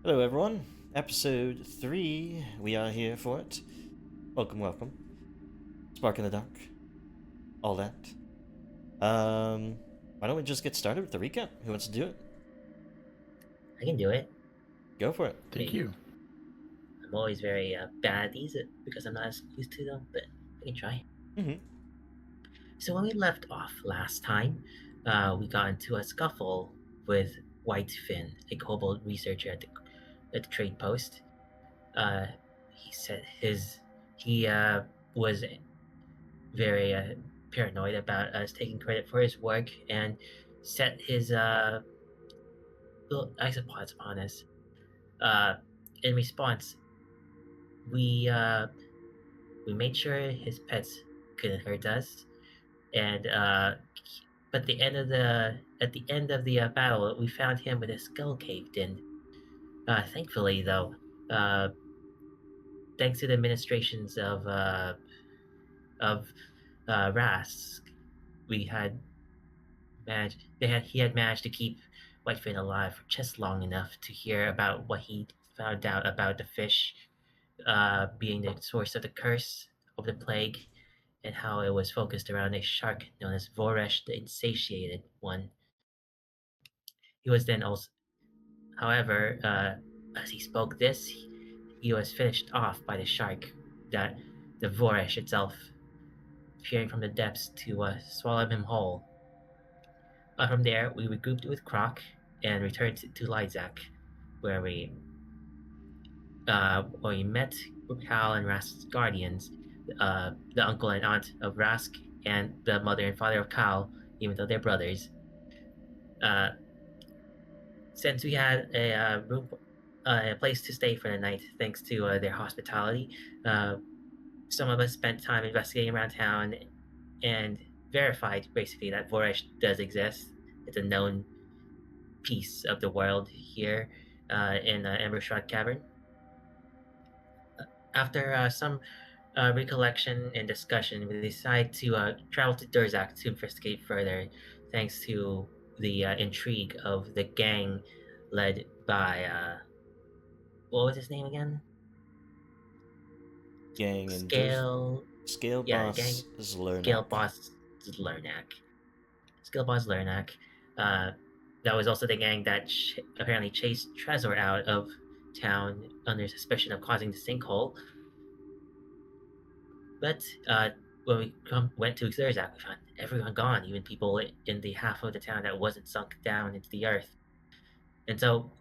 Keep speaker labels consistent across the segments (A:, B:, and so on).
A: Hello, everyone. Episode 3. We are here for it. Welcome, welcome. Spark in the Dark. All that. Why don't we just get started with the recap? Who wants to do it?
B: I can do it.
A: Go for it.
C: Thank you.
B: I'm always very bad at these because I'm not as used to them, but I can try.
A: Mm-hmm.
B: So when we left off last time, we got into a scuffle with Whitefin, a kobold researcher at the trade post. He said he was very paranoid about us taking credit for his work and set his little isopods upon us. Uh, in response, we uh, we made sure his pets couldn't hurt us, and but at the end of the battle, we found him with his skull caved in. Thankfully, though, uh, thanks to the administrations of Rask, we had he had managed to keep Whitefin alive for just long enough to hear about what he found out about the fish being the source of the curse of the plague, and how it was focused around a shark known as Voresh the Insatiated One. He was then also, however, as he spoke this, he was finished off by the shark, that the Voresh itself, appearing from the depths to swallow him whole. From there, we regrouped with Croc and returned to Lydzak, where we met Cal and Rask's guardians, the uncle and aunt of Rask, and the mother and father of Cal, even though they're brothers. Uh, since we had a place to stay for the night, thanks to their hospitality, some of us spent time investigating around town and verified basically that Voresh does exist. It's a known piece of the world here in Embershroud Cavern. After some recollection and discussion, we decided to travel to Durzak to investigate further, thanks to the intrigue of the gang led by what was his name again?
A: Gang and
B: Scale.
A: Scale
B: Yeah, the gang.
A: Boss
B: Scale
A: Zlernak.
B: Boss Lernak. Scale Boss Lernak. Uh, that was also the gang that apparently chased Trezor out of town under suspicion of causing the sinkhole. But when we went to Durzak, we found everyone gone, even people in the half of the town that wasn't sunk down into the earth. And so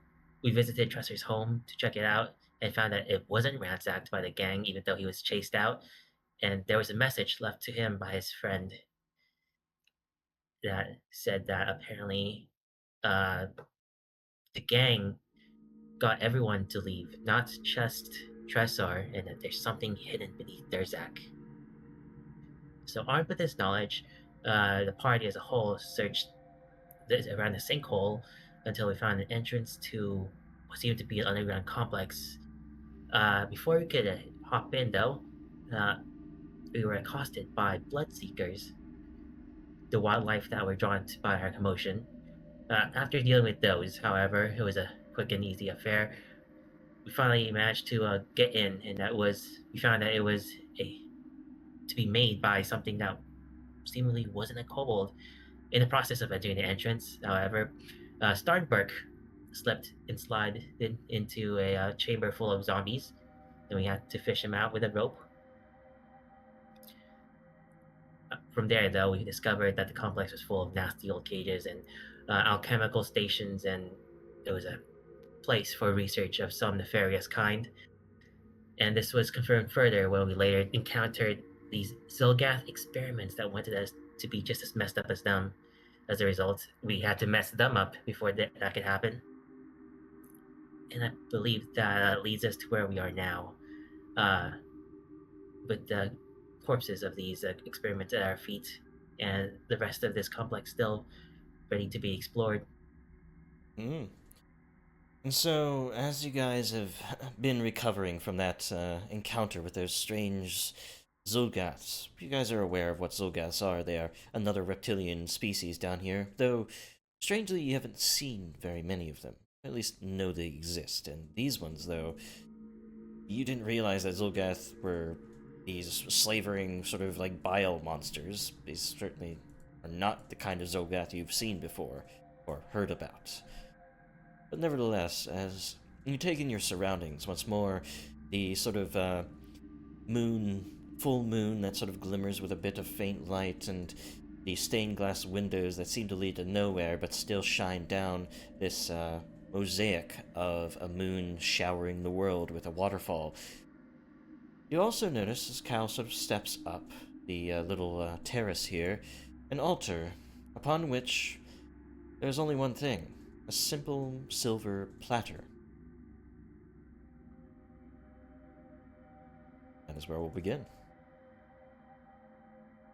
B: we visited Tressor's home to check it out and found that it wasn't ransacked by the gang, even though he was chased out. And there was a message left to him by his friend that said that apparently uh, the gang got everyone to leave, not just Tressor, and that there's something hidden beneath Durzak. So armed with this knowledge, the party as a whole searched around the sinkhole until we found an entrance to what seemed to be an underground complex. Before we could hop in, though, uh, we were accosted by bloodseekers, the wildlife that were drawn by our commotion. After dealing with those, however, it was a quick and easy affair. We finally managed to get in, and we found that it was to be made by something that seemingly wasn't a kobold. In the process of entering the entrance, however, Starnberg slipped and slid into a chamber full of zombies, and we had to fish him out with a rope. From there, though, we discovered that the complex was full of nasty old cages and alchemical stations, and it was a place for research of some nefarious kind. And this was confirmed further when we later encountered these Zilgath experiments that wanted us to be just as messed up as them. As a result, we had to mess them up before that could happen. And I believe that leads us to where we are now, uh, with the corpses of these experiments at our feet, and the rest of this complex still ready to be explored.
A: Mm. And so, as you guys have been recovering from that encounter with those strange Zolgaths, you guys are aware of what Zolgaths are. They are another reptilian species down here, though strangely you haven't seen very many of them. At least know they exist. And these ones, though, you didn't realize that Zolgath were these slavering, sort of like bile monsters. These certainly are not the kind of Zolgath you've seen before or heard about. But nevertheless, as you take in your surroundings once more, the sort of moon, full moon that sort of glimmers with a bit of faint light, and the stained glass windows that seem to lead to nowhere but still shine down this mosaic of a moon showering the world with a waterfall. You also notice as Cal sort of steps up the little terrace here, an altar upon which there's only one thing, a simple silver platter. That is where we'll begin.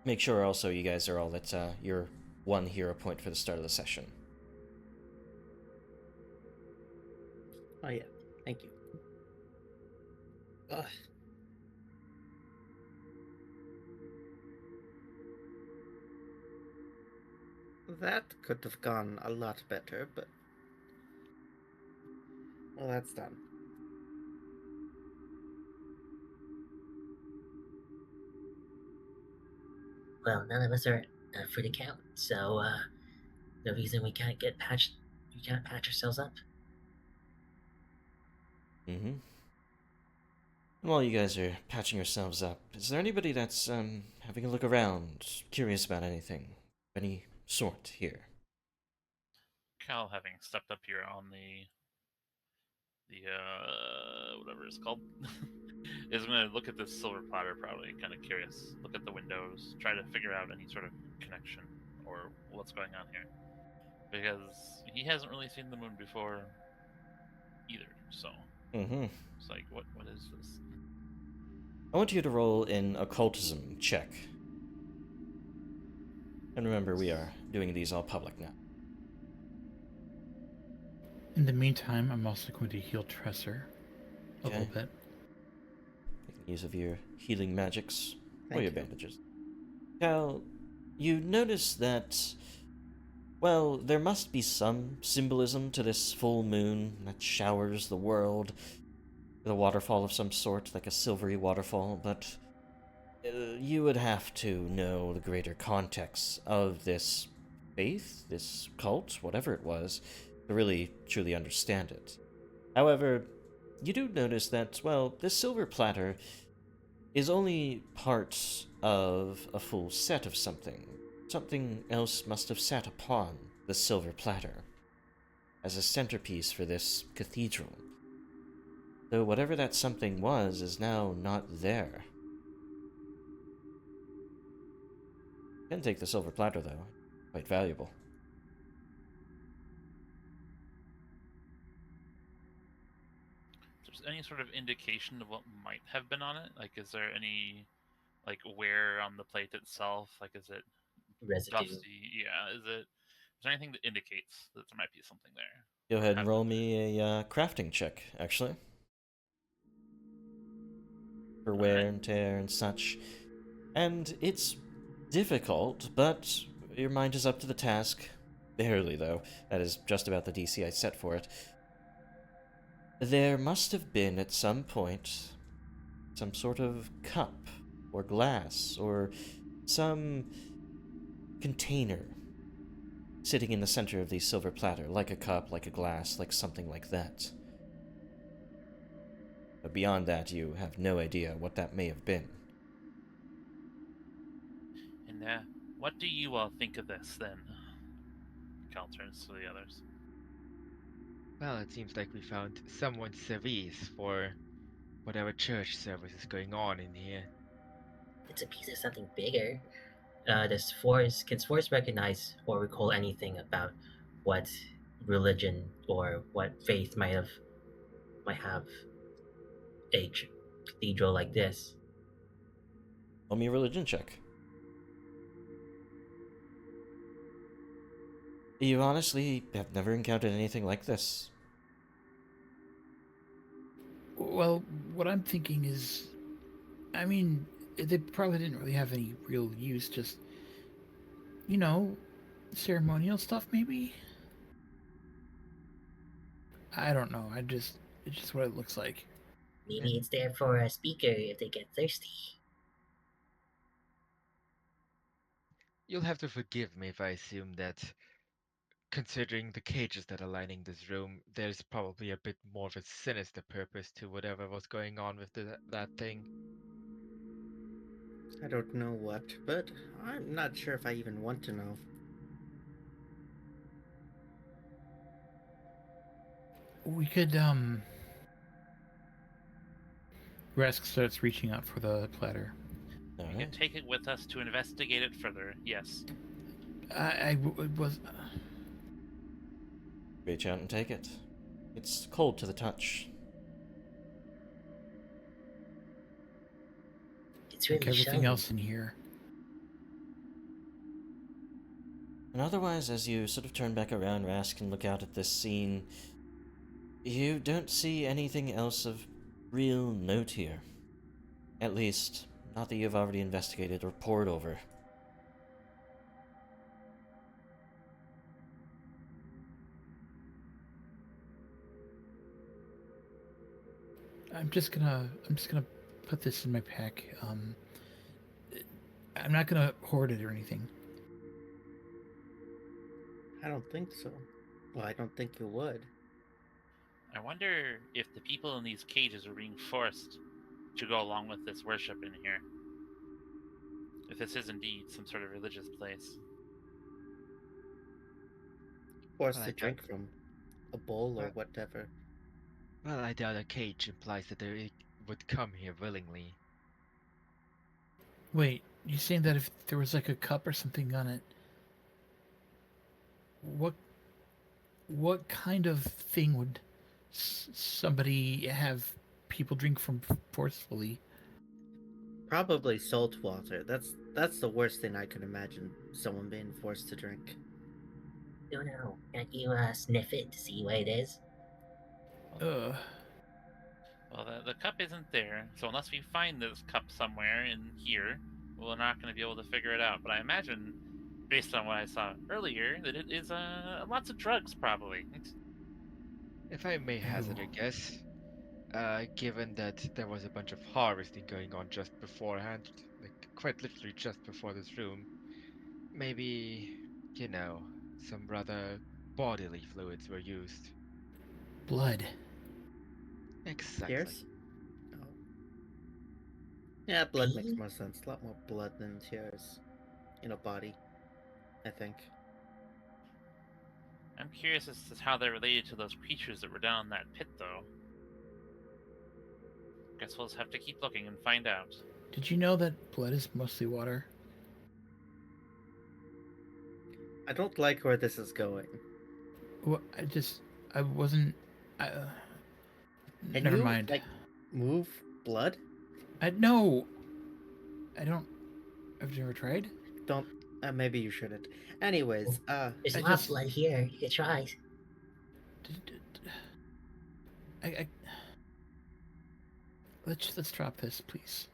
A: Make sure also you guys are all at your one hero point for the start of the session.
C: Oh yeah, thank you. Ugh. That could have gone a lot better, but well, that's done.
B: Well, none of us are free to count, so no reason we can't get patched. We can't patch ourselves up.
A: Mm-hmm. And while you guys are patching yourselves up, is there anybody that's having a look around, curious about anything, of any sort here?
D: Cal, having stepped up here on the whatever it's called, is going to look at this silver platter, probably kind of curious. Look at the windows, try to figure out any sort of connection or what's going on here, because he hasn't really seen the moon before either. So
A: Mm-hmm.
D: it's like, what is this?
A: I want you to roll an occultism check. And remember, we are doing these all public now.
E: In the meantime, I'm also going to heal Tresser a
A: Okay.
E: little bit.
A: Making use of your healing magics or
C: Thank
A: your
C: you.
A: bandages. Cal, you notice that, well, there must be some symbolism to this full moon that showers the world with a waterfall of some sort, like a silvery waterfall, but you would have to know the greater context of this faith, this cult, whatever it was, to really truly understand it. However, you do notice that, well, this silver platter is only part of a full set of something. Something else must have sat upon the silver platter as a centerpiece for this cathedral. Though whatever that something was is now not there. Can take the silver platter, though. Quite valuable.
D: If there's any sort of indication of what might have been on it, like, is there any like wear on the plate itself? Like, is it
B: Residue.
D: dusty? Yeah, is there anything that indicates that there might be something there?
A: Go ahead and
D: Have
A: roll
D: been there?
A: me a crafting check, actually. For wear
D: Alright.
A: and tear and such. And it's difficult, but your mind is up to the task. Barely, though. That is just about the DC I set for it. There must have been, at some point, some sort of cup, or glass, or some container sitting in the center of the silver platter, like a cup, like a glass, like something like that. But beyond that, you have no idea what that may have been.
D: And what do you all think of this then? Cal turns to the others.
F: Well, it seems like we found someone's service for whatever church service is going on in here.
B: It's a piece of something bigger. Does Force can Force recognize or recall anything about what religion or what faith might have a cathedral like this?
A: Roll me a religion check. You honestly have never encountered anything like this.
E: Well, what I'm thinking is, I mean, they probably didn't really have any real use, just, ceremonial stuff, maybe? I don't know. It's just what it looks like.
B: Maybe it's there for a speaker if they get thirsty.
F: You'll have to forgive me if I assume that, considering the cages that are lining this room, there's probably a bit more of a sinister purpose to whatever was going on with that thing.
C: I don't know what, but I'm not sure if I even want to know.
E: We could Resk starts reaching out for the platter.
A: All
D: We
A: right.
D: can take it with us to investigate it further. Yes.
E: I was.
A: Reach out and take it. It's cold to the touch.
B: It's
E: Like
B: really
E: everything
B: shiny.
E: else in here.
A: And otherwise, as you sort of turn back around, Rask, and look out at this scene, you don't see anything else of real note here. At least, not that you've already investigated or pored over.
E: I'm just gonna put this in my pack. I'm not gonna hoard it or anything.
C: I don't think so. Well, I don't think you would.
D: I wonder if the people in these cages are being forced to go along with this worship in here. If this is indeed some sort of religious place.
C: Forced
F: Well,
C: to
F: I doubt.
C: drink from a bowl or
F: Well,
C: whatever.
F: well, I doubt a cage implies that they would come here willingly.
E: Wait, you saying that if there was like a cup or something on it, what kind of thing would somebody have people drink from forcefully?
C: Probably salt water. That's the worst thing I can imagine someone being forced to drink.
B: Don't know. Can't you sniff it to see what it is?
E: Ugh.
D: Well, the cup isn't there, so unless we find this cup somewhere in here, we're not going to be able to figure it out. But I imagine, based on what I saw earlier, that it is lots of drugs, probably.
F: If I may hazard a
E: Ew.
F: guess, given that there was a bunch of harvesting going on just beforehand, like quite literally just before this room, maybe, you know, some rather bodily fluids were used.
E: Blood.
F: Exactly.
C: Tears? Oh. Yeah, blood makes
B: Pee?
C: more sense. A lot more blood than tears in a body, I think.
D: I'm curious as to how they're related to those creatures that were down in that pit, though. Guess we'll just have to keep looking and find out.
E: Did you know that blood is mostly water?
C: I don't like where this is going.
E: Well, I wasn't.
C: Can
E: Never
C: you,
E: mind.
C: like, move blood?
E: No, I don't. Have you ever tried?
C: Don't. Maybe you shouldn't. Anyways,
B: There's
E: I
B: a lot of
E: just-
B: blood here. You could try.
E: I let's drop this, please.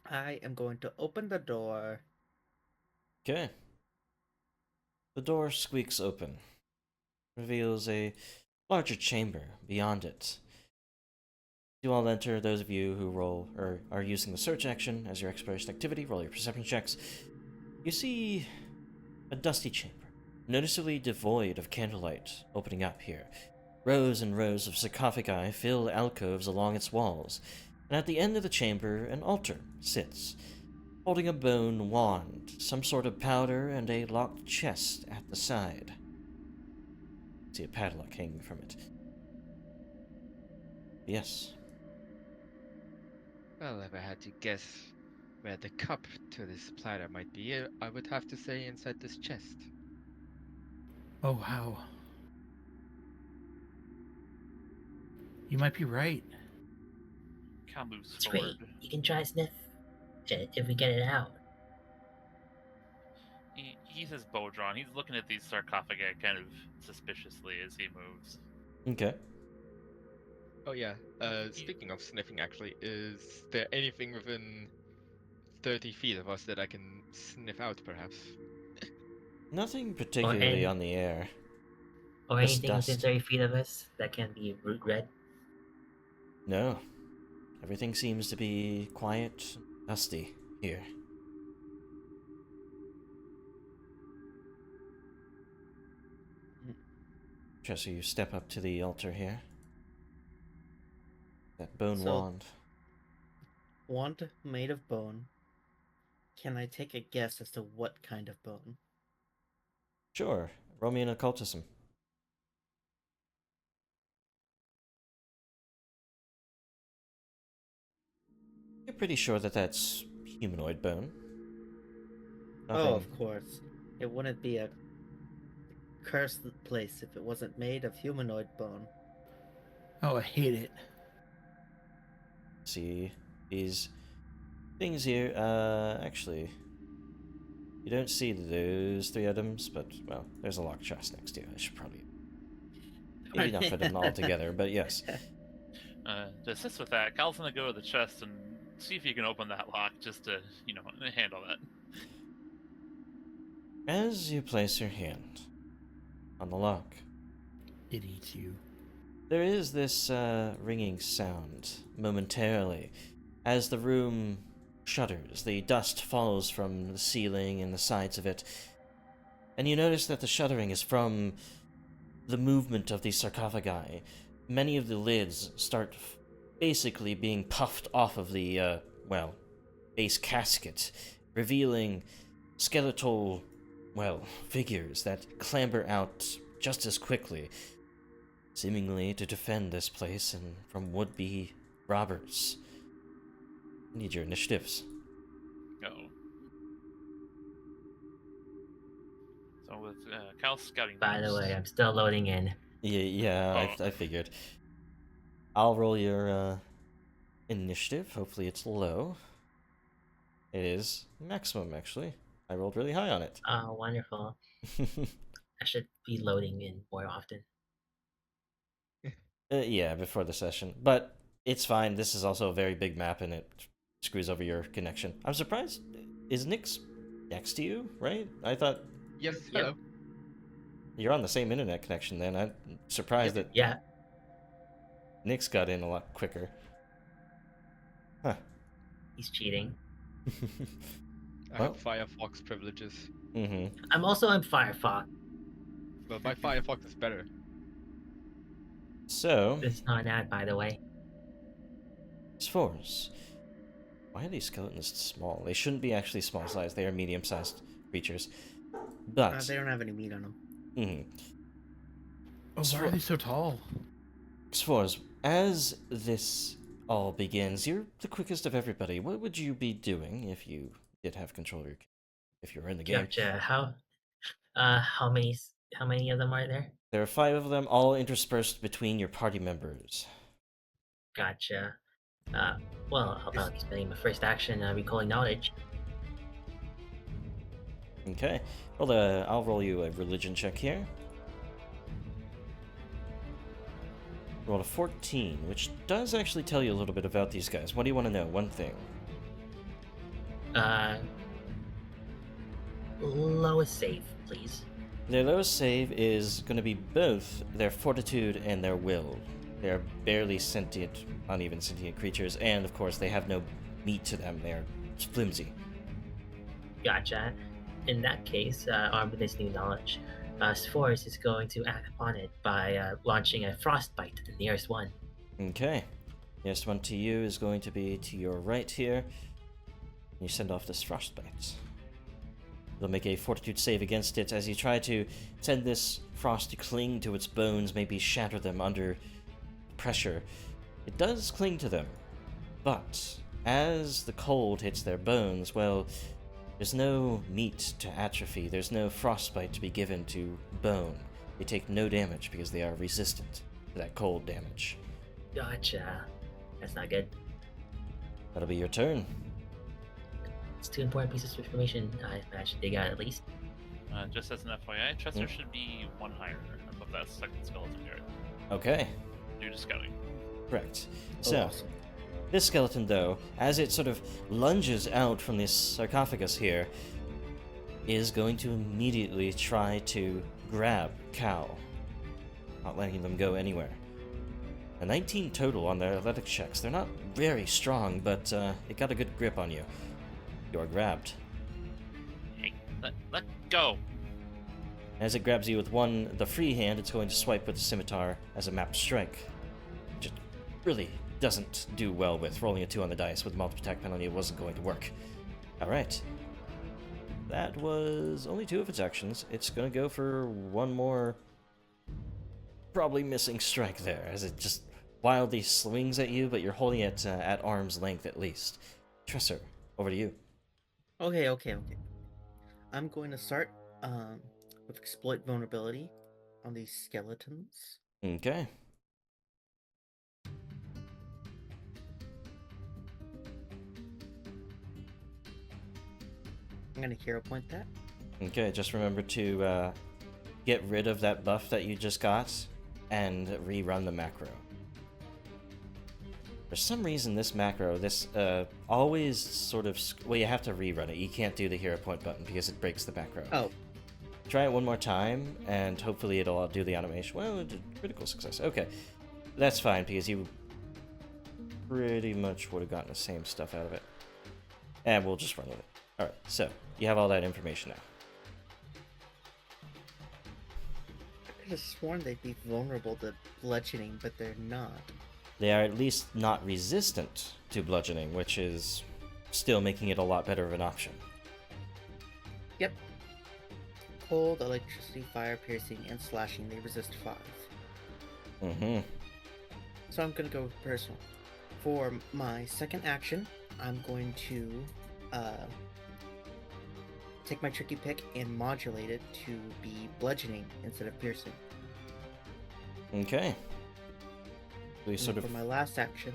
C: I am going to open the door.
A: Okay. The door squeaks open, reveals a larger chamber beyond it. You all enter, those of you who roll or are using the search action as your exploration activity, roll your perception checks. You see a dusty chamber, noticeably devoid of candlelight, opening up here. Rows and rows of sarcophagi fill alcoves along its walls, and at the end of the chamber, an altar sits, holding a bone wand, some sort of powder, and a locked chest at the side. You see a padlock hanging from it. Yes.
F: Well, if I had to guess where the cup to this platter might be, I would have to say inside this chest.
E: Oh wow. You might be right.
D: Cal moves
B: It's
D: forward.
B: great. You can try sniff it if we get it out.
D: He's his bow drawn. He's looking at these sarcophagi kind of suspiciously as he moves.
A: Okay.
F: Oh yeah, speaking of sniffing actually, is there anything within 30 feet of us that I can sniff out perhaps?
A: Nothing particularly
B: any-
A: on the air.
B: Or
A: Just
B: anything within
A: dust.
B: 30 feet of us that can be root red?
A: No. Everything seems to be quiet and dusty here. Tressa, you step up to the altar here. That bone
C: So-
A: wand.
C: Wand made of bone. Can I take a guess as to what kind of bone?
A: Sure. Roll me an occultism. You're pretty sure that that's humanoid bone.
C: Oh, of course. It wouldn't be a cursed place if it wasn't made of humanoid bone.
E: Oh, I hate it.
A: See these things here. Actually, you don't see those 3 items, but well, there's a locked chest next to you. I should probably maybe not put them all together, but yes.
D: To assist with that, Cal's gonna go to the chest and see if he can open that lock, just to handle that.
A: As you place your hand on the lock,
E: It eats you.
A: there is this ringing sound momentarily as the room shudders. The dust falls from the ceiling and the sides of it, and you notice that the shuddering is from the movement of the sarcophagi. Many of the lids start basically being puffed off of the, base casket, revealing skeletal, figures that clamber out just as quickly, seemingly to defend this place and from would-be robbers. I need your initiatives.
D: Uh-oh. So with Cal's scouting.
B: By the
D: boots-
B: way, I'm still loading in.
A: Yeah,
D: Oh.
A: I figured. I'll roll your initiative. Hopefully it's low. It is maximum, actually. I rolled really high on it.
B: Oh, wonderful. I should be loading in more often.
A: Yeah, before the session. But it's fine. This is also a very big map and it screws over your connection. I'm surprised. Is Nick's next to you, right? I thought
F: Yes,
B: Yep.
F: hello.
A: you're on the same internet connection then. I'm surprised that
B: Yeah,
A: Nick's got in a lot quicker. Huh.
B: he's cheating.
F: I have Firefox privileges.
A: Mm-hmm.
B: I'm also on Firefox.
F: But my Firefox is better.
A: So,
B: It's not an ad, by the way.
A: spores. Why are these skeletons small? They shouldn't be actually small size. They are medium-sized creatures. But,
C: They don't have any meat on them.
A: mhm.
E: Oh, why are they so tall?
A: Spores, as this all begins, you're the quickest of everybody. What would you be doing if you did have control of your if you were in the game?
B: Gotcha. How many of them are there?
A: There are 5 of them, all interspersed between your party members.
B: Gotcha. Well, I'll probably be spending my first action recalling knowledge.
A: Okay. Well, I'll roll you a religion check here. Roll a 14, which does actually tell you a little bit about these guys. What do you want to know? One thing.
B: Lowest save, please.
A: Their lowest save is going to be both their fortitude and their will. They are barely sentient, uneven sentient creatures, and of course, they have no meat to them. They're flimsy.
B: Gotcha. In that case, armed with this new knowledge, Spores is going to act upon it by launching a frostbite to the nearest one.
A: Okay. Nearest one to you is going to be to your right here. You send off this frostbite. You'll make a fortitude save against it as you try to send this frost to cling to its bones, maybe shatter them under pressure. It does cling to them, but as the cold hits their bones, well, there's no meat to atrophy, there's no frostbite to be given to bone. They take no damage because they are resistant to that cold damage.
B: Gotcha. That's not good.
A: That'll be your turn.
B: It's 2 important pieces of information I managed to dig out at least.
D: Just as an FYI, Chester should be 1 higher above that second skeleton guard
A: Okay,
D: due to scouting.
A: correct.
C: Oh,
A: So,
C: awesome.
A: this skeleton, though, as it sort of lunges out from this sarcophagus here, is going to immediately try to grab Cal. not letting them go anywhere. A 19 total on their athletic checks. They're not very strong, but it got a good grip on you. You are grabbed.
D: Hey, let go.
A: As it grabs you with the free hand, it's going to swipe with the scimitar as a map strike. Which it really doesn't do well with. Rolling a 2 on the dice with multiple attack penalty wasn't going to work. Alright. That was only 2 of its actions. It's going to go for one more probably missing strike there, as it just wildly swings at you, but you're holding it at arm's length at least. Tresser, over to you.
C: Okay. I'm going to start with exploit vulnerability on these skeletons.
A: Okay.
C: I'm going to hero point that.
A: Okay, just remember to get rid of that buff that you just got and rerun the macro. For some reason, this macro, always sort of... Well, you have to rerun it. You can't do the hero point button because it breaks the macro.
C: Oh.
A: Try it one more time, and hopefully it'll do the animation. Well, it did critical success. Okay. That's fine, because you pretty much would have gotten the same stuff out of it. And we'll just run with it. Alright, so, you have all that information now.
C: I could have sworn they'd be vulnerable to bludgeoning, but they're not.
A: They are at least not resistant to bludgeoning, which is still making it a lot better of an option.
C: Yep. Cold, electricity, fire, piercing, and slashing, they resist 5.
A: Mm-hmm.
C: So I'm going to go with personal. For my second action, I'm going to take my tricky pick and modulate it to be bludgeoning instead of piercing.
A: Okay. We sort of...
C: For my last action,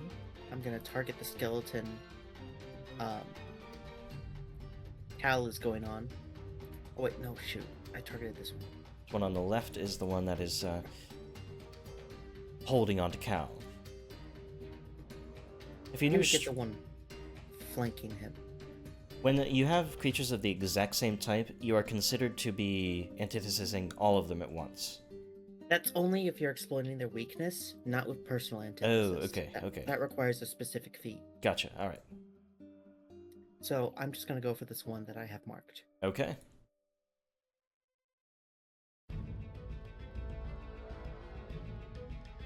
C: I'm going to target the skeleton. Cal is going on. Oh wait, no, shoot. I targeted this one.
A: This one on the left is the one that is holding onto Cal. If you
C: I'm
A: do
C: going to get the one flanking him.
A: When you have creatures of the exact same type, you are considered to be antithesizing all of them at once.
C: That's only if you're exploiting their weakness, not with personal antithesis.
A: Oh, okay, okay.
C: That requires a specific feat.
A: Gotcha, alright.
C: So I'm just going to go for this one that I have marked.
A: Okay.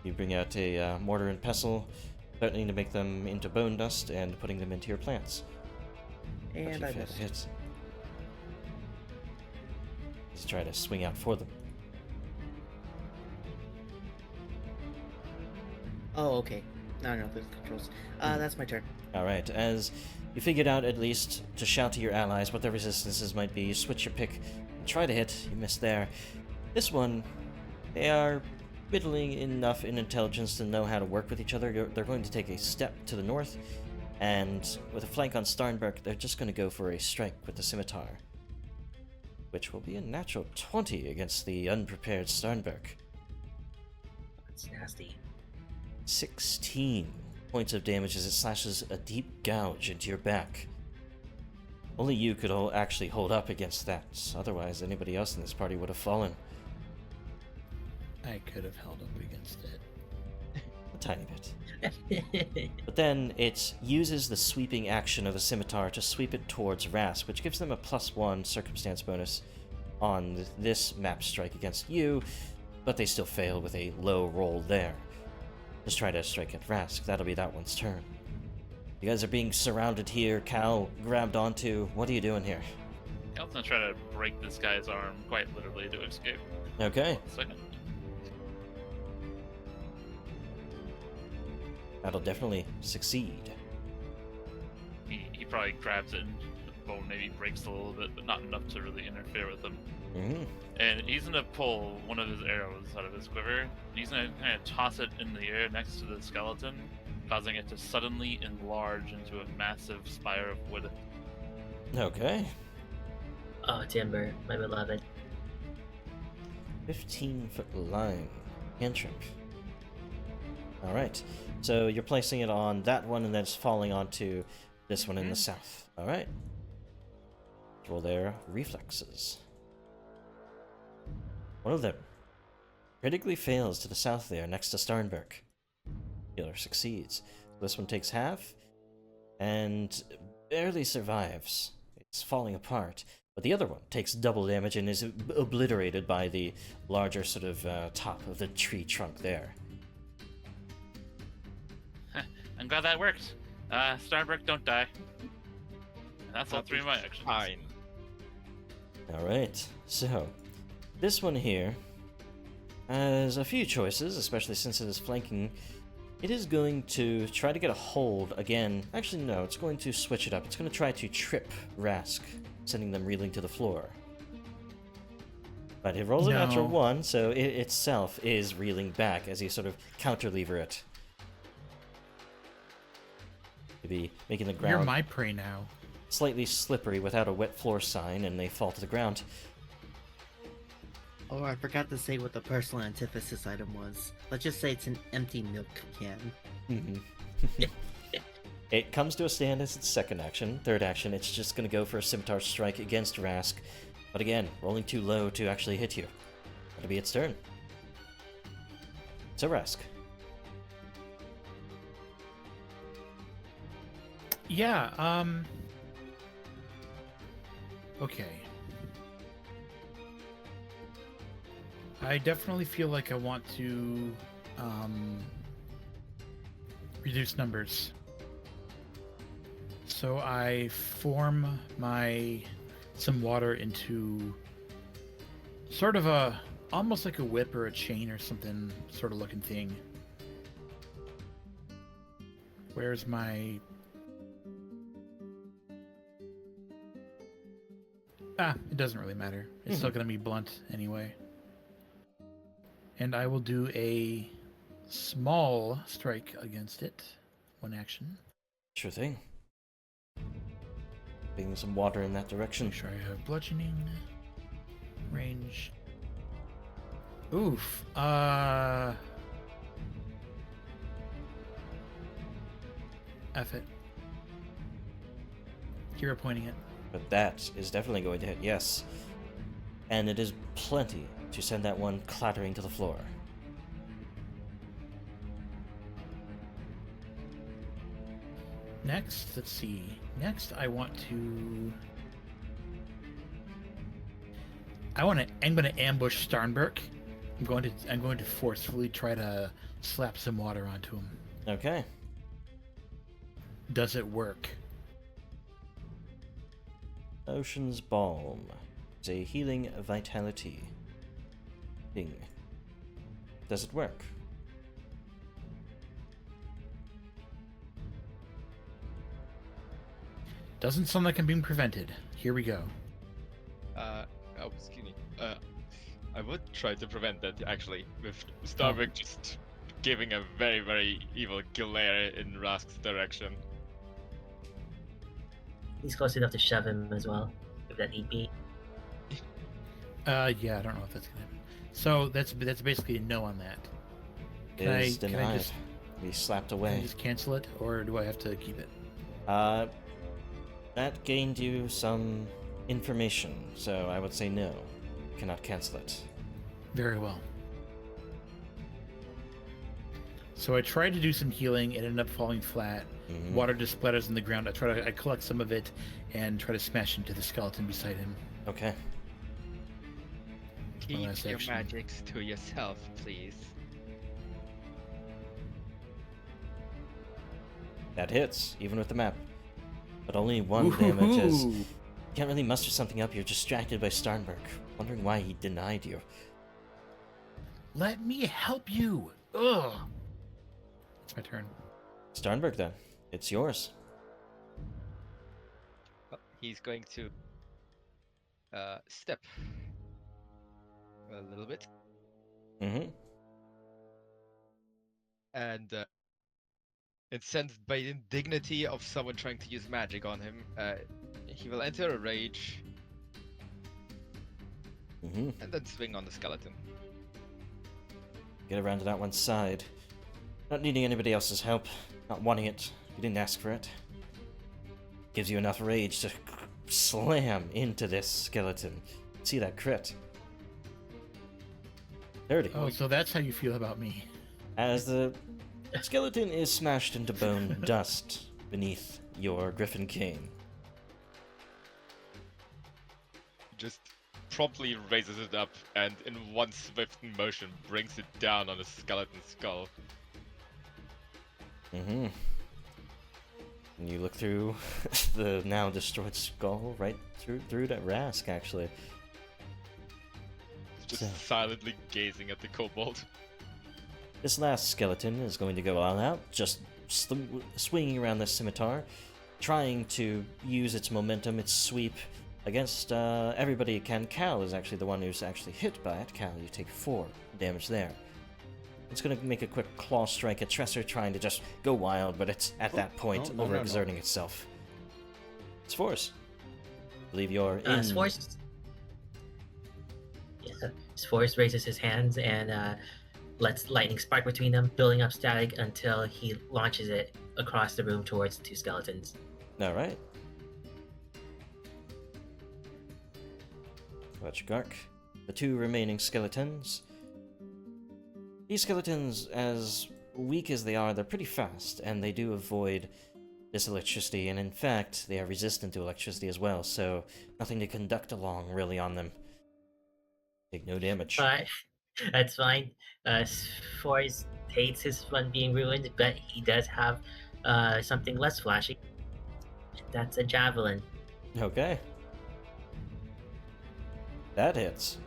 A: You bring out a mortar and pestle, threatening to make them into bone dust and putting them into your plants.
C: And I missed.
A: Hits. Let's try to swing out for them.
C: Oh, okay. No, there's controls. That's my turn.
A: Alright, as you figured out at least to shout to your allies what their resistances might be, you switch your pick and try to hit. You miss there. This one, they are middling enough in intelligence to know how to work with each other. They're going to take a step to the north, and with a flank on Starnberg, they're just going to go for a strike with the scimitar, which will be a natural 20 against the unprepared Starnberg.
B: That's nasty.
A: 16 points of damage as it slashes a deep gouge into your back. Only you could actually hold up against that, otherwise anybody else in this party would have fallen.
E: I could have held up against it.
A: A tiny bit. But then it uses the sweeping action of a scimitar to sweep it towards Ras, which gives them a +1 circumstance bonus on this map strike against you, but they still fail with a low roll there. Just try to strike at Rask. That'll be that one's turn. You guys are being surrounded here. Cal grabbed onto. What are you doing here?
D: Cal's gonna try to break this guy's arm, quite literally, to escape.
A: Okay.
D: Second.
A: That'll definitely succeed.
D: He probably grabs it and the bone maybe breaks a little bit, but not enough to really interfere with him.
A: Mm-hmm.
D: And he's gonna pull one of his arrows out of his quiver. He's gonna kind of toss it in the air next to the skeleton, causing it to suddenly enlarge into a massive spire of wood.
A: Okay.
B: Oh, Timber, my beloved.
A: 15-foot line. Cantrip. Alright. So you're placing it on that one and then it's falling onto this one in the south. Alright. Roll their reflexes. One of them Critically fails to the south there, next to Starnberg. Healer succeeds. This one takes half, and barely survives. It's falling apart. But the other one takes double damage and is obliterated by the larger sort of top of the tree trunk there.
D: I'm glad that worked. Starbrick, don't die. And that's all 3 of my actions.
F: Fine.
A: Alright, so this one here has a few choices, especially since it is flanking. It is going to try to get a hold again. Actually, no, it's going to switch it up. It's going to try to trip Rask, sending them reeling to the floor. But it rolls a natural 1, so it itself is reeling back as you sort of counter-lever it. To be making the ground
E: You're my prey now.
A: slightly slippery without a wet floor sign, and they fall to the ground.
C: Oh, I forgot to say what the personal antithesis item was. Let's just say it's an empty milk can.
A: Mm-hmm. It comes to a stand as its second action. Third action, it's just going to go for a scimitar strike against Rask. But again, rolling too low to actually hit you. That'll be its turn. So Rask.
E: Yeah, okay. I definitely feel like I want to, reduce numbers. So I form some water into sort of almost like a whip or a chain or something sort of looking thing. Where's my... it doesn't really matter. It's still going to be blunt anyway. And I will do a small strike against it. One action.
A: Sure thing. Bring some water in that direction.
E: Make sure I have bludgeoning. Range. Oof. F it. Hero pointing it.
A: But that is definitely going to hit, yes. And it is plenty to send that one clattering to the floor.
E: Next, let's see. Next, I'm going to ambush Starnberg. I'm going to forcefully try to slap some water onto him.
A: Okay.
E: Does it work?
A: Ocean's Balm. It's a healing vitality thing. Does it work?
E: Doesn't sound like I'm being prevented. Here we go.
F: Excuse me. I would try to prevent that actually, with Starbuck just giving a very, very evil glare in Rask's direction.
B: He's close enough to shove him as well, if that need be.
E: Yeah, I don't know if that's gonna happen. So that's basically a no on that.
A: It is denied. Be slapped
E: Can I
A: away.
E: just cancel it, or do I have to keep it?
A: That gained you some information, so I would say no. You cannot cancel it.
E: Very well. So I tried to do some healing. It ended up falling flat.
A: Mhm.
E: Water just splatters in the ground. I collect some of it and try to smash into the skeleton beside him.
A: Okay.
F: Keep
E: last
F: your
E: action.
F: magics to yourself, please.
A: That hits, even with the map. But only one damage as
E: Ooh.
A: you can't really muster something up. You're distracted by Starnberg, wondering why he denied you.
E: Let me help you. Ugh. It's my turn.
A: Starnberg, then. It's yours.
F: Well, he's going to step a little bit,
A: Mm-hmm.
F: and incensed by the indignity of someone trying to use magic on him, he will enter a rage
A: Mm-hmm.
F: and then swing on the skeleton.
A: Get around to that one side. Not needing anybody else's help. Not wanting it. You didn't ask for it. Gives you enough rage to slam into this skeleton. See that crit. 30.
E: Oh, so that's how you feel about me.
A: As the skeleton is smashed into bone dust beneath your Griffin King.
F: Just promptly raises it up and in one swift motion brings it down on a skeleton skull.
A: Mm-hmm. And you look through the now destroyed skull, right through that Rask, actually.
F: Just
A: So,
F: silently gazing at the kobold.
A: this last skeleton is going to go all out, just swinging around this scimitar, trying to use its momentum, its sweep, against everybody it can. Cal is actually the one who's actually hit by it. Cal, you take 4 damage there. It's going to make a quick claw strike at Tresser, trying to just go wild, but it's at that point overexerting itself. It's Force. I believe you're in.
B: Force. Yeah, Force raises his hands and lets lightning spark between them, building up static until he launches it across the room towards the 2 skeletons.
A: All right. Watch Gark. The 2 remaining skeletons. These skeletons, as weak as they are, they're pretty fast, and they do avoid this electricity, and in fact, they are resistant to electricity as well, so nothing to conduct along really on them. Take no damage.
B: But that's fine. Force hates his fun being ruined, but he does have something less flashy. That's a javelin.
A: Okay. That hits.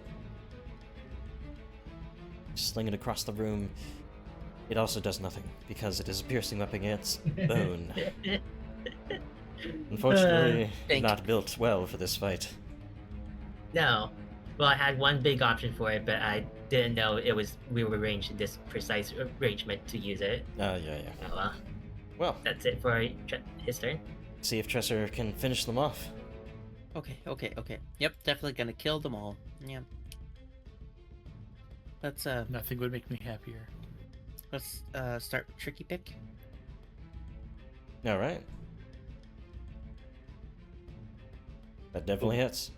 A: Sling it across the room. It also does nothing, because it is a piercing weapon against bone. Unfortunately, not built well for this fight.
B: No. Well, I had one big option for it, but I didn't know we were arranged in this precise arrangement to use it.
A: Yeah.
B: Oh,
A: Well,
B: that's it for his turn.
A: see if Tresser can finish them off.
C: Okay. Yep, definitely gonna kill them all. Yep.
E: Nothing would make me happier.
C: Let's start with Tricky Pick.
A: Alright. That definitely hits.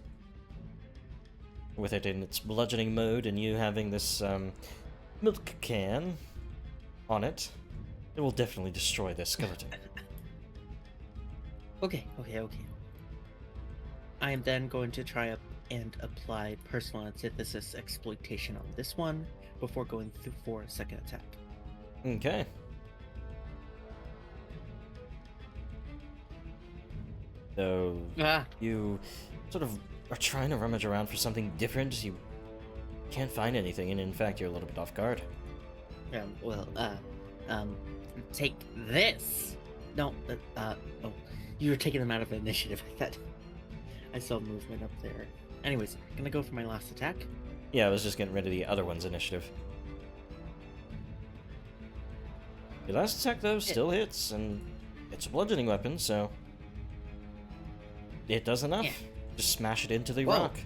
A: With it in its bludgeoning mode and you having this milk can on it, it will definitely destroy this skeleton.
C: Okay. I am then going to try and apply personal antithesis exploitation on this one before going through for a second attack.
A: Okay. So you sort of are trying to rummage around for something different. You can't find anything, and in fact, you're a little bit off guard.
C: Take this. No, oh, you were taking them out of the initiative. I thought I saw movement up there. Anyways, gonna go for my last attack.
A: Yeah, I was just getting rid of the other one's initiative. Your last attack, though, still hits, and it's a bludgeoning weapon, so it does enough.
C: Yeah.
A: Just smash it into the
C: Whoa.
A: rock.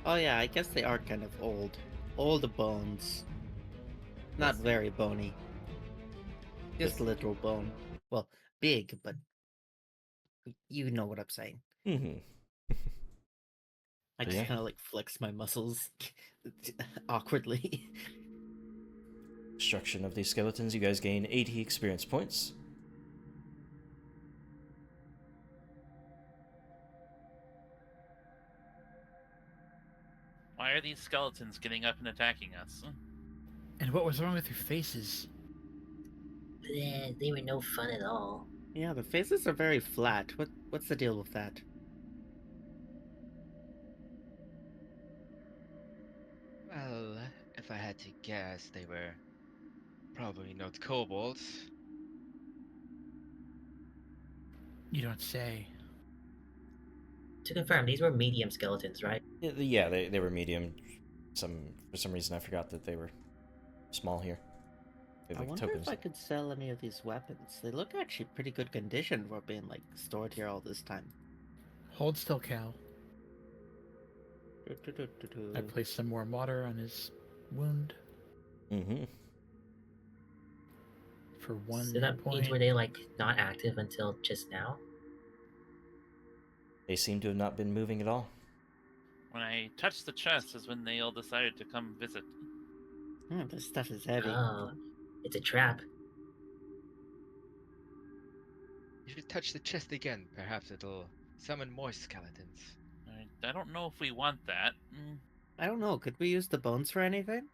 C: Oh yeah, I guess they are kind of old. Old bones. Not very bony. Just literal bone. Well, big, but you know what I'm saying.
A: Mm-hmm.
C: I just
A: Yeah.
C: kind of like flex my muscles awkwardly.
A: Destruction of these skeletons, you guys gain 80 experience points.
D: Why are these skeletons getting up and attacking us?
E: And what was wrong with your faces?
B: They were no fun at all.
C: Yeah, the faces are very flat. What's the deal with that?
F: Well, if I had to guess, they were probably not kobolds.
E: You don't say.
B: To confirm, these were medium skeletons, right?
A: Yeah, they were medium. For some reason, I forgot that they were small here. They
C: I
A: have, like,
C: wonder
A: tokens.
C: if I could sell any of these weapons. They look actually pretty good condition for being like stored here all this time.
E: Hold still, Cal. I placed some more water on his wound
A: Mm-hmm.
E: for 1
B: So that
E: point.
B: means were they like not active until just now?
A: They seem to have not been moving at all.
D: When I touched the chest is when they all decided to come visit.
C: This stuff is heavy.
B: Oh, it's a trap.
F: If you touch the chest again, perhaps it'll summon more skeletons.
D: I don't know if we want that.
C: I don't know. Could we use the bones for anything?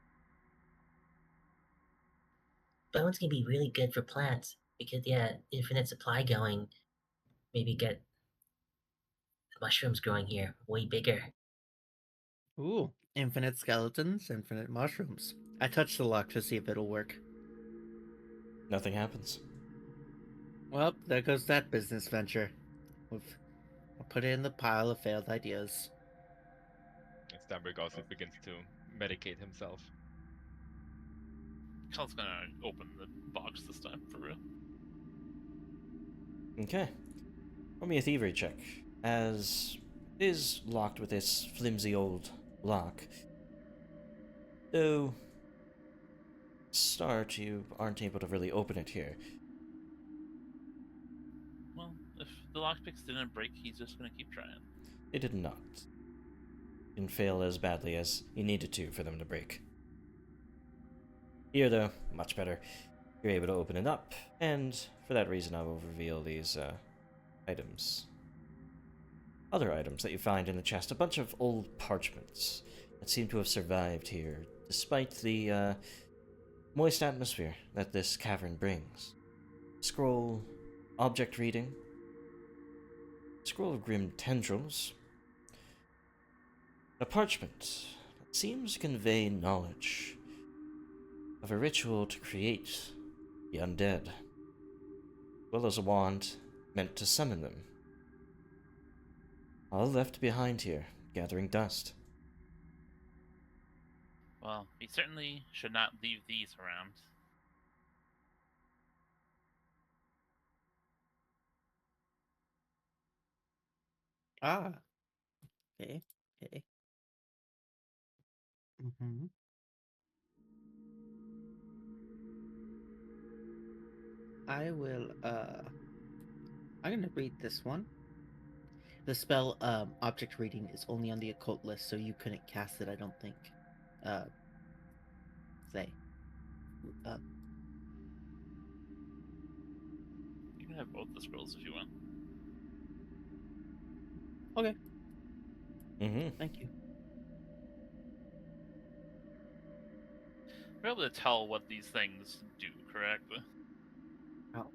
B: Bones can be really good for plants because yeah, infinite supply going. Maybe get mushrooms growing here way bigger.
C: Ooh, infinite skeletons, infinite mushrooms. I touched the lock to see if it'll work.
A: Nothing happens.
C: Well, there goes that business venture. I'll put it in the pile of failed ideas.
F: And Stamberg also begins to medicate himself.
D: Cal's gonna open the box this time, for real.
A: Okay. Roll me a thievery check, as it is locked with this flimsy old lock. Though, start, you aren't able to really open it here.
D: Well, if the lockpicks didn't break, he's just gonna keep trying.
A: They did not. Didn't fail as badly as you needed to for them to break. Here, though, much better. You're able to open it up, and for that reason, I will reveal these items. Other items that you find in the chest, a bunch of old parchments that seem to have survived here, despite the moist atmosphere that this cavern brings. Scroll, object reading, scroll of grim tendrils, a parchment that seems to convey knowledge of a ritual to create the undead, as well as a wand meant to summon them. All left behind here, gathering dust.
D: Well, we certainly should not leave these around.
C: Ah. Okay. Okay. Mm-hmm. I will, I'm gonna read this one. The spell, object reading is only on the occult list, so you couldn't cast it, I don't think. Say. Uh,
D: You can have both the scrolls if you want.
C: okay,
A: Mm-hmm.
C: thank you.
D: We're able to tell what these things do, correct?
C: Oh.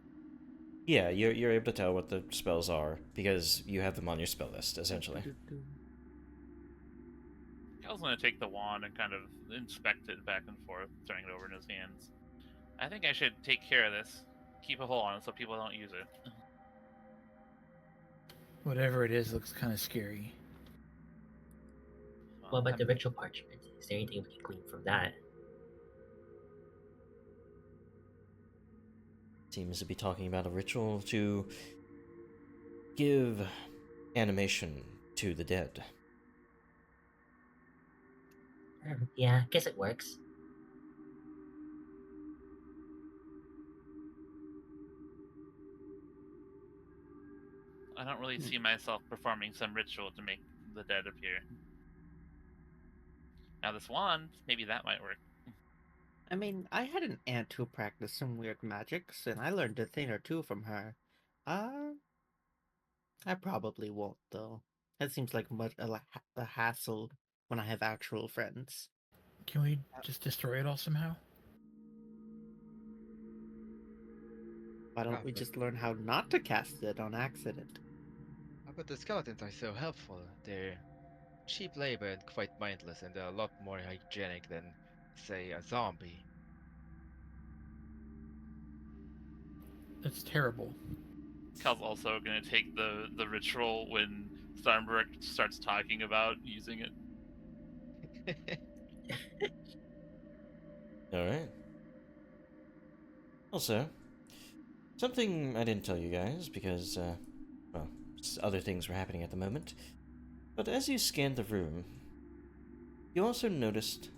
A: Yeah, you're able to tell what the spells are because you have them on your spell list, essentially.
D: Cal's gonna take the wand and kind of inspect it back and forth, turning it over in his hands. I think I should take care of this. Keep a hold on it so people don't use it.
E: Whatever it is looks kind of scary.
B: What about the ritual parchment? Is there anything we can glean from that?
A: Seems to be talking about a ritual to give animation to the dead.
B: Yeah, guess it works.
D: I don't really see myself performing some ritual to make the dead appear. Now this wand, maybe that might work.
C: I mean, I had an aunt who practiced some weird magics, and I learned a thing or two from her. I probably won't, though. That seems like a hassle when I have actual friends.
E: Can we just destroy it all somehow?
C: Why don't we
F: but-
C: just learn how not to cast it on accident?
F: But the skeletons are so helpful. They're cheap labor and quite mindless, and they're a lot more hygienic than, say, a zombie.
E: That's terrible.
D: Cal's also gonna take the ritual when Starnberg starts talking about using it.
A: Alright. Also, something I didn't tell you guys because, well, other things were happening at the moment. But as you scanned the room, you also noticed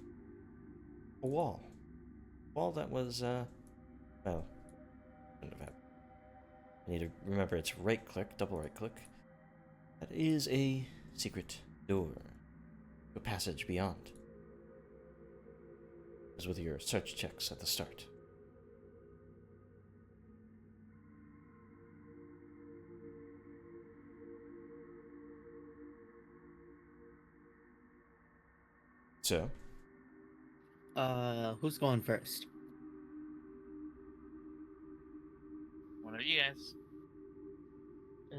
A: a wall. A wall that was, well, shouldn't have happened. I need to remember it's right click, double right click. That is a secret door. a passage beyond, as with your search checks at the start. So,
C: Who's going first?
D: One of you guys.
B: Uh,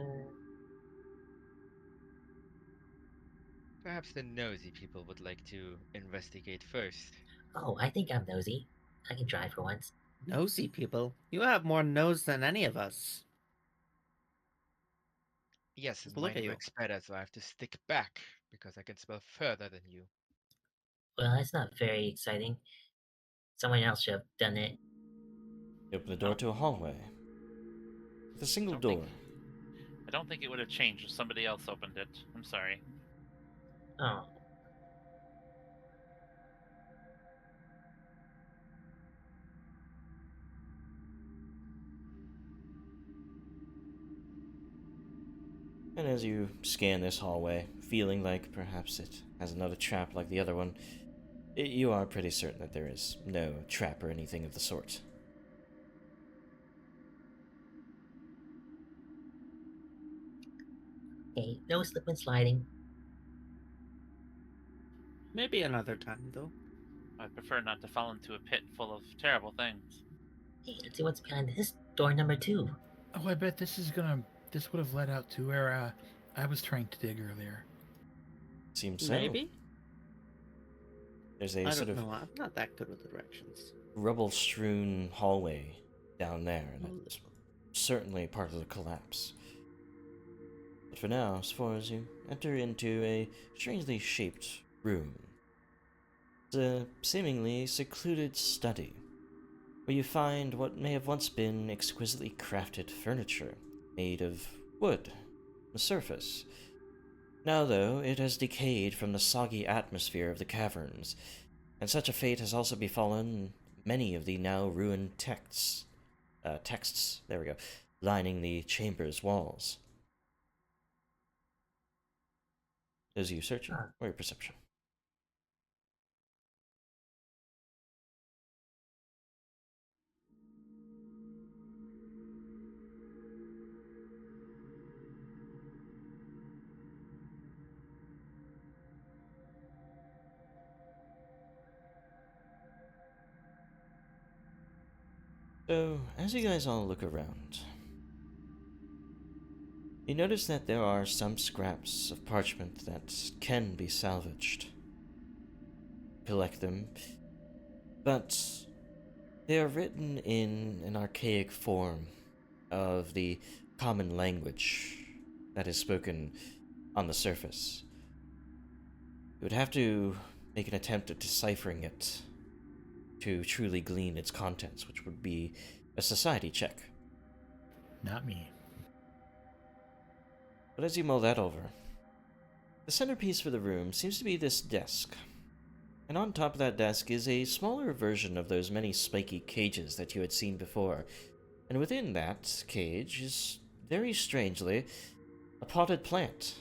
F: Perhaps the nosy people would like to investigate first.
B: oh, I think I'm nosy. I can try for once.
C: Nosy people. You have more nose than any of us.
F: Yes,
C: Just
F: and
C: look
F: mine
C: at you.
F: works better, so I have to stick back because I can smell further than you.
B: Well, it's not very exciting. Someone else should have done it.
A: you open the door to a hallway with a single
D: Don't
A: door.
D: think- I don't think it would have changed if somebody else opened it. I'm sorry.
B: Oh,
A: And as you scan this hallway, feeling like perhaps it has another trap like the other one, you are pretty certain that there is no trap or anything of the sort.
B: okay. No slip and sliding.
C: Maybe another time, though.
D: I prefer not to fall into a pit full of terrible things.
B: Hey, let's see what's behind this door number 2.
E: Oh, I bet this would have led out to where I was trying to dig earlier.
A: Seems so.
C: Maybe?
A: There's a
C: I
A: sort
C: don't
A: of
C: know. I'm not that good with directions.
A: rubble-strewn hallway down there, and
C: Well,
A: it's certainly part of the collapse. But for now, as far as you enter into a strangely shaped room, it's a seemingly secluded study, where you find what may have once been exquisitely crafted furniture made of wood on the surface. Now, though, it has decayed from the soggy atmosphere of the caverns, and such a fate has also befallen many of the now ruined texts, there we go, lining the chamber's walls. Is you searching
B: Huh.
A: or your perception? So, as you guys all look around, you notice that there are some scraps of parchment that can be salvaged. Collect them, but they are written in an archaic form of the common language that is spoken on the surface. You would have to make an attempt at deciphering it to truly glean its contents, which would be a society check.
E: Not me.
A: But as you mull that over, the centerpiece for the room seems to be this desk. And on top of that desk is a smaller version of those many spiky cages that you had seen before. And within that cage is, very strangely, a potted plant.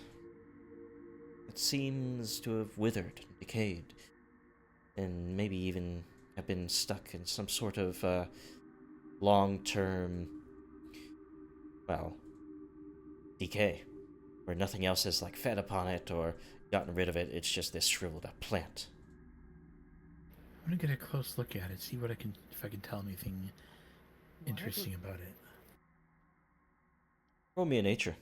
A: It seems to have withered and decayed, and maybe even have been stuck in some sort of long-term, well, decay, where nothing else has like fed upon it or gotten rid of it. It's just this shriveled up plant.
E: I'm gonna get a close look at it, see what if I can tell anything interesting about it.
A: Roll me a nature.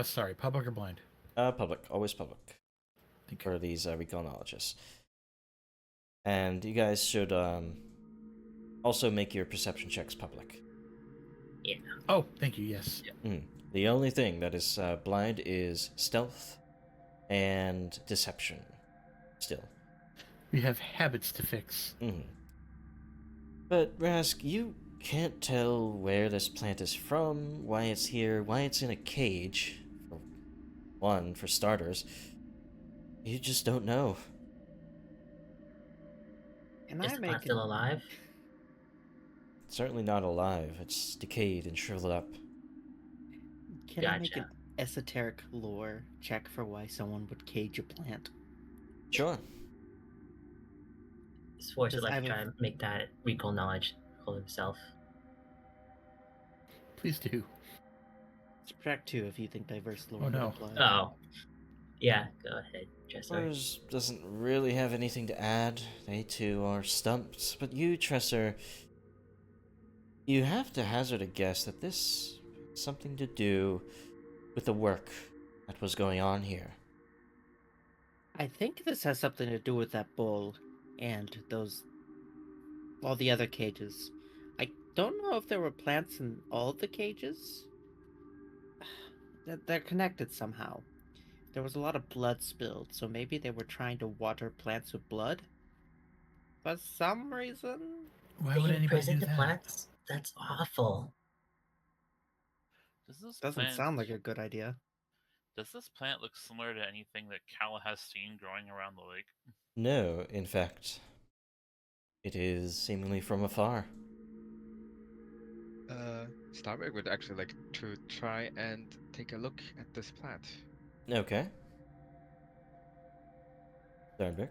E: Sorry, public or blind?
A: Public, always public
E: Thank
A: for
E: you.
A: these recalnologists. And you guys should also make your perception checks public.
B: Yeah.
E: Oh, thank you. Yes.
A: The only thing that is blind is stealth and deception. Still.
E: We have habits to fix.
A: But Rask, you can't tell where this plant is from, why it's here, why it's in a cage. For one, for starters. You just don't know.
C: Can
B: Is
C: I
B: the
C: make
B: plant still
C: an-
B: alive?
A: It's certainly not alive. It's decayed and shriveled up.
C: Can I make an
B: Gotcha.
C: esoteric lore check for why someone would cage a plant?
A: Sure.
B: Swords would
C: Because
B: like
C: I
B: to
C: have
B: try and make that recall knowledge call himself.
E: Please do.
C: subtract 2 if you think diverse lore
E: Oh,
C: would
E: no.
C: apply.
B: Oh. Yeah, go ahead, Tresor.
A: Lars doesn't really have anything to add. They too are stumped. But you, Tresor, you have to hazard a guess that this has something to do with the work that was going on here.
C: I think this has something to do with that bull and all the other cages. I don't know if there were plants in all the cages. They're connected somehow. There was a lot of blood spilled, so maybe they were trying to water plants with blood. For some reason,
E: Why
B: They
E: would anybody
B: imprison
E: do
B: the
E: that?
B: plants? That's awful.
C: doesn't sound like a good idea.
D: Does this plant look similar to anything that Cal has seen growing around the lake?
A: No, in fact, it is seemingly from afar.
F: Starbuck would actually like to try and take a look at this plant.
A: Okay. Thornbrick.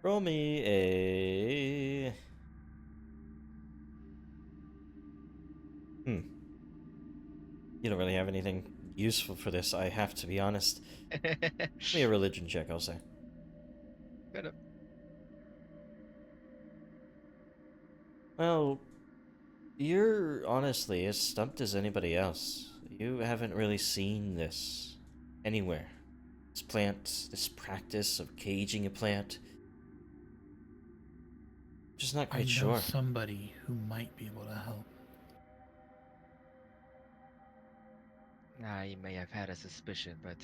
A: Roll me a... You don't really have anything useful for this, I have to be honest. Give me a religion check, I'll say.
F: Kind of.
A: Well, you're honestly as stumped as anybody else. You haven't really seen this anywhere. This plant, this practice of caging a plant. Just not
E: I
A: quite
E: know
A: sure.
E: somebody who might be able to help.
F: I may have had a suspicion, but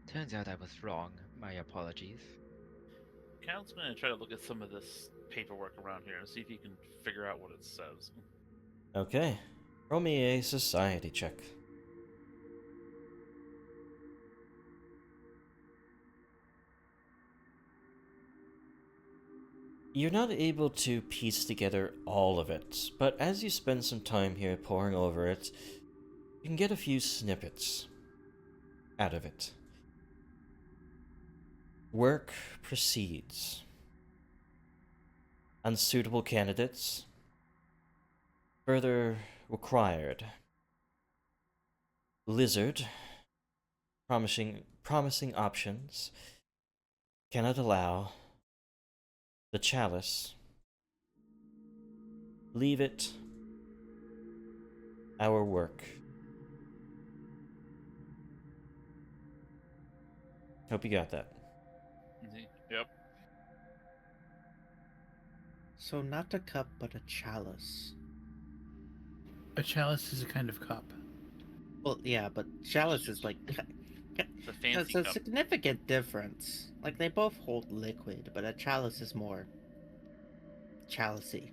F: turns out I was wrong. My apologies.
D: Cal's gonna try to look at some of this paperwork around here and see if he can figure out what it says.
A: Okay. Roll me a society check. You're not able to piece together all of it, but as you spend some time here poring over it, you can get a few snippets out of it. Work proceeds. Unsuitable candidates further required. Lizard, promising options, cannot allow. The chalice. Leave it. Our work. Hope you got that.
D: Yep.
C: So not a cup, but a chalice.
E: A chalice is a kind of cup.
C: Well, yeah, but chalice is like
D: It's a fancy
C: that's a
D: cup.
C: significant difference. Like they both hold liquid, but a chalice is more chalicey.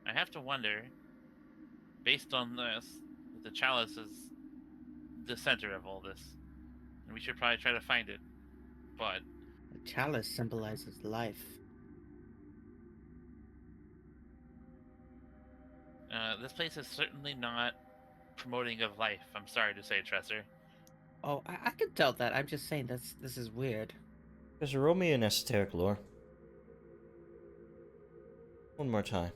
D: I have to wonder, based on this, that the chalice is the center of all this. And we should probably try to find it. But
C: A chalice symbolizes life.
D: this place is certainly not promoting of life, I'm sorry to say, Tresser.
C: Oh, I can tell that. I'm just saying this is weird.
A: Just roll me an esoteric lore. One more time.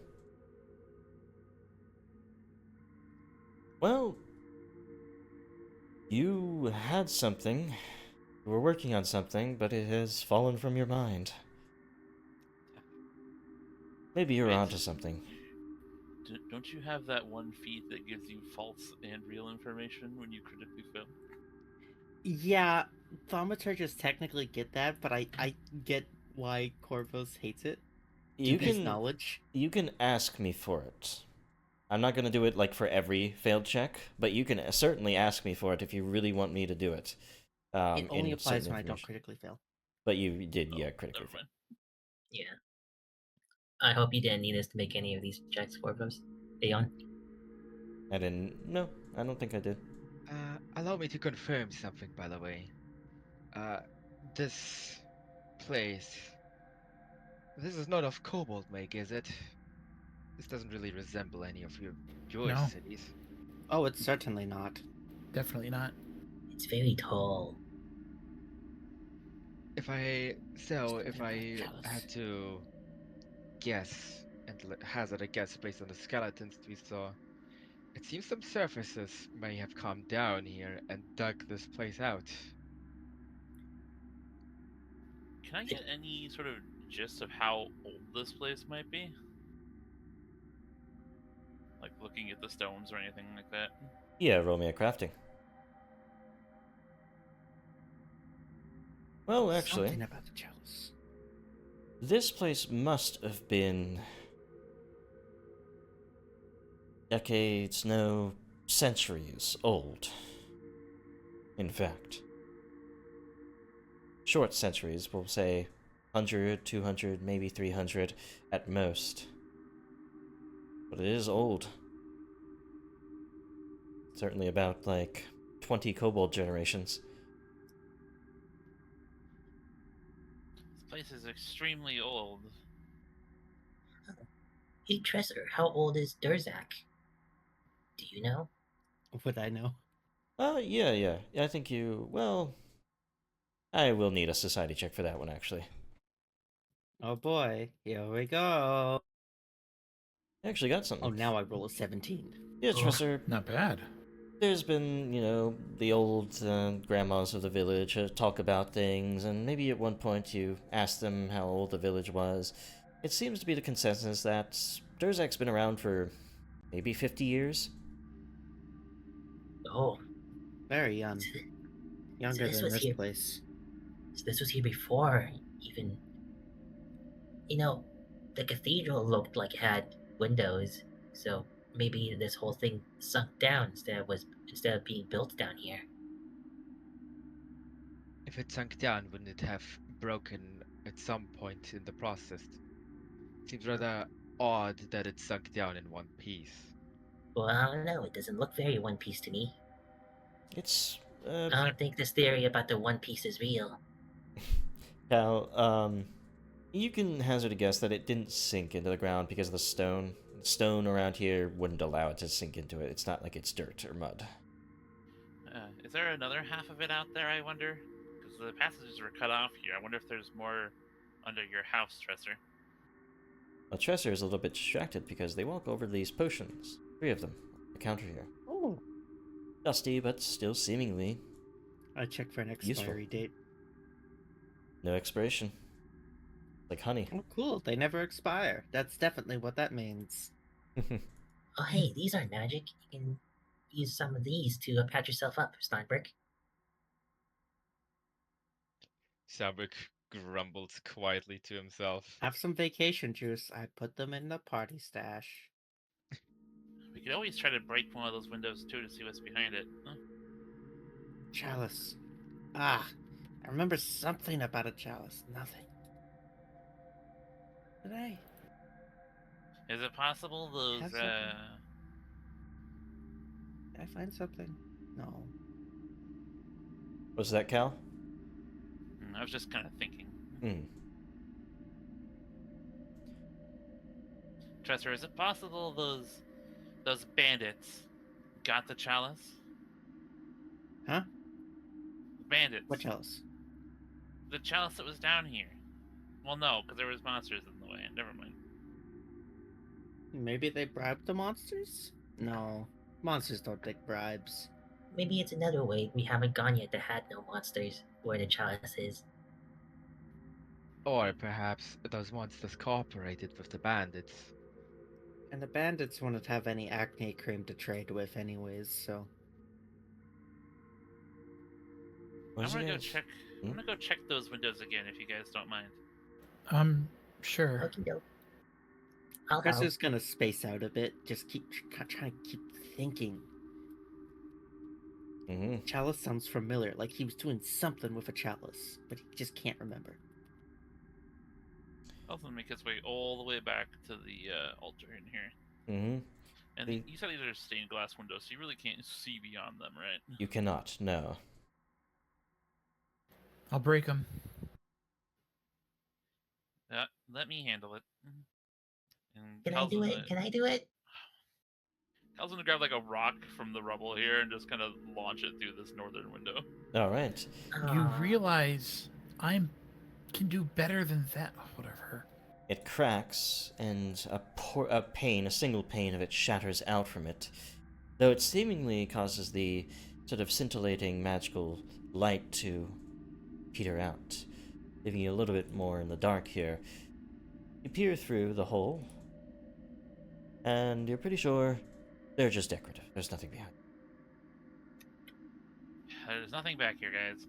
A: Well, you had something. You were working on something, but it has fallen from your mind. Maybe you're
D: Wait.
A: onto something.
D: Don't you have that one feat that gives you false and real information when you critically fail?
C: Yeah, thaumaturgists technically get that, but I get why Corvus hates it.
A: You
C: His
A: can
C: knowledge.
A: you can ask me for it. I'm not gonna do it like for every failed check, but you can certainly ask me for it if you really want me to do it.
C: It only
A: in
C: applies
A: certain
C: when I don't
A: information.
C: critically fail.
A: But you did,
D: Oh,
A: yeah, critically.
D: never mind.
B: Yeah. I hope you didn't need us to make any of these checks, Corvus. Aeon?
A: I didn't. No, I don't think I did.
F: Allow me to confirm something, by the way. This place. This is not of Kobold make, is it? This doesn't really resemble any of your
E: No.
F: cities.
C: Oh, it's certainly not.
E: Definitely not.
B: It's very tall.
F: If I
C: Something about a
F: had
C: chalice.
F: to guess and hazard a guess based on the skeletons we saw, it seems some surfaces may have come down here and dug this place out.
D: Can I get any sort of gist of how old this place might be? Like looking at the stones or anything like that?
A: Yeah, roll me a crafting. Well, actually,
C: Something about the chalice.
A: this place must have been decades, no, centuries old. In fact, short centuries, we'll say 100, 200, maybe 300 at most. But it is old. Certainly about like 20 kobold generations.
D: This place is extremely old.
B: Hey, Tresor, how old is Durzak? Do you know?
C: Would I know?
A: Yeah. I think you, well, I will need a society check for that one, actually.
C: Oh boy, here we go.
A: I actually got
C: Oh,
A: something.
C: now I roll a 17.
A: Yeah,
B: Oh.
A: Tresor,
E: Not bad.
A: there's been, the old grandmas of the village talk about things, and maybe at one point you asked them how old the village was. It seems to be the consensus that Durzak's been around for maybe 50 years.
B: Oh,
C: Very young.
B: so
C: Younger
B: this
C: than
B: was
C: this
B: here.
C: place.
B: So this was here before even. You know, the cathedral looked like it had windows, so maybe this whole thing sunk down instead of being built down here.
F: If it sunk down, wouldn't it have broken at some point in the process? Seems rather odd that it sunk down in one piece.
B: Well, I don't know. It doesn't look very One Piece to me.
A: It's,
B: I don't think this theory about the One Piece is real.
A: Cal, you can hazard a guess that it didn't sink into the ground because of the stone. Stone around here wouldn't allow it to sink into it. It's not like it's dirt or mud.
D: Is there another half of it out there, I wonder? Because the passages were cut off here. I wonder if there's more under your house, Tresor.
A: Well, Tresser is a little bit distracted because they walk over these potions. 3 of them on the counter here.
C: Oh.
A: Dusty, but still seemingly
C: I checked for an
A: Useful.
C: expiry date.
A: no expiration. Like honey.
C: Oh, cool. They never expire. That's definitely what that means.
B: Oh, hey, these aren't magic. You can use some of these to patch yourself up, Steinberg.
F: Sabrik grumbles quietly to himself.
C: Have some vacation juice. I put them in the party stash.
D: We could always try to break one of those windows too to see what's behind it. Huh?
C: Chalice. Ah, I remember something about a chalice. Nothing. Did I?
D: Is it possible those?
C: Have something? Did I find something? No.
A: Was that Cal?
D: I was just kind of thinking.
A: Hmm.
D: Tresor, is it possible those bandits got the chalice?
C: Huh?
D: Bandits.
C: What chalice?
D: The chalice that was down here. Well, no, because there was monsters in the way. Never mind.
C: Maybe they bribed the monsters? No. Monsters don't take bribes.
B: Maybe it's another way we haven't gone yet that had no monsters where the chalice is.
F: Or perhaps those monsters cooperated with the bandits.
C: And the bandits wouldn't have any acne cream to trade with anyways, so...
A: What
D: I'm
A: did you
D: gonna go
A: guys-
D: check. I'm gonna go check those windows again if you guys don't mind.
E: Sure.
B: Okay, doke. I'll
C: Chris
B: help.
C: is gonna space out a bit. Just trying to keep thinking.
A: Mhm.
C: Chalice sounds familiar, like he was doing something with a chalice, but he just can't remember.
D: Also, make his way all the way back to the altar in here.
A: Mhm.
D: And
A: The-
D: you said these are stained glass windows, so you really can't see beyond them, right?
A: You cannot. No.
E: I'll break them.
D: Let me handle it. And
B: Can I do it? Can I do it?
D: Cal's gonna grab like a rock from the rubble here and just kind of launch it through this northern window.
A: All right.
E: You
B: Ah,
E: realize I can do better than that. Oh, whatever.
A: It cracks, and a single pane of it shatters out from it, though it seemingly causes the sort of scintillating magical light to peter out, leaving you a little bit more in the dark here. You peer through the hole, and you're pretty sure they're just decorative. There's nothing behind.
D: There's nothing back here, guys.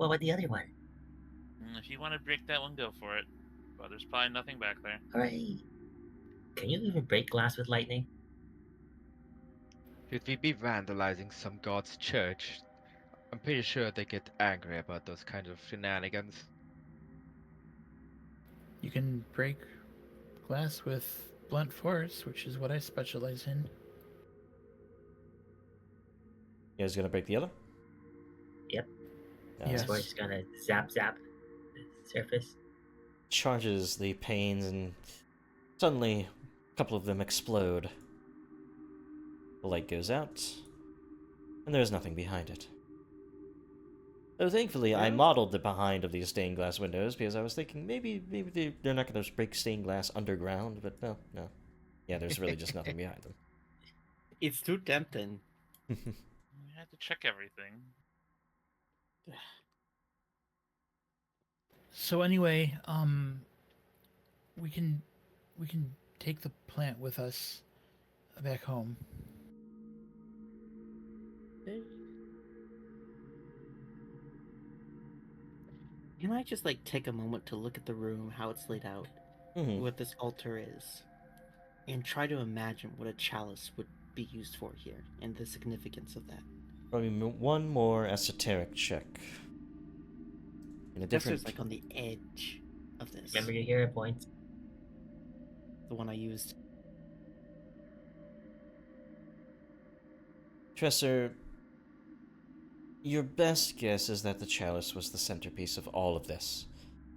B: what about the other one?
D: If you want to break that one, go for it. But there's probably nothing back there.
B: Alright. Can you even break glass with lightning?
F: Should we be vandalizing some god's church? I'm pretty sure they get angry about those kinds of shenanigans.
E: You can break glass with blunt force, which is what I specialize in.
A: You guys gonna break the other?
B: Yep.
E: Yes.
B: So we're just gonna zap the surface.
A: Charges the panes, and suddenly a couple of them explode. The light goes out, and there's nothing behind it. Though thankfully, I modeled the behind of these stained glass windows because I was thinking maybe they're not going to break stained glass underground, but no. Yeah, there's really just nothing behind them.
C: It's too tempting.
D: We had to check everything.
E: So anyway, we can take the plant with us back home.
C: Can I just like take a moment to look at the room, how it's laid out, what this altar is, and try to imagine what a chalice would be used for here, and the significance of that?
A: Probably one more esoteric check. In a different.
C: This is like on the edge of this.
B: Remember your hero points.
C: The one I used.
A: Tresser, your best guess is that the chalice was the centerpiece of all of this.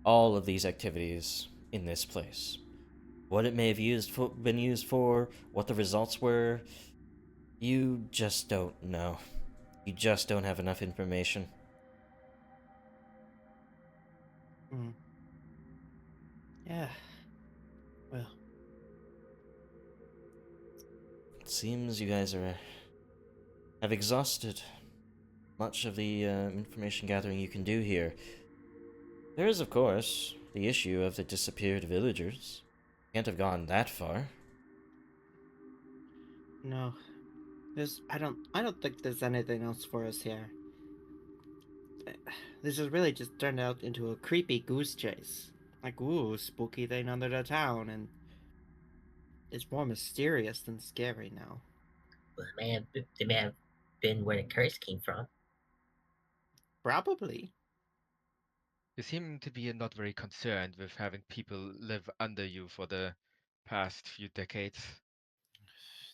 A: All of these activities in this place. What it may have been used for, what the results were, you just don't know. You just don't have enough information.
C: Yeah. Well.
A: It seems you guys have exhausted much of the information gathering you can do here. There is, of course, the issue of the disappeared villagers. Can't have gone that far.
C: No. I don't think there's anything else for us here. This has really just turned out into a creepy goose chase. Like, ooh, spooky thing under the town, and it's more mysterious than scary now.
B: Well, they may have been where the curse came from.
C: Probably.
F: You seem to be not very concerned with having people live under you for the past few decades.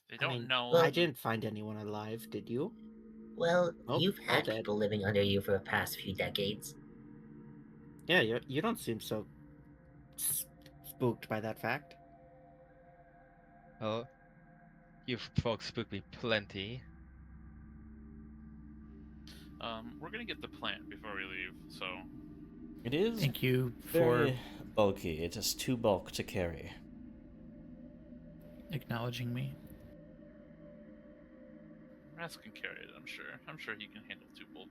D: They don't know.
C: I didn't find anyone alive, did you?
B: Well,
C: Nope,
B: you've
C: all
B: had
C: dead.
B: people living under you for the past few decades.
C: Yeah, you don't seem so spooked by that fact.
F: Well, you folks spook me plenty.
D: We're gonna get the plant before we leave, so.
A: It is
E: Thank you
A: very
E: for
A: bulky. It is too bulk to carry.
E: acknowledging me.
D: Ras can carry it, I'm sure. I'm sure he can handle 2 bolt.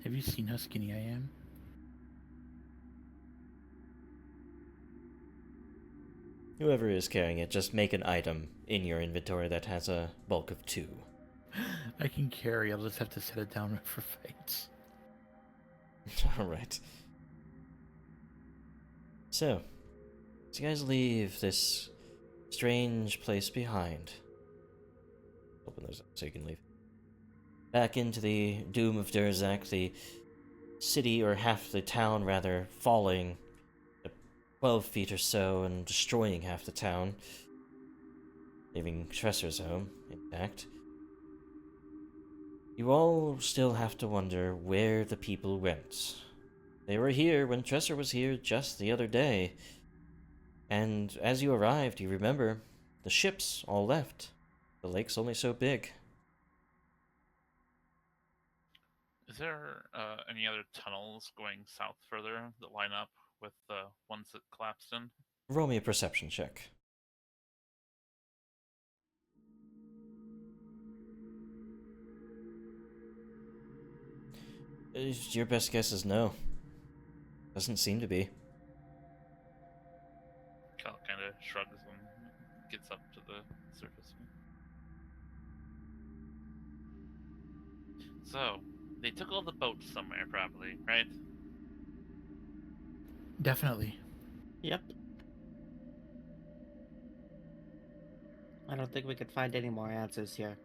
E: Have you seen how skinny I am?
A: Whoever is carrying it, just make an item in your inventory that has a bulk of 2.
E: I can carry, I'll just have to set it down for fights.
A: Alright. So you guys leave this strange place behind. Open those up so you can leave. Back into the doom of Durzak, the city, or half the town rather, falling 12 feet or so and destroying half the town, leaving Tresser's home intact. You all still have to wonder where the people went. They were here when Tresser was here just the other day. And as you arrived, you remember the ships all left. The lake's only so big.
D: Is there any other tunnels going south further that line up with the ones that collapsed in?
A: Roll me a perception check. Your best guess is no. Doesn't seem to be.
D: Cal kind of shrugs and gets up to the surface. So, they took all the boats somewhere, probably, right?
E: Definitely.
C: Yep. I don't think we could find any more answers here.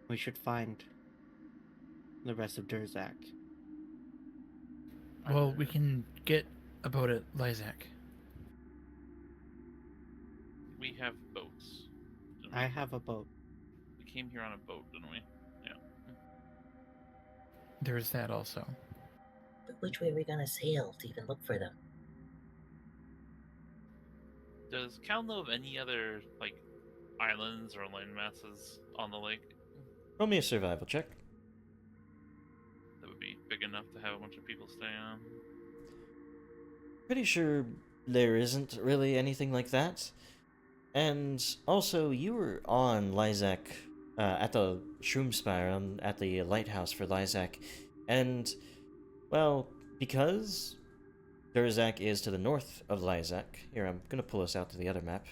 C: We should find the rest of Durzak.
E: Well, we can get a boat at Lyzak.
D: We have boats. didn't we?
C: I have a boat.
D: We came here on a boat, didn't we? Yeah.
E: There's that also.
B: But which way are we gonna sail to even look for them?
D: Does Cal know of any other, like, islands or land masses on the lake
A: Roll me a survival check.
D: that would be big enough to have a bunch of people stay on?
A: Pretty sure there isn't really anything like that. And also, you were on Lyzak, at the Shroomspire, at the lighthouse for Lyzak. And, well, because Durzak is to the north of Lyzak. Here, I'm gonna pull us out to the other map.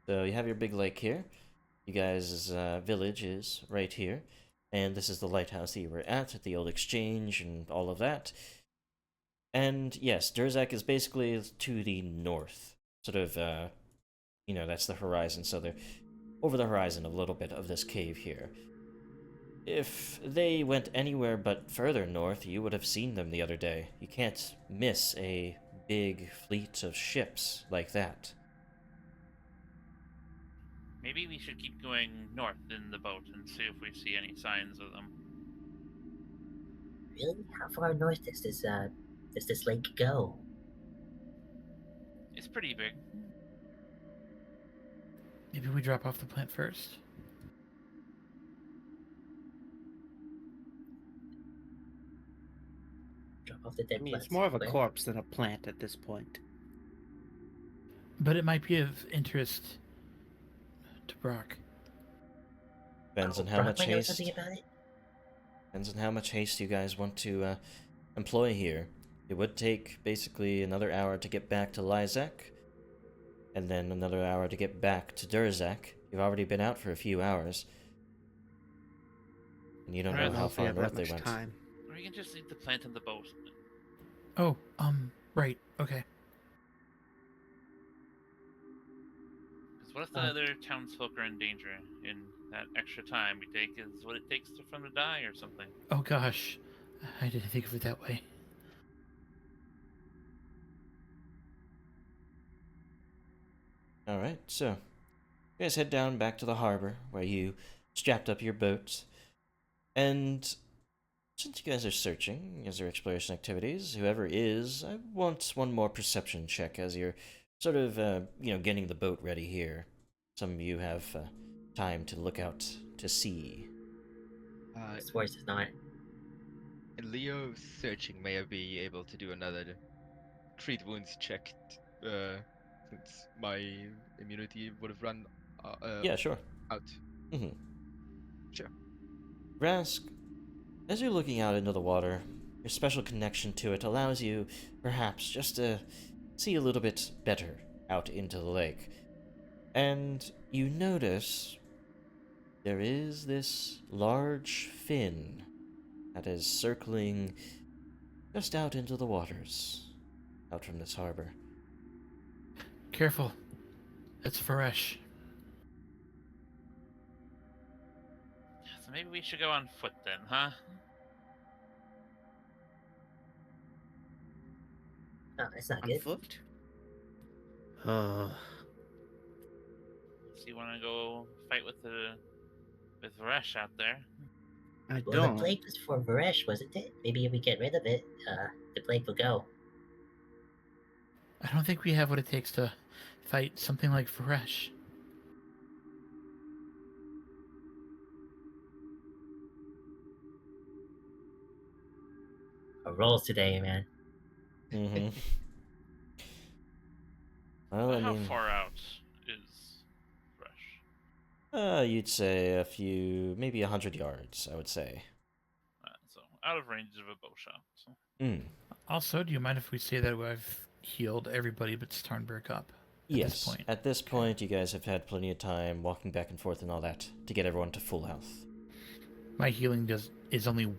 A: So you have your big lake here. You guys' village is right here. And this is the lighthouse that you were at the old exchange and all of that. And yes, Durzak is basically to the north. Sort of, that's the horizon. So they're over the horizon a little bit of this cave here. If they went anywhere but further north, you would have seen them the other day. You can't miss a big fleet of ships like that.
D: Maybe we should keep going north in the boat and see if we see any signs of them.
B: Really? How far north does this lake go?
D: It's pretty big.
E: Maybe we drop off the plant first.
B: Drop off the dead
C: I mean,
B: plants.
C: it's more of a
B: Where?
C: corpse than a plant at this point.
E: But it might be of interest to Brock.
A: Depends on how
B: Brock
A: much
B: might know
A: haste.
B: something about it.
A: Depends on how much haste you guys want to employ here. It would take basically another hour to get back to Lyzak, and then another hour to get back to Durzak. You've already been out for a few hours, and you don't
C: I
A: know
C: don't know
A: how
C: if we
A: far
C: have
A: north
C: that
A: they
C: much
A: went.
C: time.
D: Or we can just leave the plant in the boat.
E: Oh, right, okay.
D: Because what if the other townsfolk are in danger, and that extra time we take is what it takes for them to die or something?
E: Oh gosh, I didn't think of it that way.
A: Alright, so you guys head down back to the harbor where you strapped up your boat. And since you guys are searching, as your exploration activities, whoever is, I want one more perception check as you're sort of, getting the boat ready here. Some of you have time to look out to sea.
B: It's worse than not.
F: Leo searching, may I be able to do another treat wounds check, since my immunity would have run
A: Yeah, sure.
F: out.
A: Mm-hmm.
F: Sure.
A: Rask, as you're looking out into the water, your special connection to it allows you, perhaps, just to see a little bit better out into the lake. And you notice there is this large fin that is circling just out into the waters, out from this harbor.
E: Careful, it's Faresh.
D: So maybe we should go on foot then, huh?
B: Oh, it's not
C: On
B: good.
C: foot? Oh,
D: So you want to go fight with Varesh out there?
C: I
B: Well, the
C: don't.
B: plague was for Varesh, wasn't it? Maybe if we get rid of it, the plague will go.
E: I don't think we have what it takes to fight something like Fresh.
B: Rolls today, man.
A: Mm-hmm. Well, I
D: How
A: mean,
D: far out is Fresh?
A: you'd say a few, maybe 100 yards, I would say.
D: So out of range of a bow shot. So.
A: Mm.
E: Also, do you mind if we say that I've healed everybody but Starnberg up at this
A: Yes,
E: point?
A: at this point, you guys have had plenty of time walking back and forth and all that to get everyone to full health.
E: My healing is only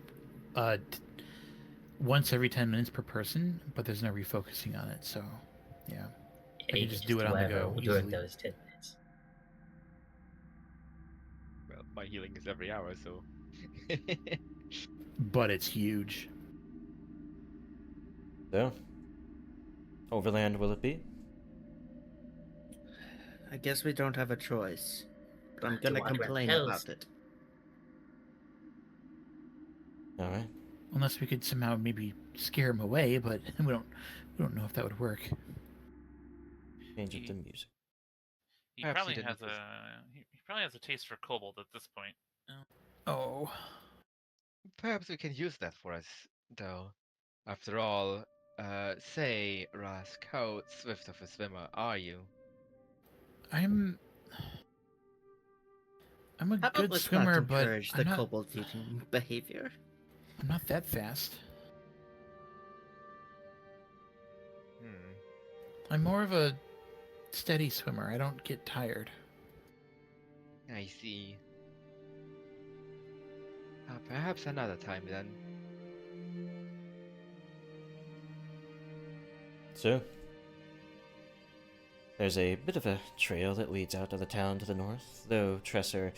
E: once every 10 minutes per person, but there's no refocusing on it, so yeah. I
B: You
E: can just do it on the go
B: during
E: easily.
B: those 10 minutes.
F: Well, my healing is every hour, so.
E: But it's huge.
A: So, overland will it be?
C: I guess we don't have a choice. But I'm
B: To
C: gonna
B: walk around the
C: complain
B: coast.
C: about it.
A: Alright.
E: Unless we could somehow maybe scare him away, but we don't know if that would work.
A: Change up the music.
D: He
F: Perhaps
D: probably
F: he didn't
D: has he probably has a taste for Kobold at this point.
E: Oh.
F: Perhaps we can use that for us, though. After all, say, Rask, how swift of a swimmer are you?
E: I'm a
C: How about
E: good
C: let's
E: swimmer,
C: not
E: but
C: encourage the kobold's eating behavior?
E: I'm not that fast.
F: Hmm.
E: I'm more of a steady swimmer. I don't get tired.
F: I see. Perhaps another time then.
A: So, there's a bit of a trail that leads out of the town to the north, though, Tresser,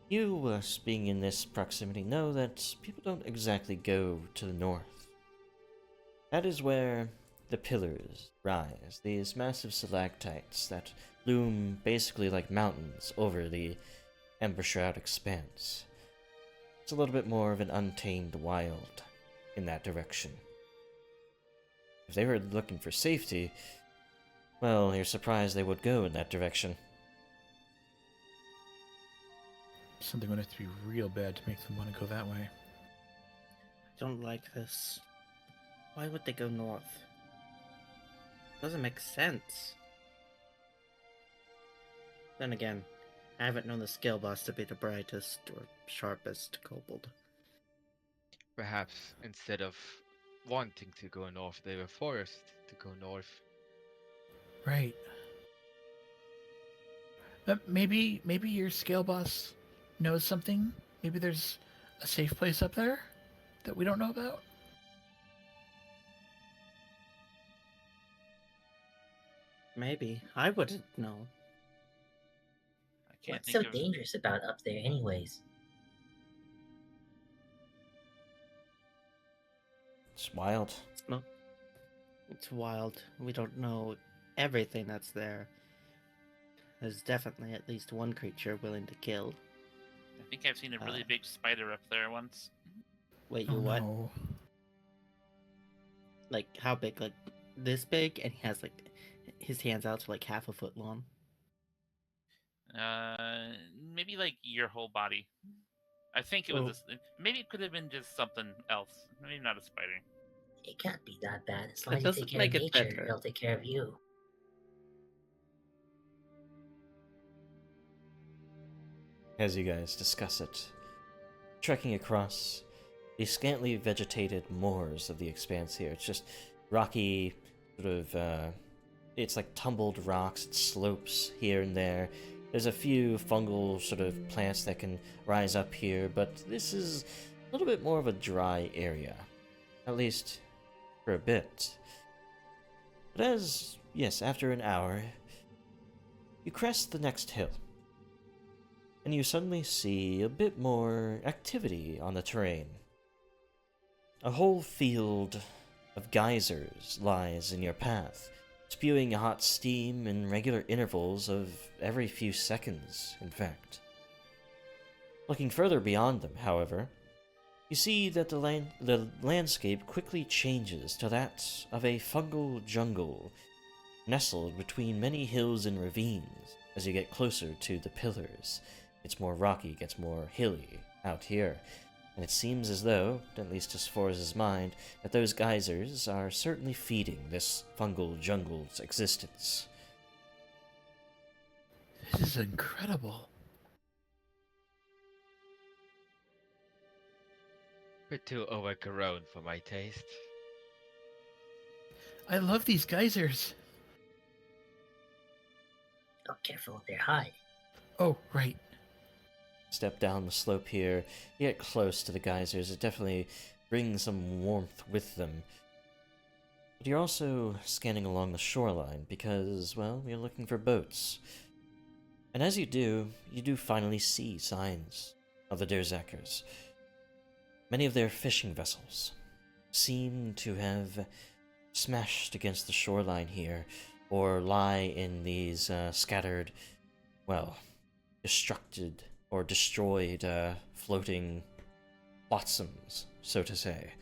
A: you, being in this proximity, know that people don't exactly go to the north. That is where the pillars rise, these massive stalactites that loom basically like mountains over the Embershroud Expanse. It's a little bit more of an untamed wild in that direction. If they were looking for safety, well, you're surprised they would go in that direction.
E: Something would have to be real bad to make them want to go that way.
C: I don't like this. Why would they go north? Doesn't make sense. Then again, I haven't known the skill boss to be the brightest or sharpest kobold.
F: Perhaps instead of wanting to go north, they were forced to go north.
E: Right. Maybe your scale boss knows something. Maybe there's a safe place up there that we don't know about.
C: Maybe. I wouldn't know.
D: I can't
B: What's
D: think
B: so
D: of.
B: dangerous about up there, anyways?
A: It's wild.
C: It's wild. We don't know everything that's there. There's definitely at least one creature willing to kill.
D: I think I've seen a really big spider up there once.
C: Wait,
E: Oh
C: you what?
E: no.
C: Like, how big? Like, this big? And he has, like, his hands out to, like, half a foot long?
D: Maybe like your whole body. I think it was. Maybe it could have been just something else. Maybe not a spider.
B: It can't be that bad. As long
C: It
B: as you take
C: doesn't
B: care of
C: make it
B: nature,
C: better.
B: it'll take care of you.
A: As you guys discuss it, trekking across the scantily vegetated moors of the expanse here. It's just rocky, sort of, it's like tumbled rocks, it slopes here and there. There's a few fungal sort of plants that can rise up here, but this is a little bit more of a dry area. At least for a bit. But after an hour, you crest the next hill. And you suddenly see a bit more activity on the terrain. A whole field of geysers lies in your path, spewing hot steam in regular intervals of every few seconds, in fact. Looking further beyond them, however, You see that the landscape quickly changes to that of a fungal jungle, nestled between many hills and ravines. As you get closer to the pillars, it's more rocky, gets more hilly out here, and it seems as though, at least as far as his mind, that those geysers are certainly feeding this fungal jungle's existence.
E: This is incredible.
F: Bit too overgrown for my taste.
E: I love these geysers.
B: Oh, careful, they're high.
E: Oh, right.
A: Step down the slope here, you get close to the geysers. It definitely brings some warmth with them. But you're also scanning along the shoreline because, well, you're looking for boats. And as you do finally see signs of the Durzakers. Many of their fishing vessels seem to have smashed against the shoreline here, or lie in these scattered, well, destructed or destroyed floating flotsams, so to say.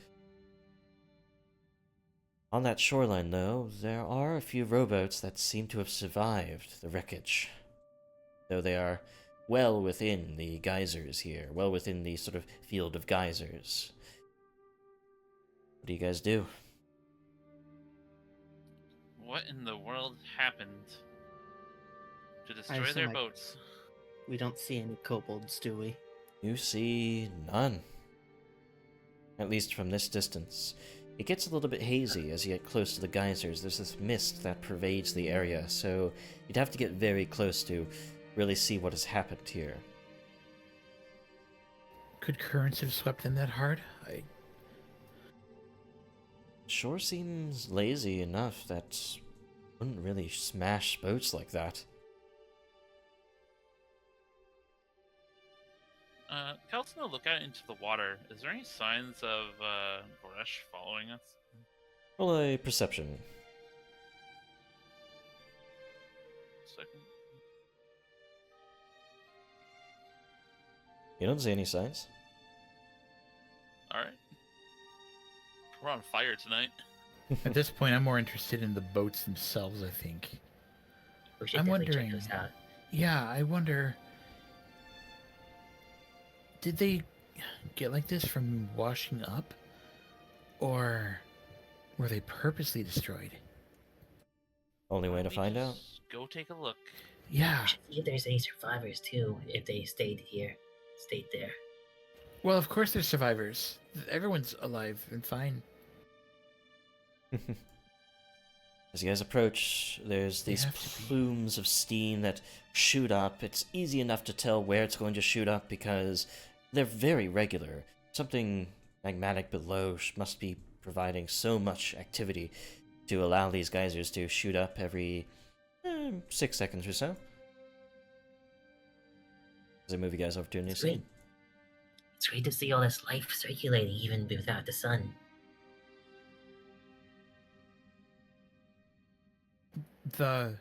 A: On that shoreline, though, there are a few rowboats that seem to have survived the wreckage, though they are well within the geysers here, well within the sort of field of geysers. What do you guys do?
D: What in the world happened to destroy
C: assume
D: their
C: I-
D: boats?
C: We don't see any kobolds, do we?
A: You see none. At least from this distance. It gets a little bit hazy as you get close to the geysers. There's this mist that pervades the area, so you'd have to get very close to really see what has happened here.
E: Could currents have swept them that hard?
A: Shore seems lazy enough that wouldn't really smash boats like that.
D: Cal's gonna look out into the water. Is there any signs of Goresh following us?
A: Roll a perception.
D: Second.
A: You don't see any signs.
D: Alright. We're on fire tonight.
E: At this point, I'm more interested in the boats themselves, I think.
B: We should
E: I'm
B: definitely
E: wondering-
B: check those out.
E: Yeah, I wonder... Did they get like this from washing up? Or were they purposely destroyed?
A: Only way to
D: We
A: find out.
D: just Go take a look.
E: Yeah.
B: We should see if there's any survivors too, if they stayed there.
E: Well, of course there's survivors. Everyone's alive and fine.
A: As you guys approach, there's
E: They
A: these
E: have to be.
A: plumes of steam that shoot up. It's easy enough to tell where it's going to shoot up because they're very regular. Something magmatic below must be providing so much activity to allow these geysers to shoot up every 6 seconds or so. As I move you guys over to a new
B: It's great.
A: scene.
B: It's great to see all this life circulating even without the sun.
E: The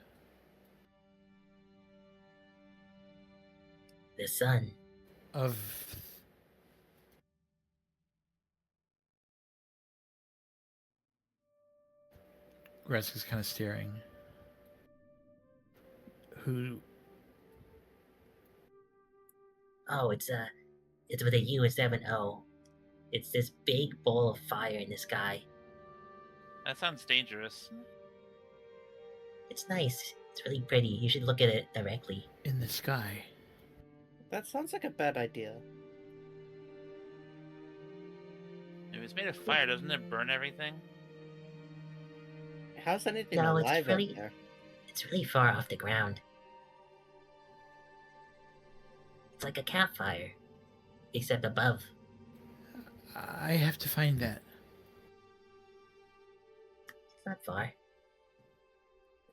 B: The sun.
E: of Resk is kind of staring. Who?
B: Oh, it's with a U instead of an O. It's this big ball of fire in the sky.
D: That sounds dangerous.
B: It's nice. It's really pretty. You should look at it directly.
E: In the sky.
C: That sounds like a bad idea.
D: If it's made of fire, doesn't it burn everything?
C: How's anything
B: No, it's
C: alive
B: really-
C: up there?
B: It's really far off the ground. It's like a campfire, except above.
E: I have to find that.
B: It's not far.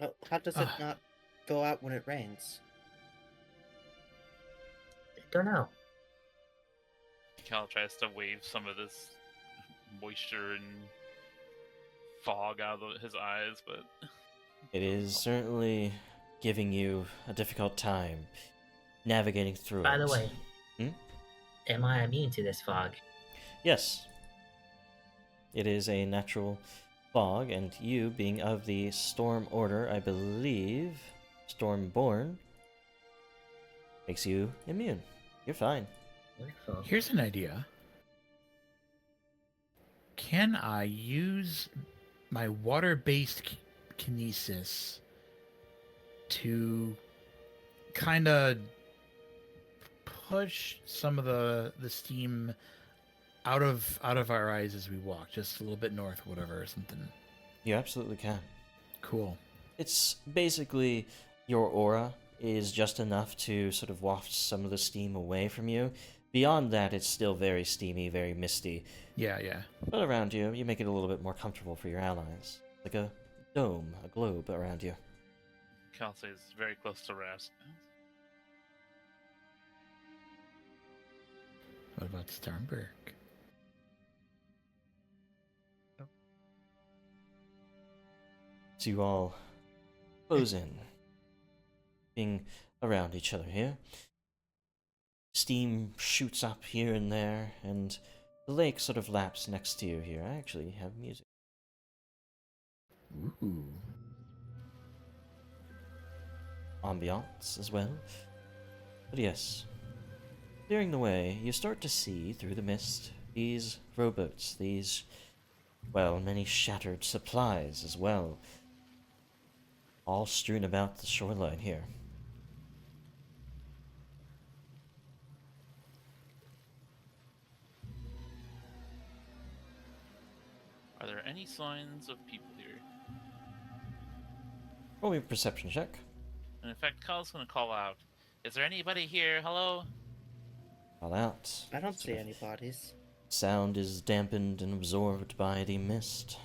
C: Oh, how does it
E: Ah.
C: not go out when it rains?
B: Don't know.
D: Cal tries to wave some of this moisture and fog out of his eyes, but
A: It is certainly giving you a difficult time navigating through
B: By
A: it.
B: the way,
A: Hmm?
B: am I immune to this fog?
A: Yes. It is a natural fog, and you, being of the Storm Order, I believe, Stormborn, makes you immune. You're fine.
B: Wonderful.
E: Here's an idea. Can I use my water-based kinesis to kind of push some of the steam out of our eyes as we walk, just a little bit north, whatever, or something?
A: You absolutely can.
E: Cool.
A: It's basically your aura is just enough to sort of waft some of the steam away from you. Beyond that, it's still very steamy, very misty.
E: Yeah, yeah.
A: But around you, you make it a little bit more comfortable for your allies. Like a dome, a globe around you.
D: Cal stays very close to Rask.
E: What about Starnberg?
A: So you all close in, being around each other here. Steam shoots up here and there, and the lake sort of laps next to you here. I actually have music.
E: Ooh.
A: Ambiance as well. But yes, clearing the way, you start to see through the mist these rowboats, these, well, many shattered supplies as well, all strewn about the shoreline here.
D: Are there any signs of people here?
A: Roll me a perception check.
D: And in fact, Cal's gonna call out. Is there anybody here? Hello?
A: Call out.
C: I don't see
A: Sort of
C: any bodies.
A: Sound is dampened and absorbed by the mist.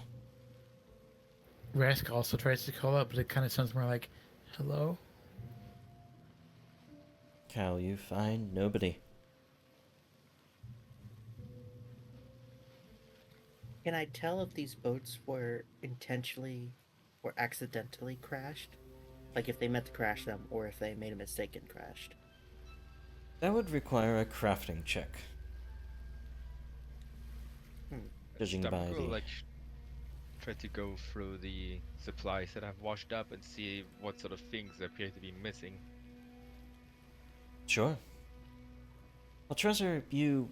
E: Rask also tries to call out, but it kind of sounds more like, hello?
A: Cal, you find nobody.
C: Can I tell if these boats were intentionally or accidentally crashed? Like if they meant to crash them or if they made a mistake and crashed?
A: That would require a crafting check. Judging by
F: Stamp will,
A: the...
F: like try to go through the supplies that I've washed up and see what sort of things appear to be missing.
A: Sure. Well, Trezor, you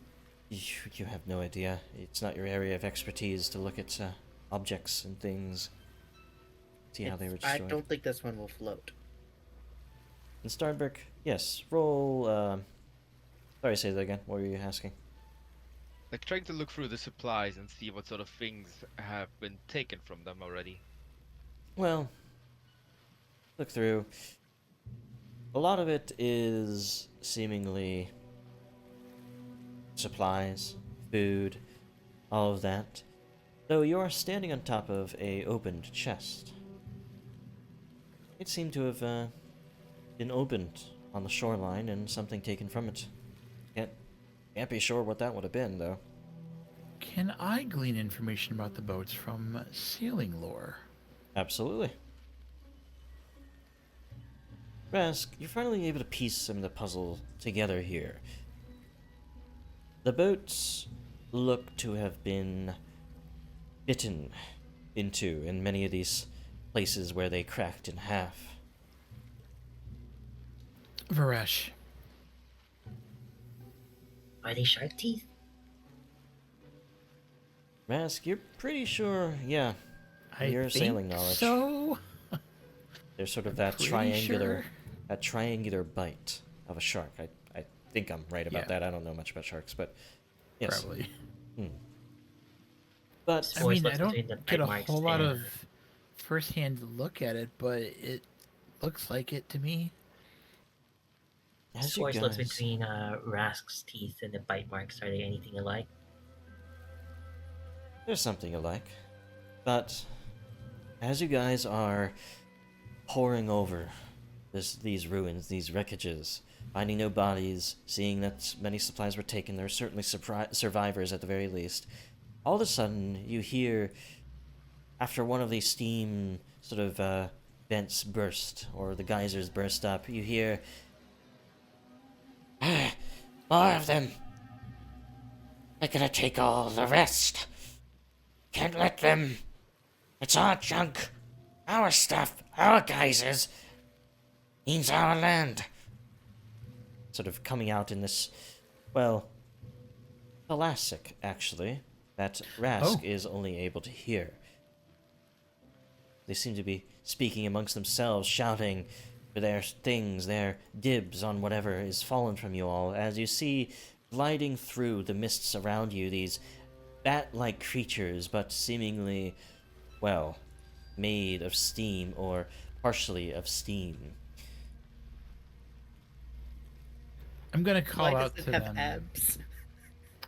A: have no idea. It's not your area of expertise to look at objects and things. See how they were
C: I
A: destroyed.
C: don't think this one will float.
A: And Starnberg, yes, roll... Sorry, say that again. What were you asking?
F: Like trying to look through the supplies and see what sort of things have been taken from them already.
A: Well, look through. A lot of it is seemingly supplies, food, all of that. Though you are standing on top of a opened chest. It seemed to have been opened on the shoreline and something taken from it. Can't be sure what that would have been, though.
E: Can I glean information about the boats from sailing lore?
A: Absolutely. Rask, you're finally able to piece some of the puzzle together here. The boats look to have been bitten into in many of these places where they cracked in half.
E: Varesh.
B: Are they shark teeth?
A: Rask, you're pretty sure, yeah. Your sailing knowledge.
E: So?
A: There's sort of that
E: Pretty
A: triangular,
E: sure.
A: that triangular bite of a shark. I think I'm right about
E: Yeah.
A: that. I don't know much about sharks, but yes.
E: Probably.
A: But
E: I
B: Always
E: mean, I
B: looks
E: don't
B: between the
E: get a
B: bite marks
E: whole lot
B: and-
E: of first-hand look at it, but it looks like it to me.
A: as you
B: Always looks
A: guys,
B: between Rask's teeth and the bite marks. Are they anything alike?
A: there's something alike. But as you guys are poring over these ruins, these wreckages, finding no bodies, seeing that many supplies were taken, there are certainly survivors at the very least. All of a sudden, you hear, after one of these steam sort of vents burst, or the geysers burst up, you hear, "Ah, more of them!"
G: They're gonna take all the rest. Can't let them. It's our junk, our stuff, our geysers. Means our land.
A: Sort of coming out in this, well, classic, actually, that Rask
E: Oh.
A: is only able to hear. They seem to be speaking amongst themselves, shouting for their things, their dibs on whatever is fallen from you all, as you see gliding through the mists around you these bat-like creatures, but seemingly, well, made of steam or partially of steam.
E: I'm gonna call
C: Why
E: out
C: does
E: to
C: it have
E: them.
C: abs?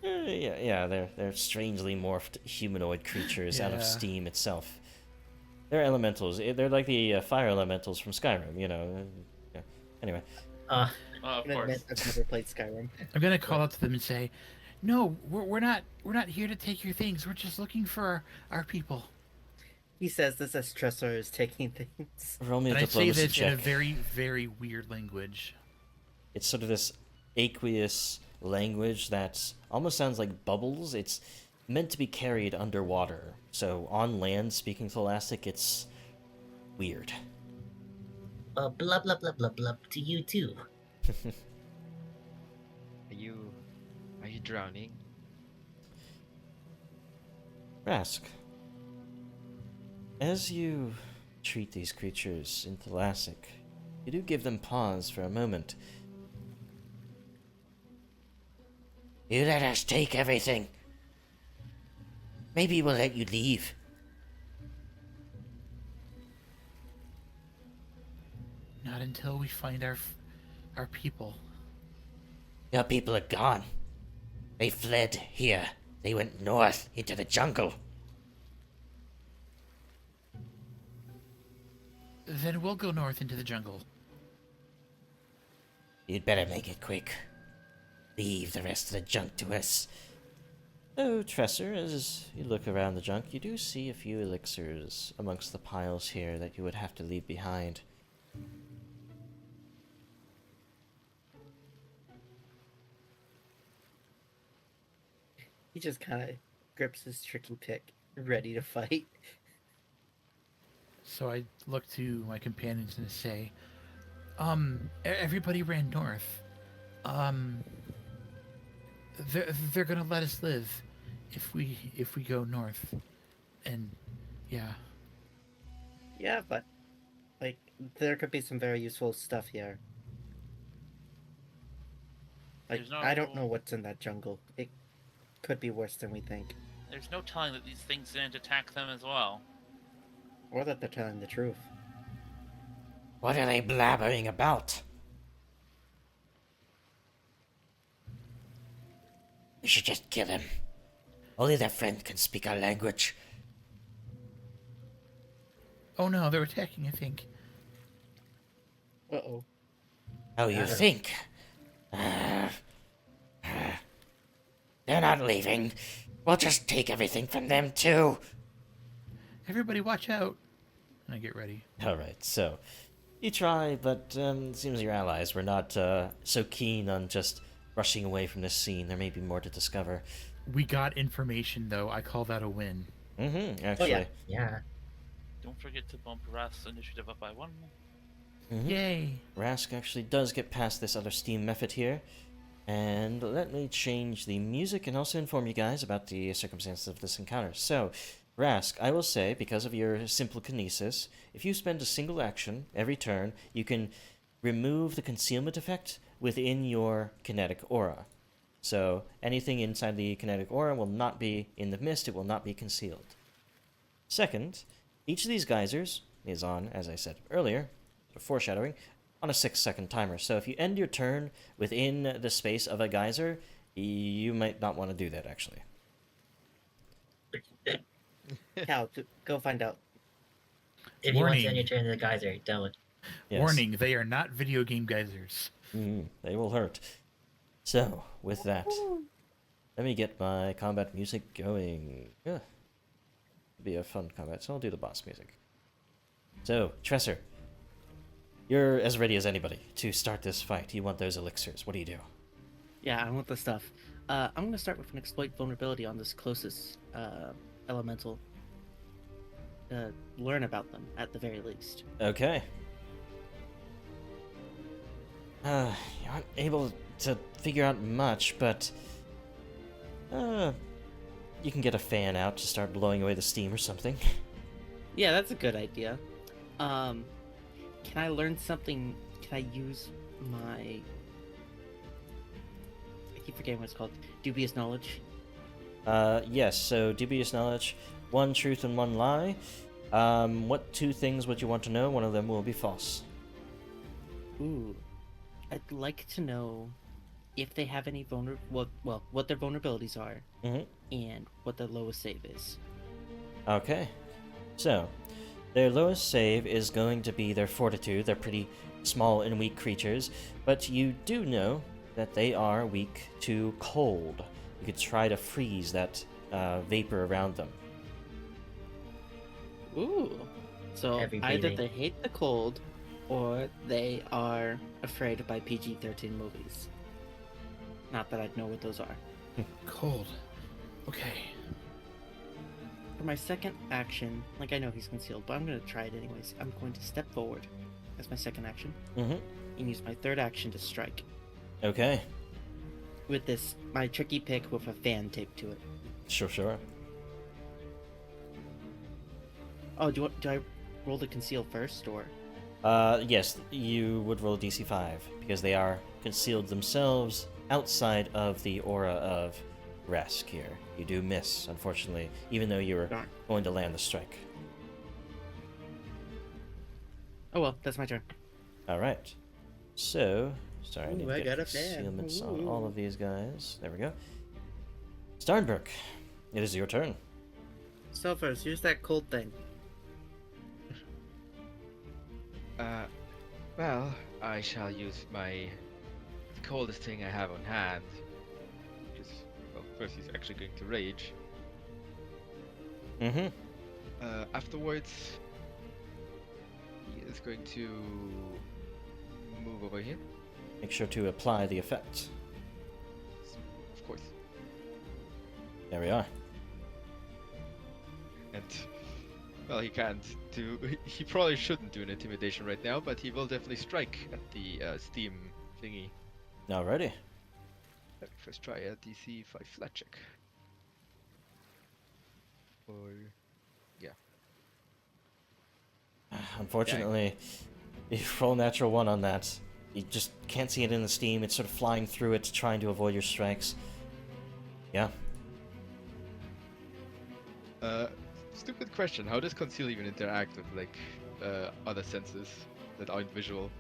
A: Yeah, they're strangely morphed humanoid creatures out of
E: Yeah.
A: steam itself. They're elementals. They're like the fire elementals from Skyrim, you know. Yeah. Anyway,
B: Uh,
D: Of
C: I'm gonna admit
D: course.
C: I've never played Skyrim.
E: I'm gonna call out to them and say, "No, we're not here to take your things. We're just looking for our people."
C: He says this as Stressor is taking things.
A: roll me a
E: And I say
A: diplomacy
E: this in a
A: check.
E: very, very weird language.
A: It's sort of this aqueous language that almost sounds like bubbles. It's meant to be carried underwater. So on land, speaking Tholastic, it's weird.
B: blah blah blah blah blah to you too.
F: Are you drowning?
A: Rask, as you treat these creatures in Thalassic, you do give them pause for a moment.
G: You let us take everything. Maybe we'll let you leave.
E: Not until we find our people.
G: Your people are gone. They fled here. They went north into the jungle.
E: Then we'll go north into the jungle.
G: You'd better make it quick. Leave the rest of the junk to us.
A: Oh, Tresser, as you look around the junk, you do see a few elixirs amongst the piles here that you would have to leave behind.
C: He just kind of grips his tricky pick, ready to fight.
E: So I look to my companions and say, everybody ran north. They're gonna let us live if we go north. And yeah.
C: Yeah, but like there could be some very useful stuff here. Like
D: There's no-
C: I don't know what's in that jungle. It could be worse than we think,
D: There's no telling that these things didn't attack them as well.
C: or that they're telling the truth.
G: What are they blabbering about? We should just kill him. Only their friend can speak our language.
E: Oh no, they're attacking, I think.
C: Uh-oh.
G: Oh, you think? They're not leaving. We'll just take everything from them, too.
E: Everybody watch out. And I get ready.
A: Alright, so you try, but it seems your allies were not so keen on just rushing away from this scene. There may be more to discover.
E: We got information though. I call that a win.
A: Mm-hmm,
C: Oh
A: actually.
C: yeah.
B: Yeah.
D: Don't forget to bump Rask's initiative up by 1.
A: Mhm.
E: Yay.
A: Rask actually does get past this other steam method here. And let me change the music and also inform you guys about the circumstances of this encounter. So, Rask, I will say, because of your simple kinesis, if you spend a single action every turn, you can remove the concealment effect within your kinetic aura. So, anything inside the kinetic aura will not be in the mist, it will not be concealed. Second, each of these geysers is on, as I said earlier, foreshadowing, on a 6-second timer. So if you end your turn within the space of a geyser, you might not want to do that, actually.
C: Cal, go find out.
B: If you want to
E: Warning.
B: end your turn to the geyser, don't.
A: Yes.
E: Warning, they are not video game geysers.
A: They will hurt. So, with that, let me get my combat music going. Yeah. It'll be a fun combat, so I'll do the boss music. So, Tresser, you're as ready as anybody to start this fight. You want those elixirs. What do you do?
C: Yeah, I want the stuff. I'm gonna start with an exploit vulnerability on this closest elemental. Learn about them at the very least.
A: Okay. You aren't able to figure out much, but you can get a fan out to start blowing away the steam or something.
C: Yeah, that's a good idea. Can I learn something? Can I use my? I keep forgetting what it's called. Dubious knowledge.
A: Yes. So dubious knowledge, one truth and one lie. What two things would you want to know? One of them will be false.
C: Ooh, I'd like to know if they have any what their vulnerabilities are,
A: Mm-hmm.
C: and what their lowest save is.
A: Okay. So, their lowest save is going to be their fortitude. They're pretty small and weak creatures, but you do know that they are weak to cold. You could try to freeze that vapor around them.
C: Ooh, so
B: Heavy
C: either
B: breathing.
C: they hate the cold, or they are afraid by PG-13 movies. Not that I'd know what those are.
E: Cold. Okay.
C: For my second action, like I know he's concealed, but I'm gonna try it anyways. I'm going to step forward as my second action
A: Mm-hmm.
C: and use my third action to strike
A: Okay.
C: with this my tricky pick with a fan taped to it.
A: Sure.
C: Oh, do I roll the conceal first or?
A: Yes, you would roll a DC 5 because they are concealed themselves outside of the aura of Resk here. You do miss, unfortunately, even though you were
C: Darn.
A: going to land the strike.
C: Oh well, that's my turn.
A: Alright. So, sorry, I
C: Ooh,
A: need to
C: I
A: get
C: got a fan.
A: concealments on
C: Ooh.
A: all of these guys. There we go. Starnbrook, it is your turn.
C: So first, use that cold thing.
F: Well, I shall use the coldest thing I have on hand. Which is, well, first he's actually going to rage.
A: Mm-hmm.
F: Afterwards, he is going to move over here.
A: Make sure to apply the effect.
F: Of course.
A: There we are.
F: And, well, he can't do. He probably shouldn't do an intimidation right now, but he will definitely strike at the steam thingy.
A: Alrighty.
F: Let me first try a DC 5 flat check. Or. Yeah.
A: Unfortunately, you roll a natural 1 on that. You just can't see it in the steam. It's sort of flying through it, trying to avoid your strikes. Yeah.
F: Stupid question. How does conceal even interact with, like, other senses that aren't visual?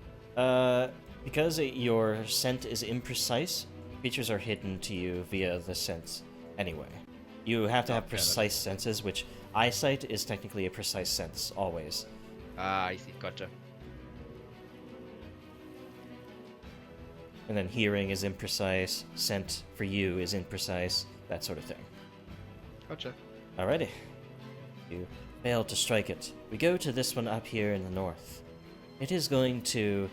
A: Because your scent is imprecise, creatures are hidden to you via the sense anyway. You have to have
F: Okay, that
A: precise senses, which eyesight is technically a precise sense, always.
F: Ah, I see. Gotcha.
A: And then hearing is imprecise, scent for you is imprecise, that sort of thing.
F: Gotcha.
A: Alrighty. You fail to strike it. We go to this one up here in the north. It is going to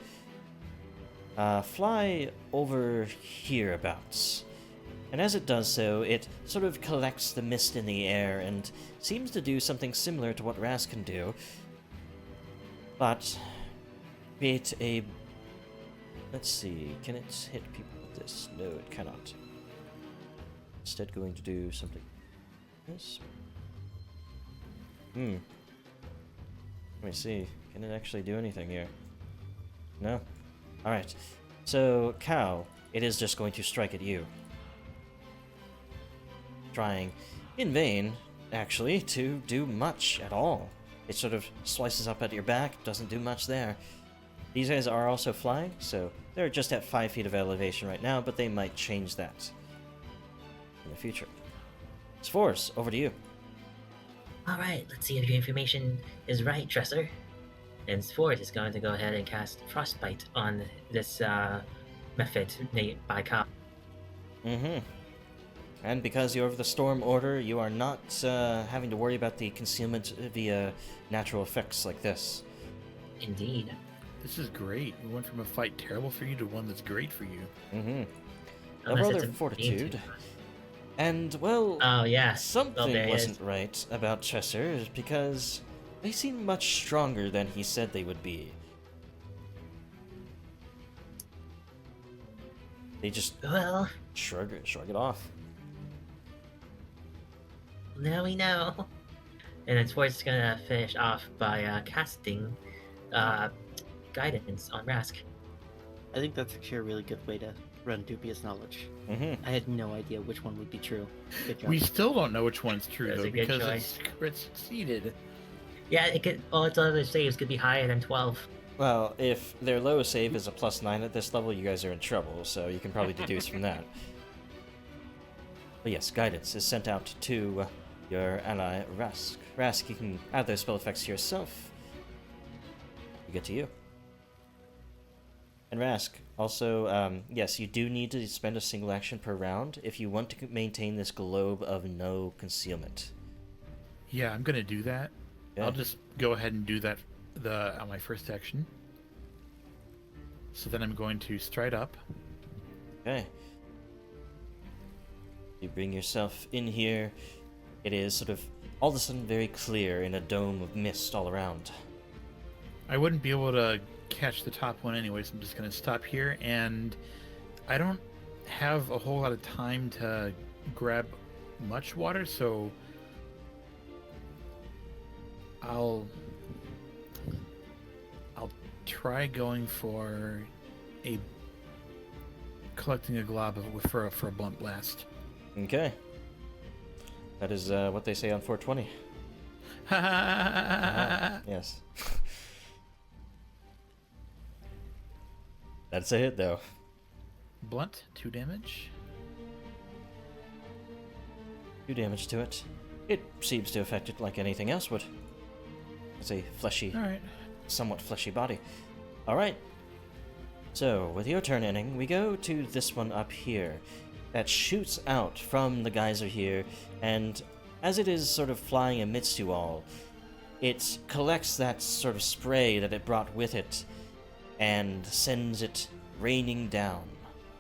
A: fly over hereabouts. And as it does so, it sort of collects the mist in the air and seems to do something similar to what Raz can do. But create a... Let's see, can it hit people with this? No, it cannot. Instead going to do something... This? Let me see. Can it actually do anything here? No? Alright. So, Cow, it is just going to strike at you. Trying, in vain, actually, to do much at all. It sort of slices up at your back, doesn't do much there. These guys are also flying, so they're just at 5 feet of elevation right now, but they might change that in the future. Spores, over to you.
B: Alright, let's see if your information is right, Tresser. And Sport is going to go ahead and cast Frostbite on this method made by Kyle.
A: Mm-hmm. And because you're of the Storm Order, you are not having to worry about the concealment via natural effects like this.
B: Indeed.
E: This is great. We went from a fight terrible for you to one that's great for you.
A: Mm-hmm.
B: Unless
A: roll
B: it's
A: their
B: a
A: fortitude.
B: into-
A: And, well,
B: Oh yeah.
A: something
B: there it
A: wasn't
B: is.
A: right about Tresor because they seem much stronger than he said they would be. They just
B: Well,
A: shrug it off.
B: now we know. And then Schwartz is gonna finish off by casting guidance on Rask.
C: I think that's actually a really good way to run dubious knowledge.
A: Mm-hmm.
C: I had no idea which one would be true. Good job.
E: We still don't know which one's true
B: That's
E: though
B: a good
E: because
B: choice.
E: it's succeeded.
B: Yeah, it could. All its other saves could be higher than 12.
A: Well, if their lowest save is a +9 at this level, you guys are in trouble, so you can probably deduce from that. But yes, guidance is sent out to your ally, Rask. Rask, you can add those spell effects to yourself. We get to you. And Rask, also, yes, you do need to spend a single action per round if you want to maintain this globe of no concealment.
E: Yeah, I'm gonna do that.
A: Okay.
E: I'll just go ahead and do that on my first action. So then I'm going to stride up.
A: Okay. You bring yourself in here. It is sort of all of a sudden very clear in a dome of mist all around.
E: I wouldn't be able to catch the top one anyway, so I'm just going to stop here. And I don't have a whole lot of time to grab much water, so I'll try going for collecting a glob for a blunt blast.
A: Okay. That is what they say on 420. Yes. That's a hit, though.
E: Blunt, 2 damage.
A: 2 damage to it. It seems to affect it like anything else would. It's a fleshy,
E: All right.
A: somewhat fleshy body. Alright. So, with your turn ending, we go to this one up here that shoots out from the geyser here, and as it is sort of flying amidst you all, it collects that sort of spray that it brought with it and sends it raining down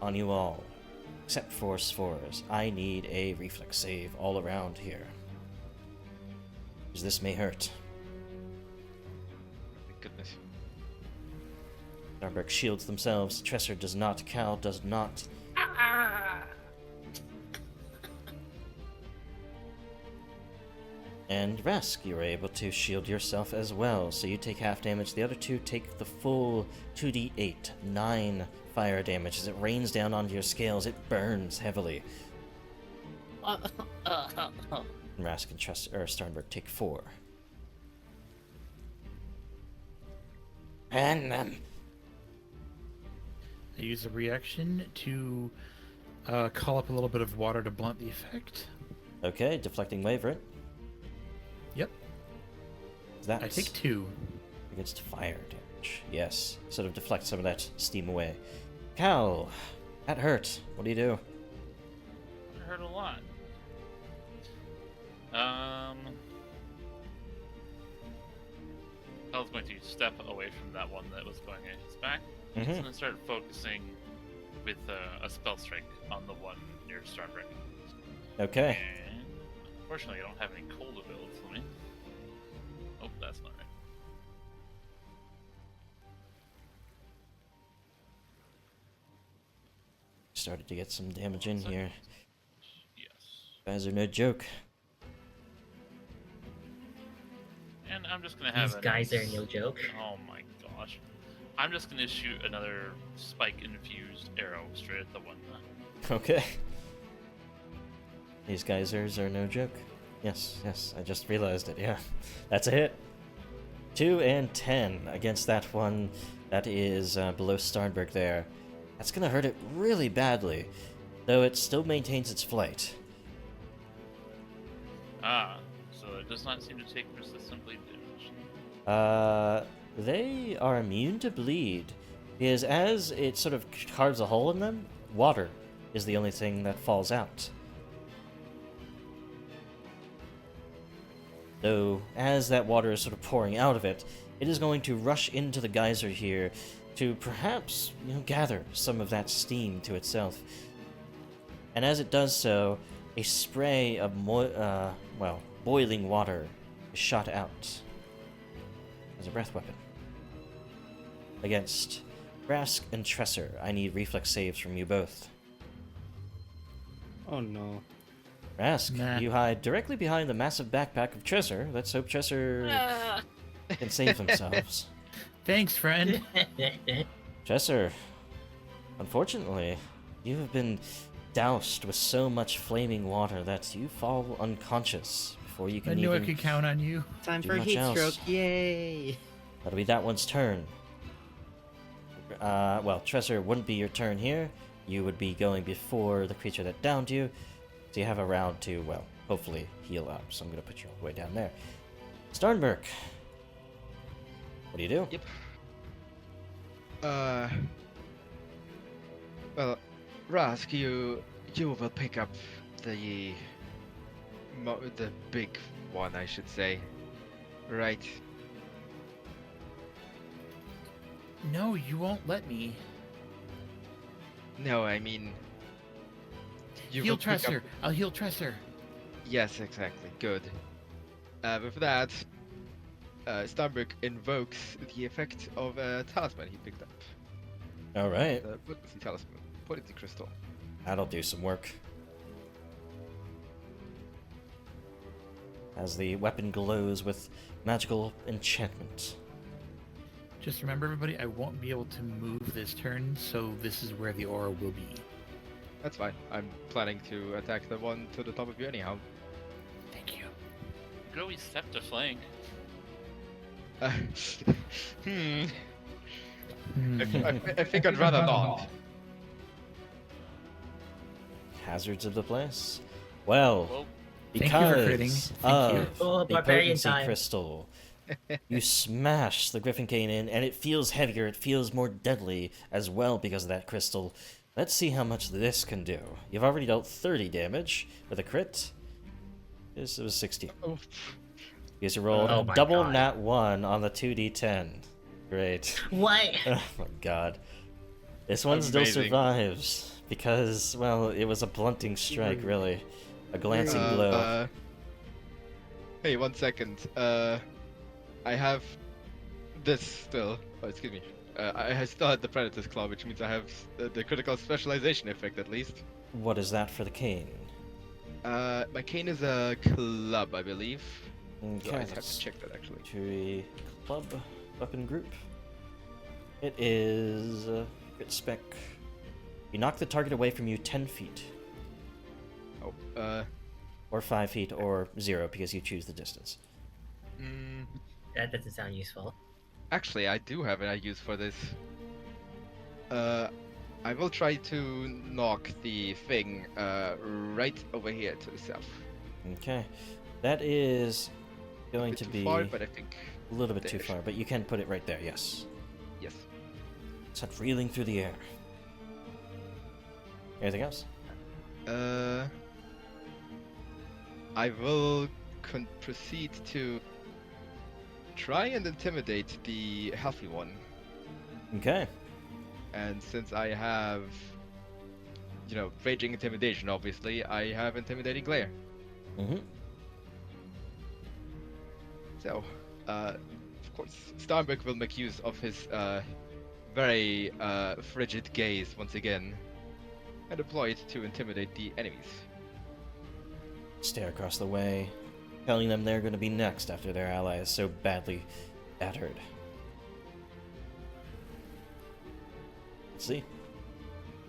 A: on you all. Except for Spores. I need a reflex save all around here. Because this may hurt.
F: Thank goodness.
A: Starberg shields themselves. Tresor does not. Cal does not. And Rask, you are able to shield yourself as well, so you take half damage. The other two take the full 2d8, 9 fire damage. As it rains down onto your scales, it burns heavily. And Rask and Starnberg take 4.
G: And them.
E: I use a reaction to call up a little bit of water to blunt the effect.
A: Okay, deflecting wave, right?
E: Yep.
A: That's
E: I take 2.
A: against fire damage. Yes, sort of deflect some of that steam away. Cal, that hurt. What do you do?
D: It hurt a lot. I was going to step away from that one that was going at his back.
A: Mhm.
D: He's going to start focusing with a spell strike on the one near Starbrick.
A: Okay.
D: And unfortunately, I don't have any cold available to me. Oh, that's not right.
A: Started to get some damage in here.
D: Yes.
A: Guys are no joke.
D: And I'm just going to have
B: These guys are no joke.
D: Oh my gosh. I'm just going to shoot another spike-infused arrow straight at the one.
A: Okay. These geysers are no joke. Yes, I just realized it, yeah. That's a hit. 2 and 10 against that one that is below Starnberg there. That's gonna hurt it really badly, though it still maintains its flight.
D: Ah, so it does not seem to take persistent bleed damage.
A: They are immune to bleed, because as it sort of carves a hole in them, water is the only thing that falls out. Though, as that water is sort of pouring out of it, it is going to rush into the geyser here to perhaps, gather some of that steam to itself. and as it does so, a spray of boiling water is shot out as a breath weapon. Against Brask and Tresser, I need reflex saves from you both.
C: Oh no.
A: Brask,
E: Nah.
A: you hide directly behind the massive backpack of Tresser. Let's hope Tresser can save themselves.
E: Thanks, friend.
A: Tresser, unfortunately, you have been doused with so much flaming water that you fall unconscious before you
E: I
A: can
E: knew I
A: even...
E: could count on you.
C: Time
A: Do
C: for
A: much
C: heat
A: else.
C: stroke. Yay!
A: That'll be that one's turn. Well, Tresser wouldn't be your turn here. You would be going before the creature that downed you. So you have a round to, well, hopefully heal up. So I'm going to put you all the way down there. Starnberg. What do you do?
F: Yep. Well, Rask, you will pick up the big one, I should say. Right.
E: No, you won't let me.
F: No, I mean. You
E: Heal
F: will pick up-
E: Tresser. I'll heal Tresser.
F: Yes, exactly. Good. With that, Starbuck invokes the effect of a talisman he picked up.
A: All right.
F: What was the talisman? Potency crystal.
A: That'll do some work. As the weapon glows with magical enchantment.
E: Just remember, everybody, I won't be able to move this turn, so this is where the aura will be.
F: That's fine. I'm planning to attack the one to the top of you anyhow.
E: Thank you.
D: Could always step to flank.
F: Hmm.
E: Hmm.
F: I think I'd rather not.
A: Hazards of the place? Well,
D: Well,
E: Thank you for critting.
A: because
E: Thank you.
A: of
B: Oh,
A: the
B: barbarian
A: potency
B: time.
A: crystal, you smash the Griffin Cane in, and it feels heavier, it feels more deadly as well because of that crystal. Let's see how much this can do. You've already dealt 30 damage with a crit. This was 16.
F: Oh,
A: Because you rolled
B: Oh
A: a
B: my
A: double
B: God.
A: nat 1 on the 2d10. Great.
B: What?
A: Oh my god. This one still
F: Amazing.
A: survives because, well, it was a blunting strike, really. A glancing blow.
F: Hey, 1 second. I have this still. Oh, excuse me. I still had the Predator's Claw, which means I have the critical specialization effect at least.
A: What is that for the cane?
F: My cane is a club, I believe. So I
A: Okay,
F: just have
A: let's
F: to check that actually.
A: to a club weapon group. It is crit spec. You knock the target away from you 10 feet,
F: Oh,
A: or 5 feet, or 0 because you choose the distance.
F: mm,
B: That doesn't sound useful.
F: actually, I do have a use for this. I will try to knock the thing right over here to the south.
A: Okay, that is going
F: Bit
A: to
F: too
A: be
F: far, but I think
A: a little bit too
F: there.
A: far, but you can put it right there, yes.
F: yes.
A: It's reeling through the air. Anything else?
F: I will proceed to try and intimidate the healthy one.
A: Okay.
F: And since I have, raging intimidation, obviously, I have intimidating glare.
A: Mm-hmm.
F: So, of course, Starbuck will make use of his very frigid gaze once again and deploy it to intimidate the enemies.
A: Stare across the way, telling them they're going to be next after their ally is so badly battered. Let's see.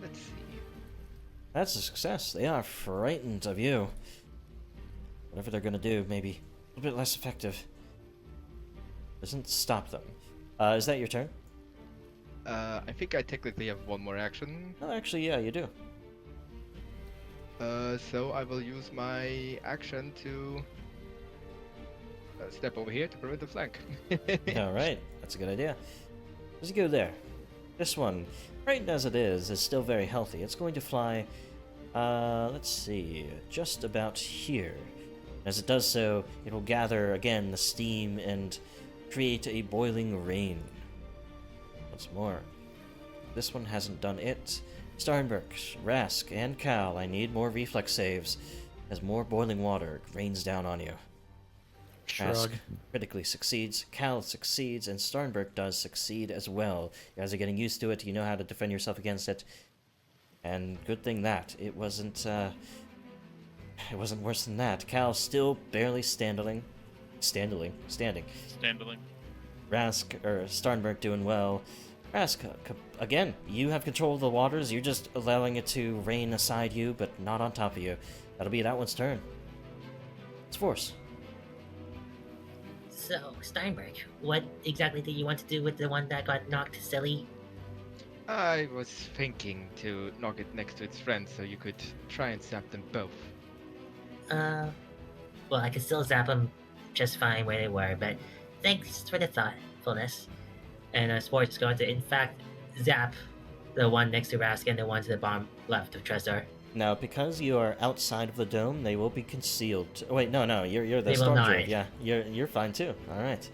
F: Let's see.
A: That's a success. They are frightened of you. Whatever they're going to do, maybe a little bit less effective. Doesn't stop them. Is that your turn?
F: I think I technically have one more action.
A: Oh, actually, yeah, you do.
F: So I will use my action to step over here to prevent the flank.
A: All right, that's a good idea. Let's go there. This one, frightened as it is still very healthy. It's going to fly, let's see, just about here. As it does so, it will gather again the steam and create a boiling rain. Once more. This one hasn't done it. Starnberg, Rask, and Cal, I need more reflex saves as more boiling water rains down on you. Rask
E: Shrug.
A: critically succeeds, Cal succeeds, and Starnberg does succeed as well. You guys are getting used to it, you know how to defend yourself against it. And good thing that it wasn't worse than that. Cal still barely standing.
D: Standing.
A: Rask or Starnberg doing well. Rask, again, you have control of the waters. You're just allowing it to rain aside you, but not on top of you. That'll be that one's turn. It's Force.
B: So, Steinberg, what exactly did you want to do with the one that got knocked silly?
F: I was thinking to knock it next to its friend so you could try and zap them both.
B: Well, I could still zap them just fine where they were, but thanks for the thoughtfulness. And Sports is going to, in fact, zap the one next to Rask and the one to the bottom left of Tresor.
A: Now, because you are outside of the dome, they will be concealed. Oh, wait, no, you're the
B: They will
A: storm
B: not.
A: druid. Yeah, you're fine too. All right,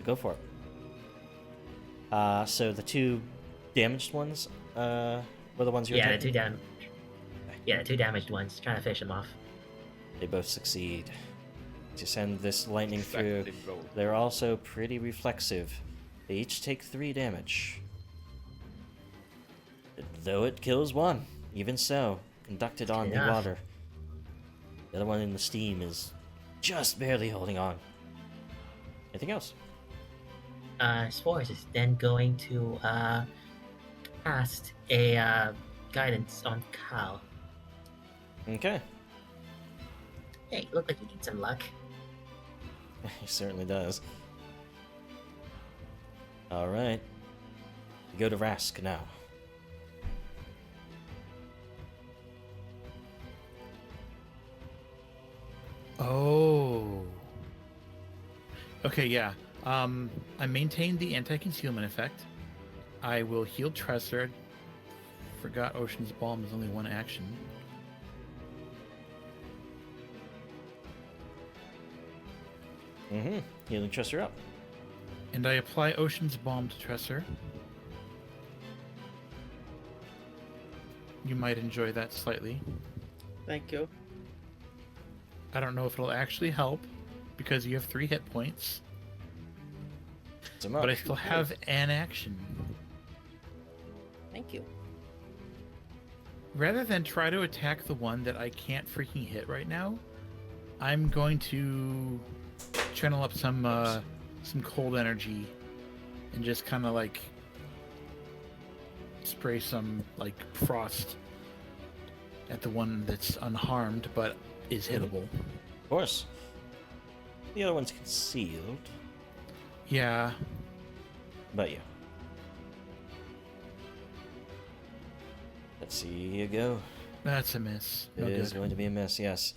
A: go for it. So the two damaged ones were the ones you're
B: Yeah,
A: attacking?
B: the two damaged ones. Trying to finish them off.
A: They both succeed. To send this lightning through.
F: Exactly, bro.
A: They're also pretty reflexive. They each take 3 damage. Though it kills one, even so, conducted on the
B: Enough.
A: water. The other one in the steam is just barely holding on. Anything else?
B: Spores is then going to cast a guidance on Cal.
A: Okay.
B: Hey, look like you need some luck.
A: He certainly does. Alright. We go to Rask now.
E: Oh. Okay, yeah. I maintained the anti-concealment effect. I will heal Tresor. Forgot Ocean's Balm is only one action.
A: Mm-hmm. Healing Tresor up.
E: And I apply Ocean's Balm to Tresor. You might enjoy that slightly.
C: Thank you.
E: I don't know if it'll actually help, because you have 3 hit points.
A: So
E: But I
A: much.
E: still have an action.
C: Thank you.
E: Rather than try to attack the one that I can't freaking hit right now, I'm going to channel up some cold energy and just kind of like spray some like frost at the one that's unharmed but is hittable.
A: Of course. The other one's concealed.
E: Yeah.
A: But yeah. Let's see you go.
E: That's a miss. No
A: It is
E: good.
A: going to be a miss, yes.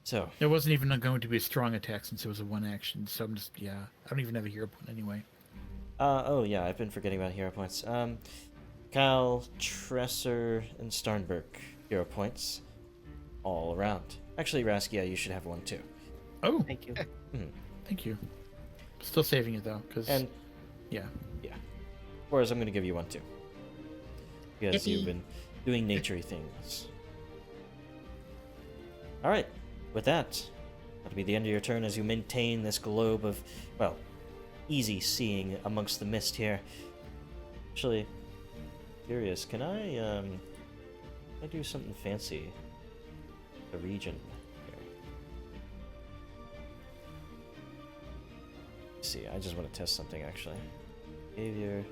A: So,
E: It wasn't even going to be a strong attack since it was a one action, so I'm just, yeah. I don't even have a hero point anyway.
A: oh yeah, I've been forgetting about hero points. Cal, Tresor, and Starnberg hero points all around. Actually, Rask, yeah, you should have one too.
E: Oh,
C: Thank you.
E: thank you. Still saving it though, because,
A: And
E: yeah.
A: whereas I'm going to give you one too. Because
B: Yippee.
A: you've been doing naturey things. Alright, with that, that'll be the end of your turn as you maintain this globe of, well, easy seeing amongst the mist here. Actually, curious, can I do something fancy? The region here. Let's see, I just want to test something actually. Behavior.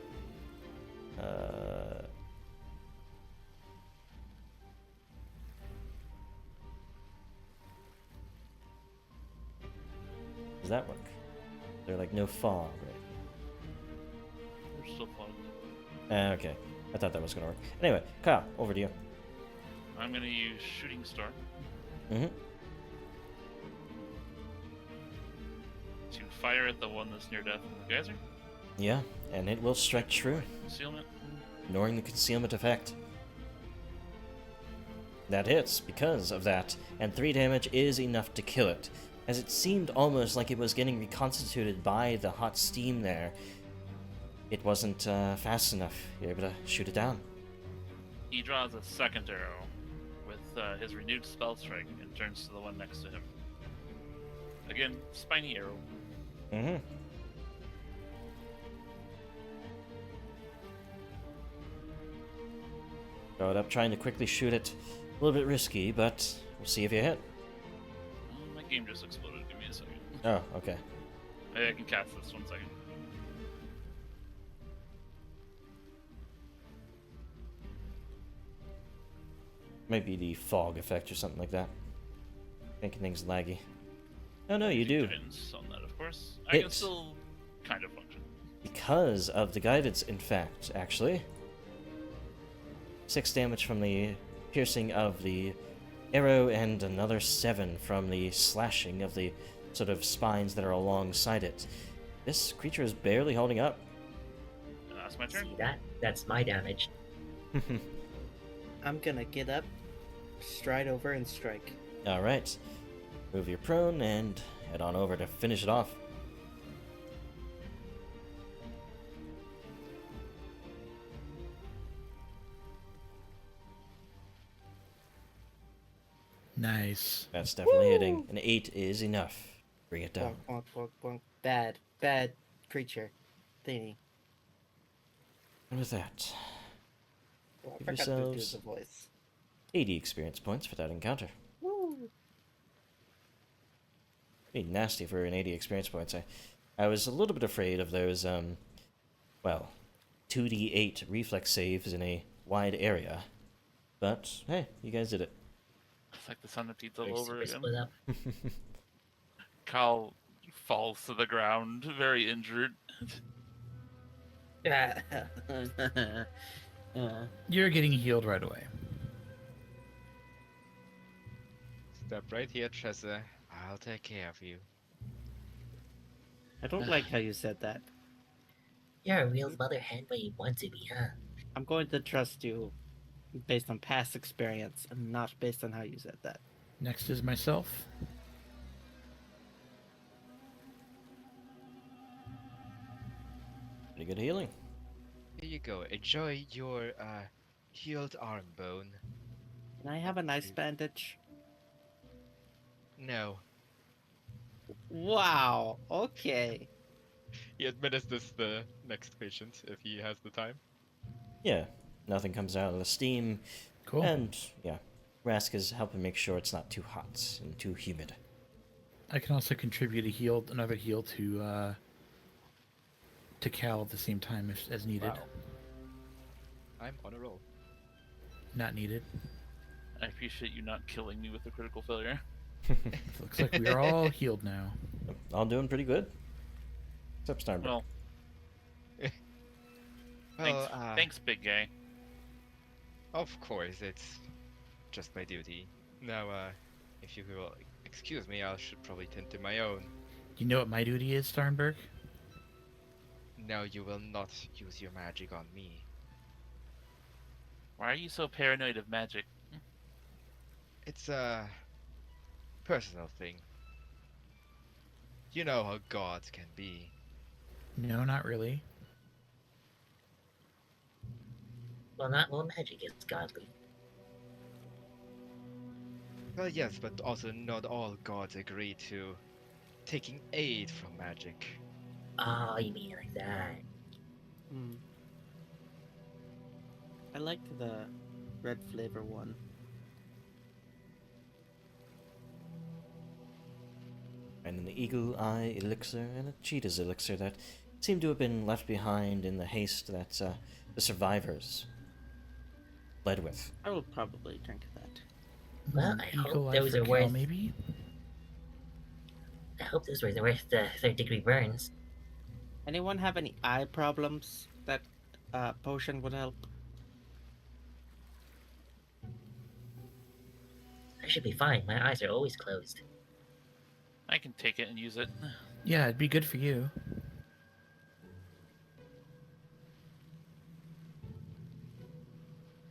A: Does that work? They're like no fog, right?
D: We're still fogged.
A: Okay. I thought that was gonna work. Anyway, Kyle, over to you.
D: I'm gonna use Shooting Star
A: Mm-hmm.
D: to fire at the one that's near death in the geyser.
A: Yeah, and it will strike true,
D: Concealment.
A: ignoring the concealment effect. That hits because of that, and 3 damage is enough to kill it, as it seemed almost like it was getting reconstituted by the hot steam there. It wasn't fast enough. You're able to shoot it down.
D: He draws a second arrow with his renewed spell strike and turns to the one next to him. Again, spiny arrow.
A: Mm-hmm. Throw it up, trying to quickly shoot it. A little bit risky, but we'll see if you hit.
D: Oh, my game just exploded. Give me a second.
A: Oh, okay.
D: Maybe I can cast this 1 second.
A: Might be the fog effect or something like that. Making things laggy. Oh no, you do.
D: Guidance on that, of course. I can
A: Hit.
D: still kind of function.
A: Because of the guidance, in fact, actually. 6 damage from the piercing of the arrow, and another 7 from the slashing of the sort of spines that are alongside it. This creature is barely holding up.
D: And that's my turn.
B: See that? That's my damage.
C: I'm gonna get up, stride over, and strike.
A: Alright. Move your prone and head on over to finish it off.
E: Nice.
A: That's definitely hitting. An 8 is enough. Bring it down.
C: Bonk, bonk, bonk, bonk. Bad, bad creature. Thingy.
A: And with that,
C: Oh, I
A: Give
C: forgot to do
A: yourselves-
C: the voice.
A: 80 experience points for that encounter.
C: Woo!
A: Pretty nasty for an 80 experience points. I was a little bit afraid of those, well, 2d8 reflex saves in a wide area. But, hey, you guys did it.
D: It's like the centipedes all
B: We're
D: over
B: super
D: again.
B: split up.
D: Kyle falls to the ground, very injured.
E: You're getting healed right away.
F: Step right here, Tressa. I'll take care of you.
C: I don't like how you said that.
B: You're a real mother hen when you want to be, huh?
C: I'm going to trust you based on past experience and not based on how you said that.
E: Next is myself.
A: Pretty good healing.
F: Here you go. Enjoy your healed arm bone.
C: Can I have a nice bandage?
F: No.
C: Wow. Okay.
F: He administers the next patient if he has the time.
A: Yeah, nothing comes out of the steam.
E: Cool.
A: And, yeah, Rask is helping make sure it's not too hot and too humid.
E: I can also contribute another heal to Cal at the same time as needed.
F: Wow. I'm on a roll.
E: Not needed.
D: I appreciate you not killing me with a critical failure.
E: Looks like we are all healed now.
A: All doing pretty good. Except Starbuck.
D: Well,
F: Well,
D: thanks, big guy.
F: of course, it's just my duty. Now, if you will excuse me, I should probably tend to my own.
E: You know what my duty is, Starnberg?
F: No, you will not use your magic on me.
D: Why are you so paranoid of magic?
F: It's a personal thing. You know how gods can be.
E: No, not really.
B: Well, not all magic is godly.
F: Well, yes, but also not all gods agree to taking aid from magic.
B: Oh, you mean like that?
C: Hmm. I like the red flavor one.
A: And an eagle eye elixir and a cheetah's elixir that seem to have been left behind in the haste that the survivors led with.
C: I will probably drink that.
B: Well, I
E: Eagle
B: hope
E: eye
B: those
E: for
B: are
E: Cal,
B: worth.
E: maybe?
B: I hope those were worth the third-degree burns.
C: Anyone have any eye problems that potion would help?
B: I should be fine. My eyes are always closed.
D: I can take it and use it.
E: Yeah, it'd be good for you.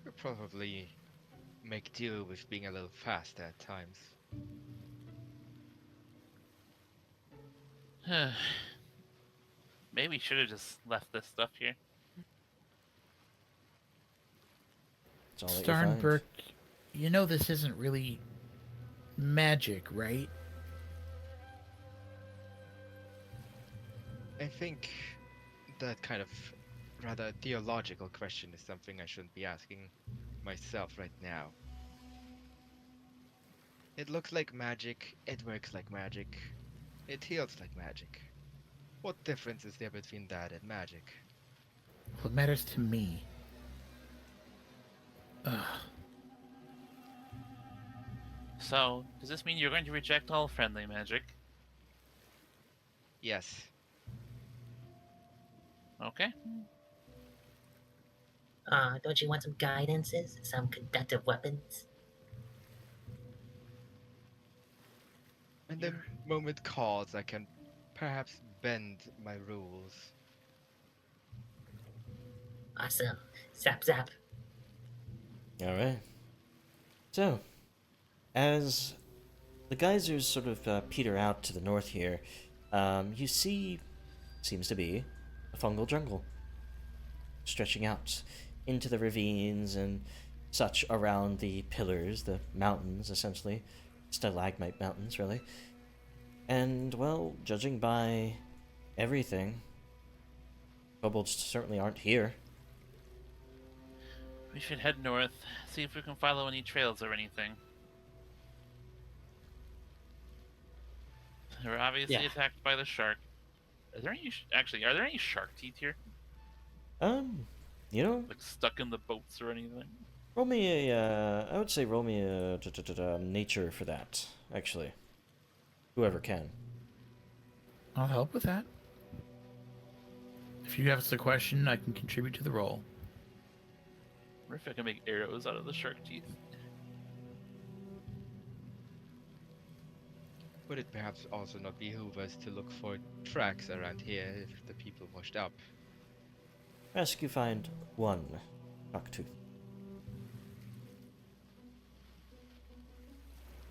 F: You'll probably make do with being a little fast at times.
D: Maybe should have just left this stuff here.
A: That's all that you find.
E: Starnberg, you know this isn't really magic, right?
F: I think that kind of rather theological question is something I shouldn't be asking myself right now. It looks like magic, it works like magic, it heals like magic. What difference is there between that and magic?
E: What matters to me? Ugh.
D: So, does this mean you're going to reject all friendly magic?
F: Yes,
D: Okay.
B: Don't you want some guidances? Some conductive weapons?
F: when the moment calls, I can perhaps bend my rules.
B: Awesome. Zap zap.
A: All right. So, as the geysers sort of peter out to the north here, you see, seems to be, a fungal jungle stretching out into the ravines and such around the pillars, the mountains, essentially. Stalagmite mountains, really. And, well, judging by everything, kobolds certainly aren't here.
D: We should head north, see if we can follow any trails or anything. We're obviously
C: Yeah.
D: attacked by the shark. Are there any are there any shark teeth here?
A: You know,
D: Like stuck in the boats or anything?
A: roll me a, I would say roll me a nature for that, actually. Whoever can.
E: I'll help with that. If you ask the question, I can contribute to the roll.
D: What if I can make arrows out of the shark teeth?
F: Would it perhaps also not behoove us to look for tracks around here if the people washed up?
A: Ask you find one shark tooth.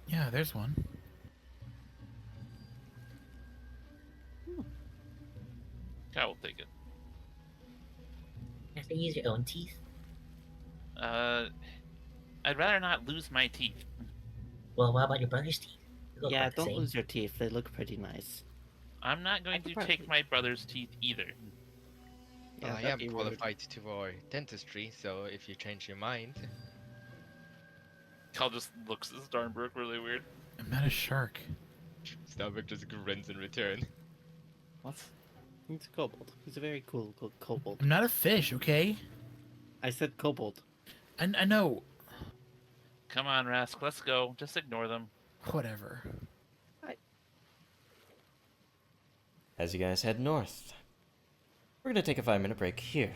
E: Yeah, there's one.
D: I will take it.
B: Have to use your own teeth?
D: I'd rather not lose my teeth.
B: Well, what about your brother's teeth? They look
C: Yeah,
B: about the
C: don't
B: same.
C: lose your teeth. They look pretty nice.
D: I'm not going
C: could
D: to
C: probably-
D: take my brother's teeth either.
C: Yeah,
F: I
C: that'd
F: am
C: be rude.
F: qualified to dentistry, so if you change your mind,
D: Cal just looks at Starnbrook really weird.
E: I'm not a shark.
F: Stalberg just grins in return.
D: What?
C: He's a kobold. He's a very cool kobold.
E: I'm not a fish, okay?
C: I said kobold.
E: I know.
D: Come on, Rask, let's go. Just ignore them.
E: Whatever.
A: As you guys head north, we're going to take a 5-minute break here.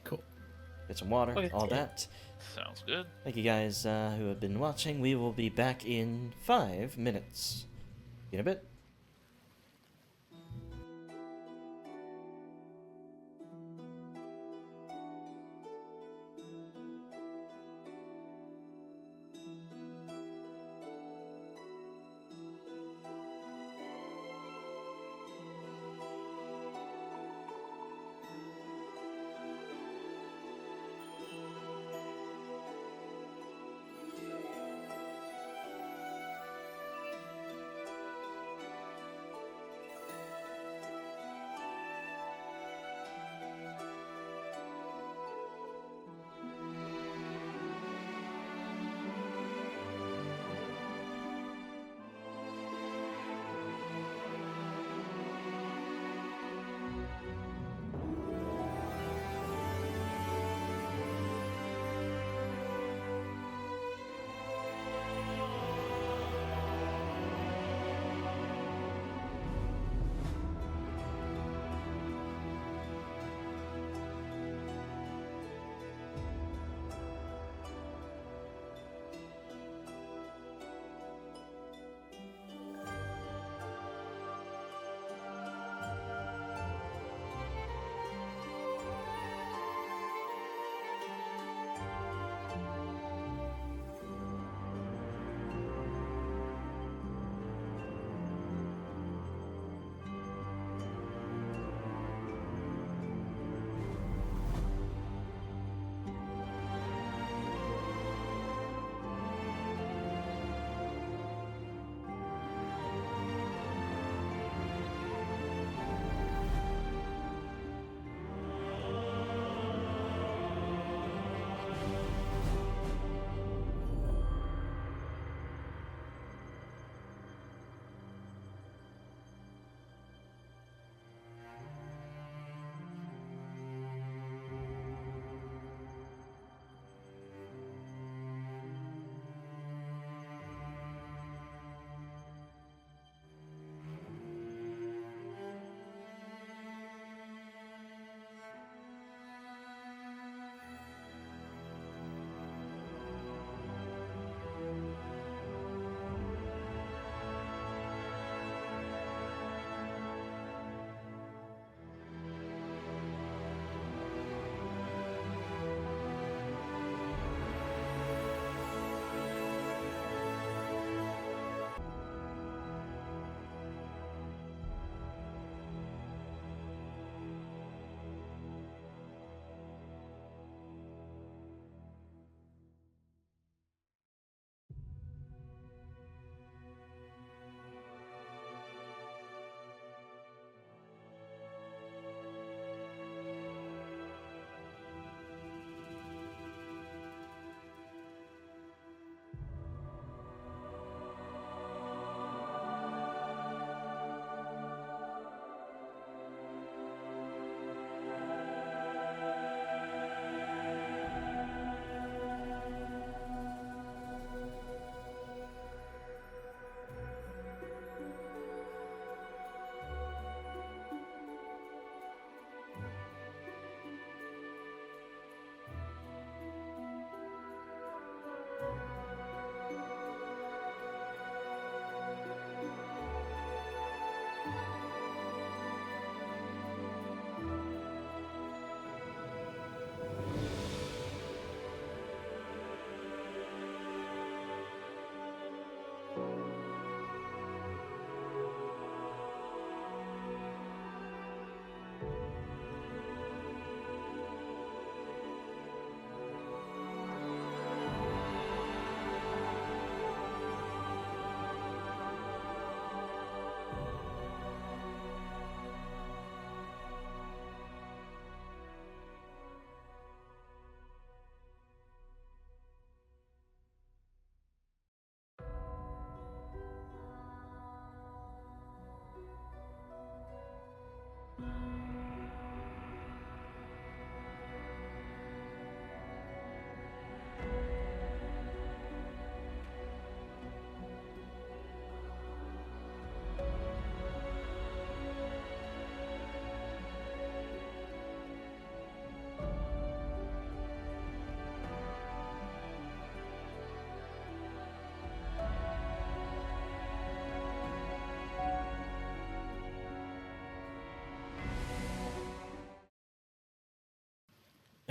E: Cool.
A: Get some water,
C: Okay.
A: all that.
D: Sounds good.
A: Thank you guys who have been watching. We will be back in 5 minutes. See you in a bit.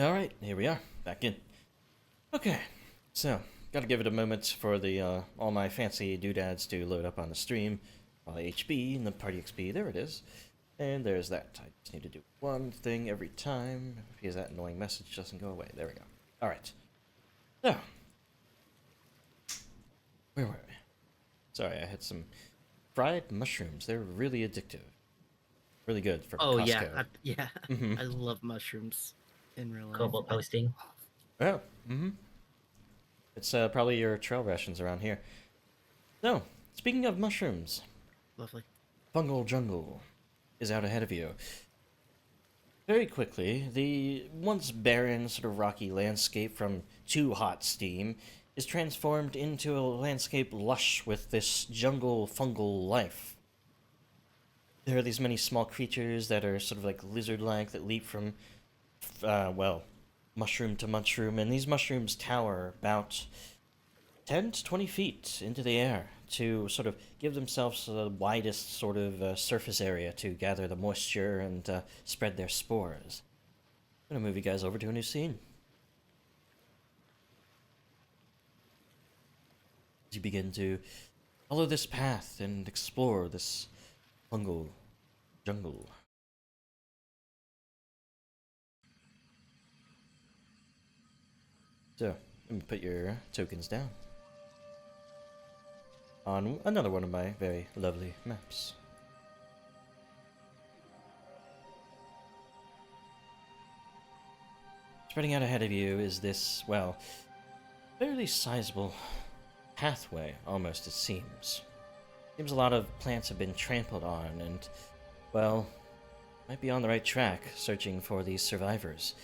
A: Alright, here we are. Back in. Okay, so, gotta give it a moment for the, all my fancy doodads to load up on the stream. All the HB and the party XP, there it is. And there's that. I just need to do one thing every time, because that annoying message doesn't go away. There we go. Alright. So. Where were we? Sorry, I had some fried mushrooms. They're really addictive. Really good for
C: Oh
A: Costco.
C: yeah.
A: Mhm.
C: I love mushrooms in real life.
B: Kobold posting.
A: Oh, It's probably your trail rations around here. So, speaking of mushrooms,
C: Lovely.
A: Fungal Jungle is out ahead of you. Very quickly, the once barren, sort of rocky landscape from too hot steam is transformed into a landscape lush with this jungle fungal life. There are these many small creatures that are sort of like lizard-like that leap from, mushroom to mushroom, and these mushrooms tower about 10 to 20 feet into the air to sort of give themselves the widest sort of surface area to gather the moisture and spread their spores. I'm gonna move you guys over to a new scene. As you begin to follow this path and explore this fungal jungle. So, let me put your tokens down on another one of my very lovely maps. Spreading out ahead of you is this, well, fairly sizable pathway, almost it seems. Seems a lot of plants have been trampled on and, well, might be on the right track searching for these survivors.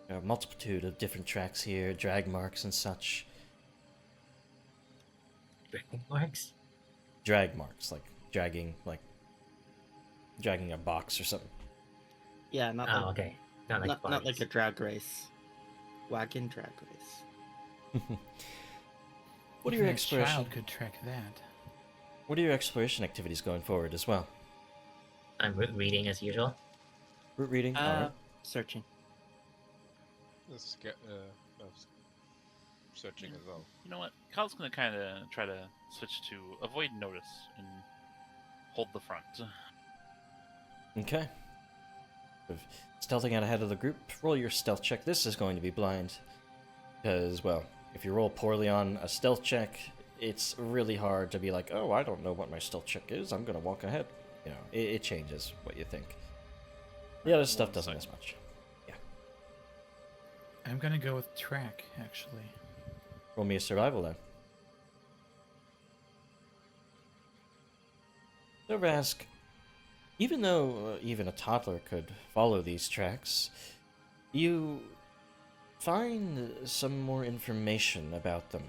A: There are a multitude of different tracks here, drag marks and such.
B: Dragon marks?
A: Drag marks, like dragging a box or something.
C: Yeah, not
B: Oh,
C: like
B: okay. Not like
C: not like
B: bodies.
C: a drag race. Wagon drag race.
A: What are
E: Even
A: your
E: a
A: exploration?
E: child could track that.
A: What are your exploration activities going forward as well?
B: I'm reading as usual.
A: Route reading. All right.
C: Searching.
F: Let's get searching as well.
D: You know what? Kyle's gonna kind of try to switch to avoid notice and hold the front.
A: Okay. Stealthing out ahead of the group. Roll your stealth check. This is going to be blind, because well, if you roll poorly on a stealth check, it's really hard to be like, oh, I don't know what my stealth check is. I'm gonna walk ahead. You know, it changes what you think. The other stuff doesn't as much.
E: I'm gonna go with track, actually.
A: Roll me a survival then. So Rask, even though even a toddler could follow these tracks, you find some more information about them.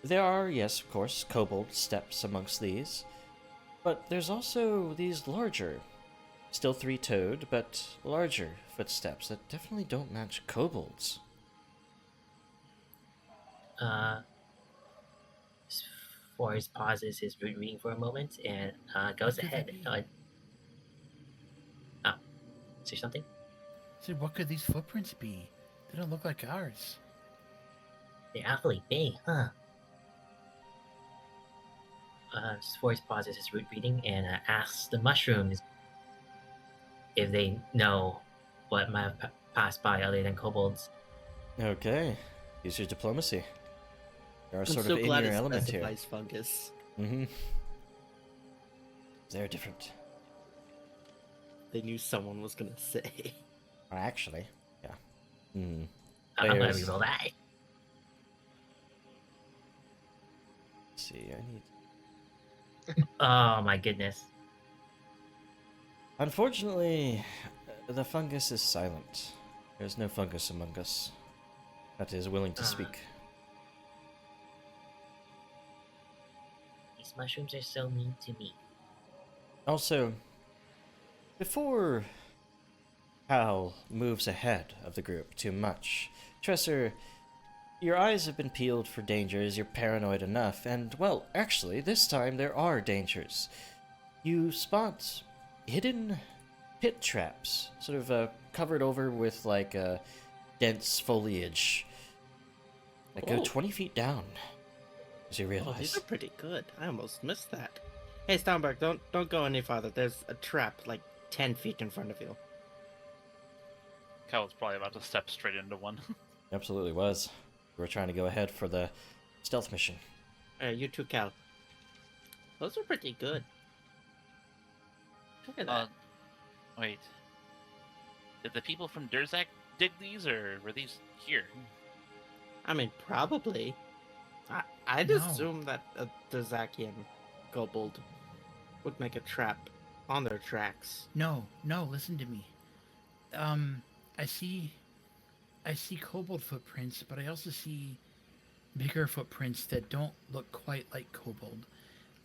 A: There are, yes, of course, kobold steps amongst these, but there's also these larger, still three-toed, but larger footsteps that definitely don't match kobolds.
B: Forrest pauses his reading for a moment and goes
E: What could
B: ahead.
E: that be?
B: Say something?
E: So what could these footprints be? They don't look like ours.
B: They're awfully big, huh? Forrest pauses his root reading and asks the mushrooms if they know what might have passed by other than kobolds.
A: Okay, use your diplomacy. They are
C: I'm
A: sort
C: so
A: of in
C: glad
A: your
C: it
A: element here.
C: specifies fungus.
A: Mm-hmm. They're different.
C: They knew someone was gonna say.
A: Actually, yeah. Hmm.
B: I'm gonna
A: There's-
B: reroll that.
A: Let's see, I need.
B: Oh my goodness.
A: Unfortunately, the fungus is silent. There's no fungus among us that is willing to speak.
B: These mushrooms are so mean to me.
A: Also, before Hal moves ahead of the group too much, Tresser, your eyes have been peeled for dangers, you're paranoid enough, and, well, actually, this time there are dangers. You spot hidden pit traps, sort of covered over with like dense foliage that go
C: Oh.
A: 20 feet down. As you
C: Oh,
A: realize.
C: these are pretty good. I almost missed that. Hey, Stoneberg, don't go any farther. There's a trap like 10 feet in front of you.
D: Cal was probably about to step straight into one.
A: Absolutely was. We were trying to go ahead for the stealth mission.
C: You too, Cal. Those are pretty good. Look at that.
D: Wait. Did the people from Durzak dig these, or were these here?
C: I mean, probably. I'd
E: No.
C: assume that a Durzakian kobold would make a trap on their tracks.
E: No, listen to me. I see kobold footprints, but I also see bigger footprints that don't look quite like kobold.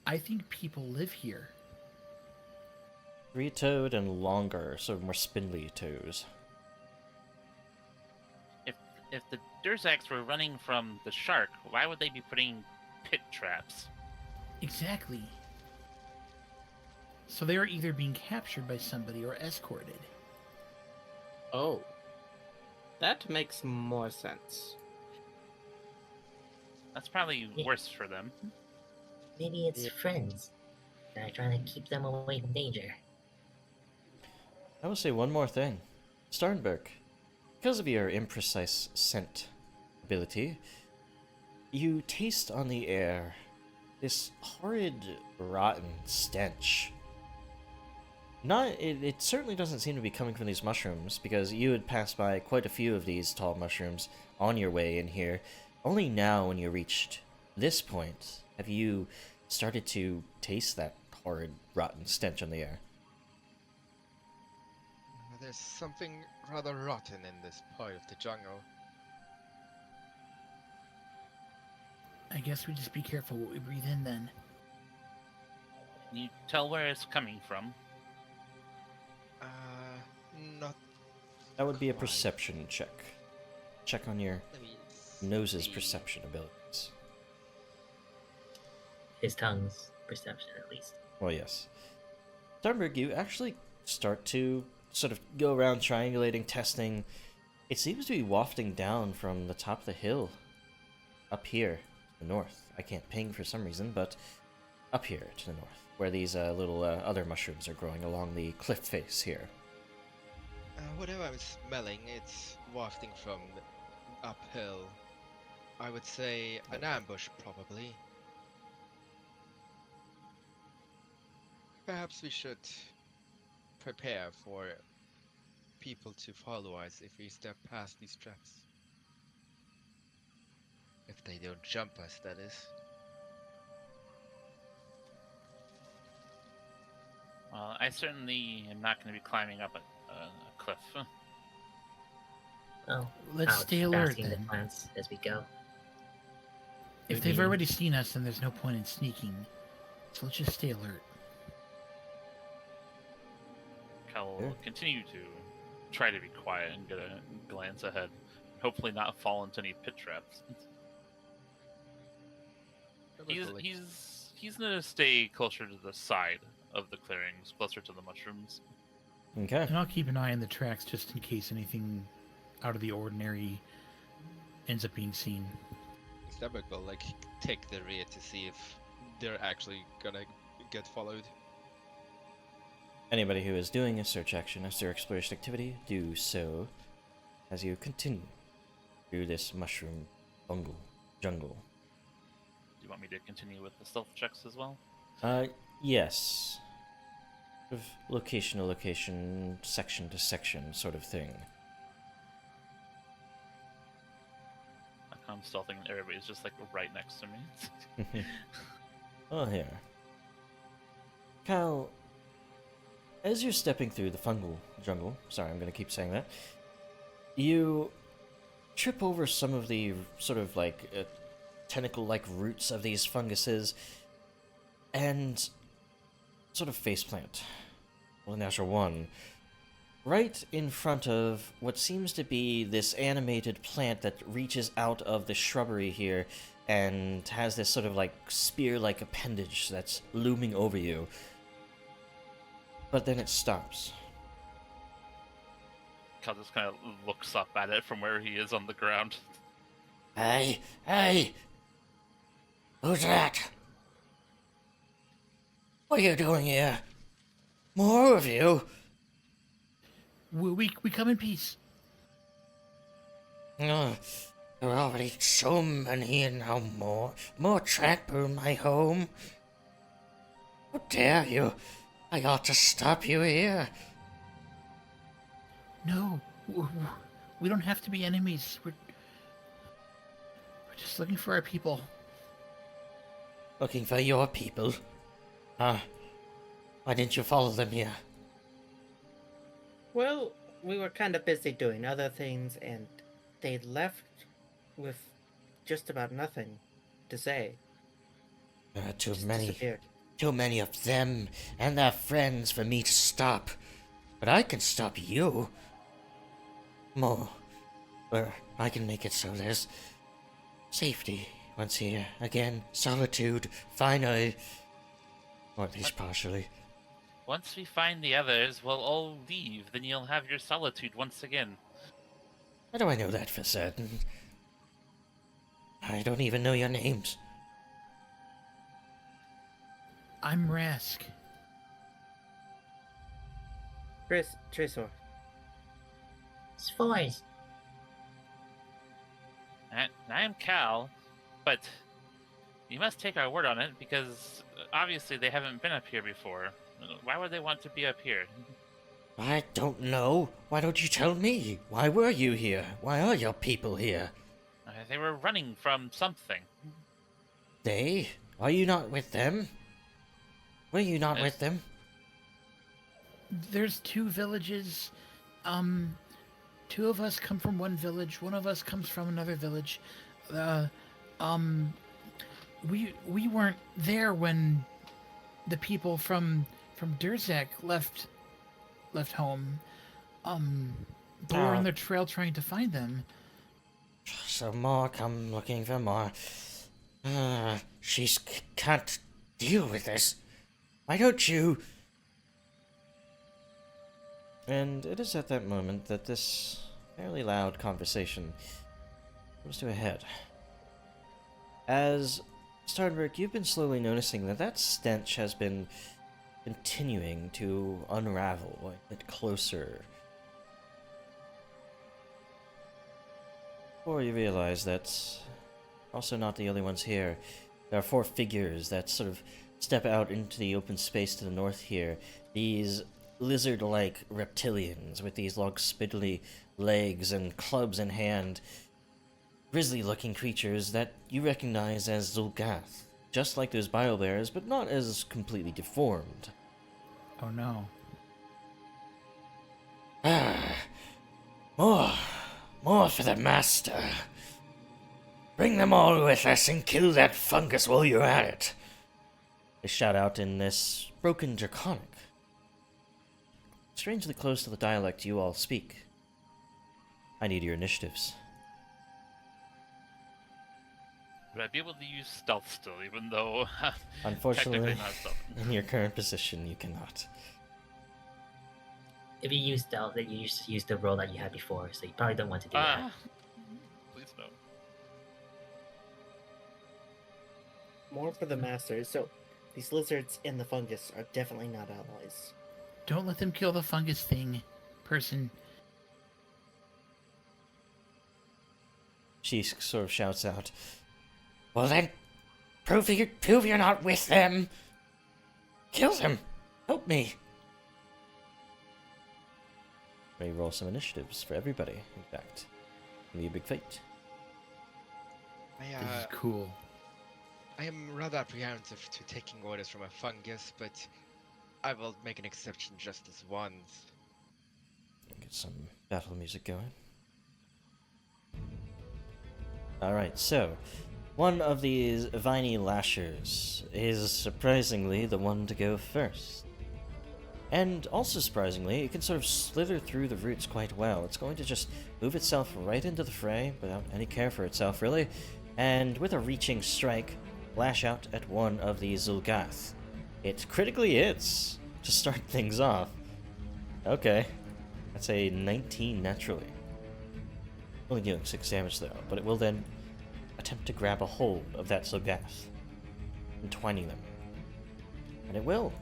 E: I think people live here.
A: Three-toed and longer, sort of more spindly toes.
D: If the Durzaks were running from the shark, why would they be putting pit traps?
E: Exactly. So they are either being captured by somebody or escorted.
C: Oh. That makes more sense.
D: That's probably
B: Yeah.
D: worse for them.
B: Maybe it's friends that are trying to keep them away from danger.
A: I will say one more thing. Starnberg, because of your imprecise scent ability, you taste on the air this horrid, rotten stench. It certainly doesn't seem to be coming from these mushrooms, because you had passed by quite a few of these tall mushrooms on your way in here. Only now, when you reached this point, have you started to taste that horrid, rotten stench on the air.
F: There's something rather rotten in this part of the jungle.
E: I guess we just be careful what we breathe in then.
D: Can you tell where it's coming from?
F: Not.
A: That would be a
F: quite.
A: perception check. Check on your
F: Let me
A: nose's
F: see.
A: perception abilities.
B: His tongue's perception, at least.
A: Well, yes. Starnberg, you actually start to sort of go around triangulating, testing. It seems to be wafting down from the top of the hill. Up here, to the north. I can't ping for some reason, but up here to the north, where these little other mushrooms are growing along the cliff face here.
F: Whatever I'm smelling, it's wafting from uphill. I would say an ambush, probably. Perhaps we should prepare for people to follow us if we step past these traps. If they don't jump us, that is.
D: Well, I certainly am not going to be climbing up a cliff.
B: Well,
E: Let's
B: out
E: stay alert
B: basking the
E: then.
B: plants as we go.
E: If
B: Maybe-
E: they've already seen us, then there's no point in sneaking. So let's just stay alert.
D: Cal will
A: Yeah.
D: continue to try to be quiet and get a glance ahead. Hopefully not fall into any pit traps. He's gonna stay closer to the side of the clearings, closer to the mushrooms.
A: Okay.
E: And I'll keep an eye on the tracks just in case anything out of the ordinary ends up being seen.
F: Starbuck will like take the rear to see if they're actually gonna get followed.
A: Anybody who is doing a search action as their exploration activity, do so as you continue through this mushroom jungle.
D: Do you want me to continue with the stealth checks as well?
A: Yes. Sort of location to location, section to section sort of thing.
D: Like I'm stealthing and everybody's just like right next to me.
A: Oh, here. Cal, as you're stepping through the fungal jungle, sorry, I'm going to keep saying that, you trip over some of the sort of like tentacle-like roots of these funguses and sort of faceplant. Well, the natural one. Right in front of what seems to be this animated plant that reaches out of the shrubbery here and has this sort of like spear-like appendage that's looming over you. But then it stops.
D: Cal just kind of looks up at it from where he is on the ground.
G: Hey! Who's that? What are you doing here? More of you?
E: We come in peace.
G: Oh, there are already so many and now more. More trample in my home. How dare you? I ought to stop you here.
E: No, we don't have to be enemies. We're just looking for our people.
G: Looking for your people? Why didn't you follow them here?
C: Well, we were kind of busy doing other things, and they left with just about nothing to say.
G: There are
C: Just disappeared.
G: too many of them and their friends for me to stop. But I can stop you. More. Or I can make it so there's safety once here. Again, solitude, finally. Or at least partially.
D: Once we find the others, we'll all leave. Then you'll have your solitude once again.
G: How do I know that for certain? I don't even know your names.
E: I'm Rask.
C: Tresor.
B: Spores.
D: I'm Cal, but you must take our word on it because obviously they haven't been up here before. Why would they want to be up here?
G: I don't know. Why don't you tell me? Why were you here? Why are your people here?
D: They were running from something.
G: They? Are you not with them? Were you not
D: Yes.
G: with them?
E: There's 2 villages. 2 of us come from one village. One of us comes from another village. We weren't there when the people from Durzak left home. But we're on the trail trying to find them.
G: So more come looking for more. Can't deal with this. Why don't you?
A: And it is at that moment that this fairly loud conversation comes to a head. As Starnberg, you've been slowly noticing that stench has been continuing to unravel a bit closer. Before you realize that also not the only ones here. There are 4 figures that sort of step out into the open space to the north here. These lizard-like reptilians with these long spindly legs and clubs in hand. Grisly-looking creatures that you recognize as Zul'Gath. Just like those biobears, but not as completely deformed.
E: Oh no.
G: More for the master. Bring them all with us and kill that fungus while you're at it.
A: They shout out in this broken Draconic. Strangely close to the dialect you all speak. I need your initiatives.
D: Would I be able to use stealth still, even though
A: Unfortunately,
D: technically not stealth?
A: in your current position, you cannot.
B: If you use stealth, then you just use the roll that you had before, so you probably don't want to do that.
D: Please no.
C: More for the masters. So, these lizards and the fungus are definitely not allies.
E: Don't let them kill the fungus thing, person.
A: She sort of shouts out,
G: Well then, prove you're not with them. Kill them. Help me.
A: "May roll some initiatives for everybody, in fact. It'll be a big fight."
F: I,
E: This is cool.
F: I am rather apprehensive to taking orders from a fungus, but I will make an exception just this once.
A: Get some battle music going. Alright, so one of these viney lashers is surprisingly the one to go first. And also surprisingly, it can sort of slither through the roots quite well. It's going to just move itself right into the fray without any care for itself, really, and with a reaching strike, lash out at one of these Zul'Gath. It critically hits to start things off. Okay, That's a 19 naturally. Only dealing 6 damage though, but it will then attempt to grab a hold of that Zogath, entwining them. And it will.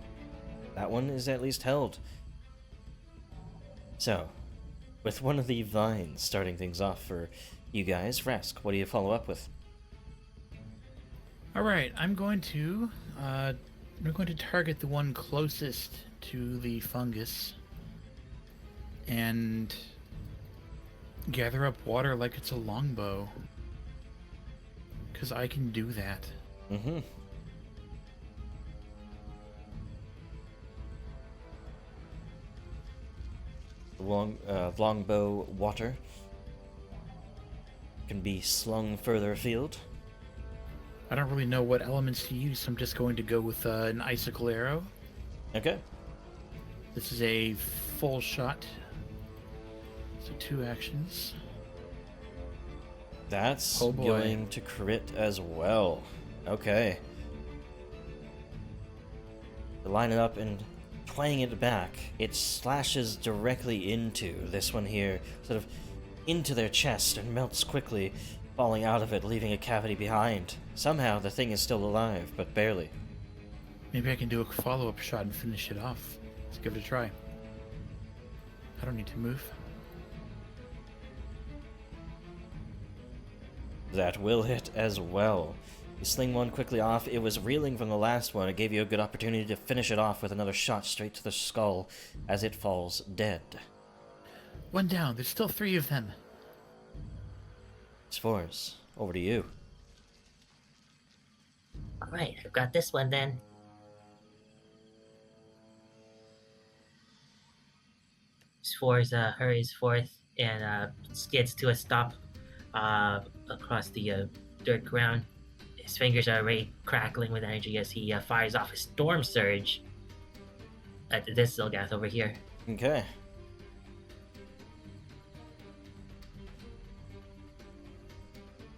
A: That one is at least held. So, with one of the vines starting things off for you guys, Rask, what do you follow up with?
E: All right, I'm going to target the one closest to the fungus and gather up water like it's a longbow. Because I can do that.
A: Mm-hmm. Longbow water can be slung further afield.
E: I don't really know what elements to use, so I'm just going to go with an icicle arrow.
A: Okay.
E: This is a full shot. So 2 actions.
A: That's
E: Oh boy.
A: going to crit as well. Okay. To line it up and playing it back, it slashes directly into this one here, sort of into their chest, and melts quickly, falling out of it, leaving a cavity behind. Somehow the thing is still alive, but barely.
E: Maybe I can do a follow-up shot and finish it off. Let's give it a try. I don't need to move.
A: That will hit as well. You sling one quickly off. It was reeling from the last one. It gave you a good opportunity to finish it off with another shot straight to the skull as it falls dead.
E: 1 down. There's still 3 of them.
A: Spores, over to you.
B: Alright, I've got this one then. Spores hurries forth and skids to a stop across the dirt ground. His fingers are already crackling with energy as he fires off a storm surge at this Zilgath over here.
A: Okay.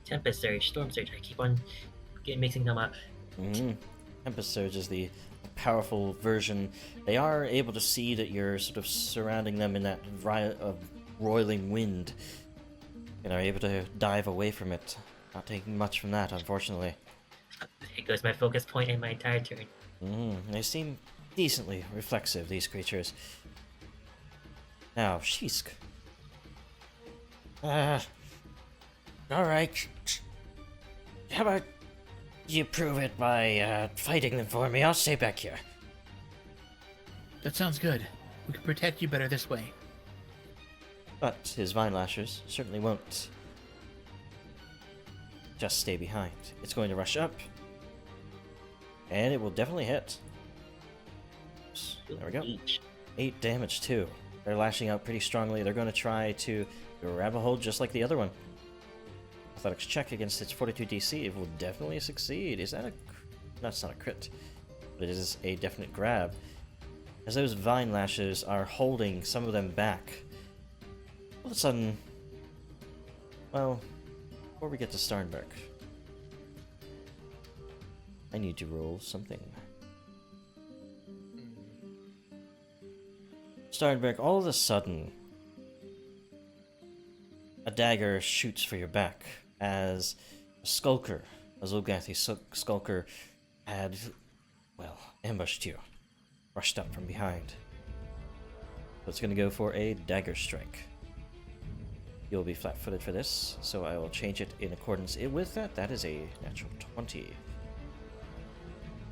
B: Tempest Surge, Storm Surge, I keep on mixing them up.
A: Mm-hmm. Tempest Surge is the powerful version. They are able to see that you're sort of surrounding them in that roiling wind, and are able to dive away from it. Not taking much from that, unfortunately.
B: There goes my focus point in my entire turn.
A: They seem decently reflexive, these creatures. Now, Sheesk.
G: Alright. How about you prove it by, fighting them for me? I'll stay back here.
E: That sounds good. We can protect you better this way.
A: But his Vine Lashers certainly won't just stay behind. It's going to rush up, and it will definitely hit. There we go. 8 damage too. They're lashing out pretty strongly. They're going to try to grab a hold just like the other one. Athletics check against its Fortitude DC. It will definitely succeed. Is that a... That's not a crit, but it is a definite grab. As those Vine Lashes are holding some of them back, all of a sudden... Well, before we get to Starnberg, I need to roll something. Starnberg, all of a sudden, a dagger shoots for your back as a skulker, a Zulgathi skulker, had, well, ambushed you, rushed up from behind. So it's going to go for a dagger strike. You'll be flat-footed for this, so I will change it in accordance with that. That is a natural 20.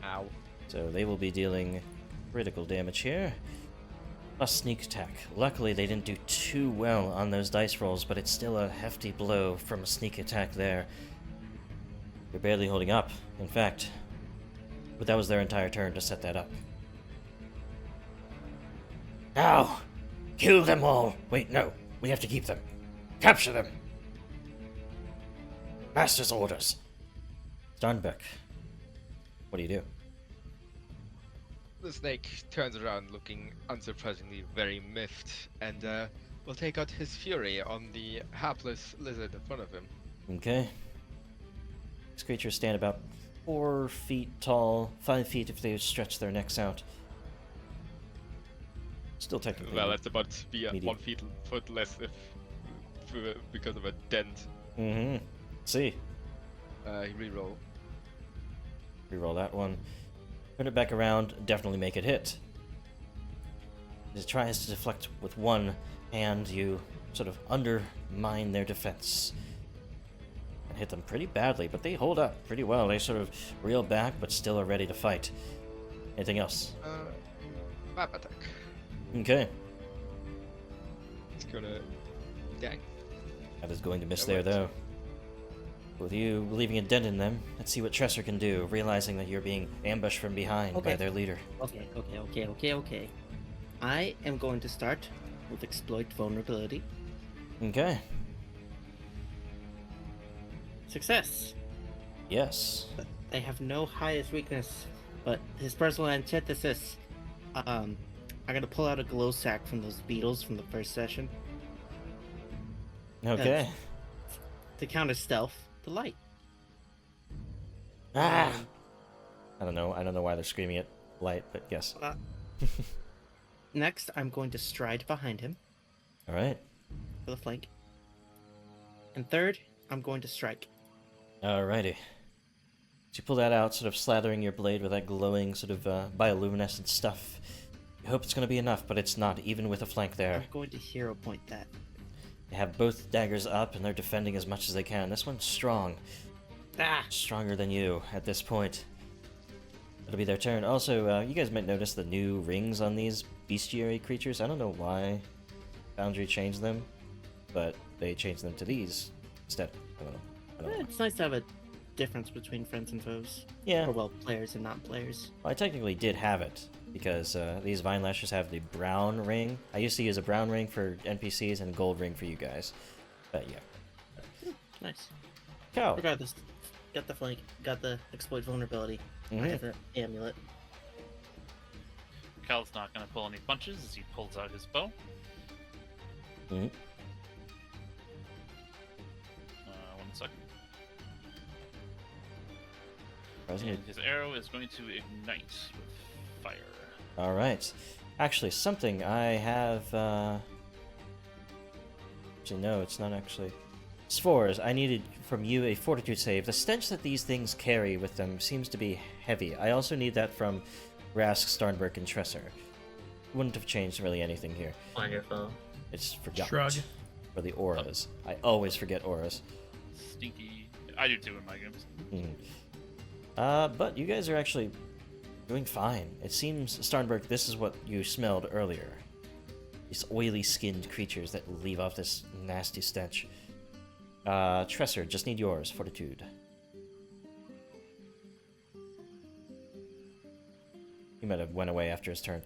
F: Ow.
A: So they will be dealing critical damage here. Plus sneak attack. Luckily they didn't do too well on those dice rolls, but it's still a hefty blow from a sneak attack there. You're barely holding up, in fact. But that was their entire turn to set that up.
G: Now! Kill them all! Wait, no. We have to keep them. Capture them! Master's orders.
A: Starnbeck, what do you do?
F: The snake turns around looking unsurprisingly very miffed and will take out his fury on the hapless lizard in front of him.
A: Okay. These creatures stand about 4 feet tall, 5 feet if they stretch their necks out. Still technically.
F: Well, that's about to be
A: medium.
F: 1 foot less if because of a dent.
A: Mm-hmm. See.
F: Reroll.
A: Reroll that one. Turn it back around. Definitely make it hit. As it tries to deflect with one hand, you sort of undermine their defense. And hit them pretty badly, but they hold up pretty well. They sort of reel back, but still are ready to fight. Anything else?
F: Map attack.
A: Okay.
F: It's gonna. Dang.
A: That is going to miss
F: That
A: there,
F: works.
A: though. With you leaving a dent in them, let's see what Tresser can do, realizing that you're being ambushed from behind by
C: Okay.
A: their leader.
C: Okay. I am going to start with exploit vulnerability.
A: Okay.
C: Success.
A: Yes.
C: They have no highest weakness, but his personal antithesis. I'm gonna pull out a glow sack from those beetles from the first session
A: Okay.
C: to counter stealth the light.
A: Ah! I don't know why they're screaming at light, but yes.
C: Next, I'm going to stride behind him
A: Alright.
C: for the flank. And third, I'm going to strike.
A: Alrighty. So you pull that out, sort of slathering your blade with that glowing sort of bioluminescent stuff. You hope it's going to be enough, but it's not, even with a flank there.
C: I'm going to hero point that.
A: They have both daggers up, and they're defending as much as they can. This one's strong.
C: Ah!
A: Stronger than you at this point. It'll be their turn. Also, you guys might notice the new rings on these bestiary creatures. I don't know why Foundry changed them, but they changed them to these instead. I don't know.
C: It's nice to have a difference between friends and foes.
A: Yeah.
C: Or, well, players and non-players.
A: Well, I technically did have it, because these Vine Lashers have the brown ring. I used to use a brown ring for NPCs and gold ring for you guys. But yeah.
C: Nice.
A: Cow.
C: Regardless, got the flank, got the exploit vulnerability. I
A: Mhm.
C: have the amulet.
D: Cal's not going to pull any punches as he pulls out his bow.
A: Mhm.
D: 1 second.
A: Present.
D: And his arrow is going to ignite with fire.
A: Alright. Actually, something I have, Actually, no, it's not actually. Spores, I needed from you a fortitude save. The stench that these things carry with them seems to be heavy. I also need that from Rask, Starnberg, and Tresser. Wouldn't have changed really anything here.
B: Wonderful.
A: It's forgot.
E: Shrug.
A: For the auras. I always forget auras.
D: Stinky. I do too in my games.
A: But you guys are actually doing fine. It seems, Starnberg, this is what you smelled earlier. These oily-skinned creatures that leave off this nasty stench. Tresser, just need yours. Fortitude. He might have went away after his turn.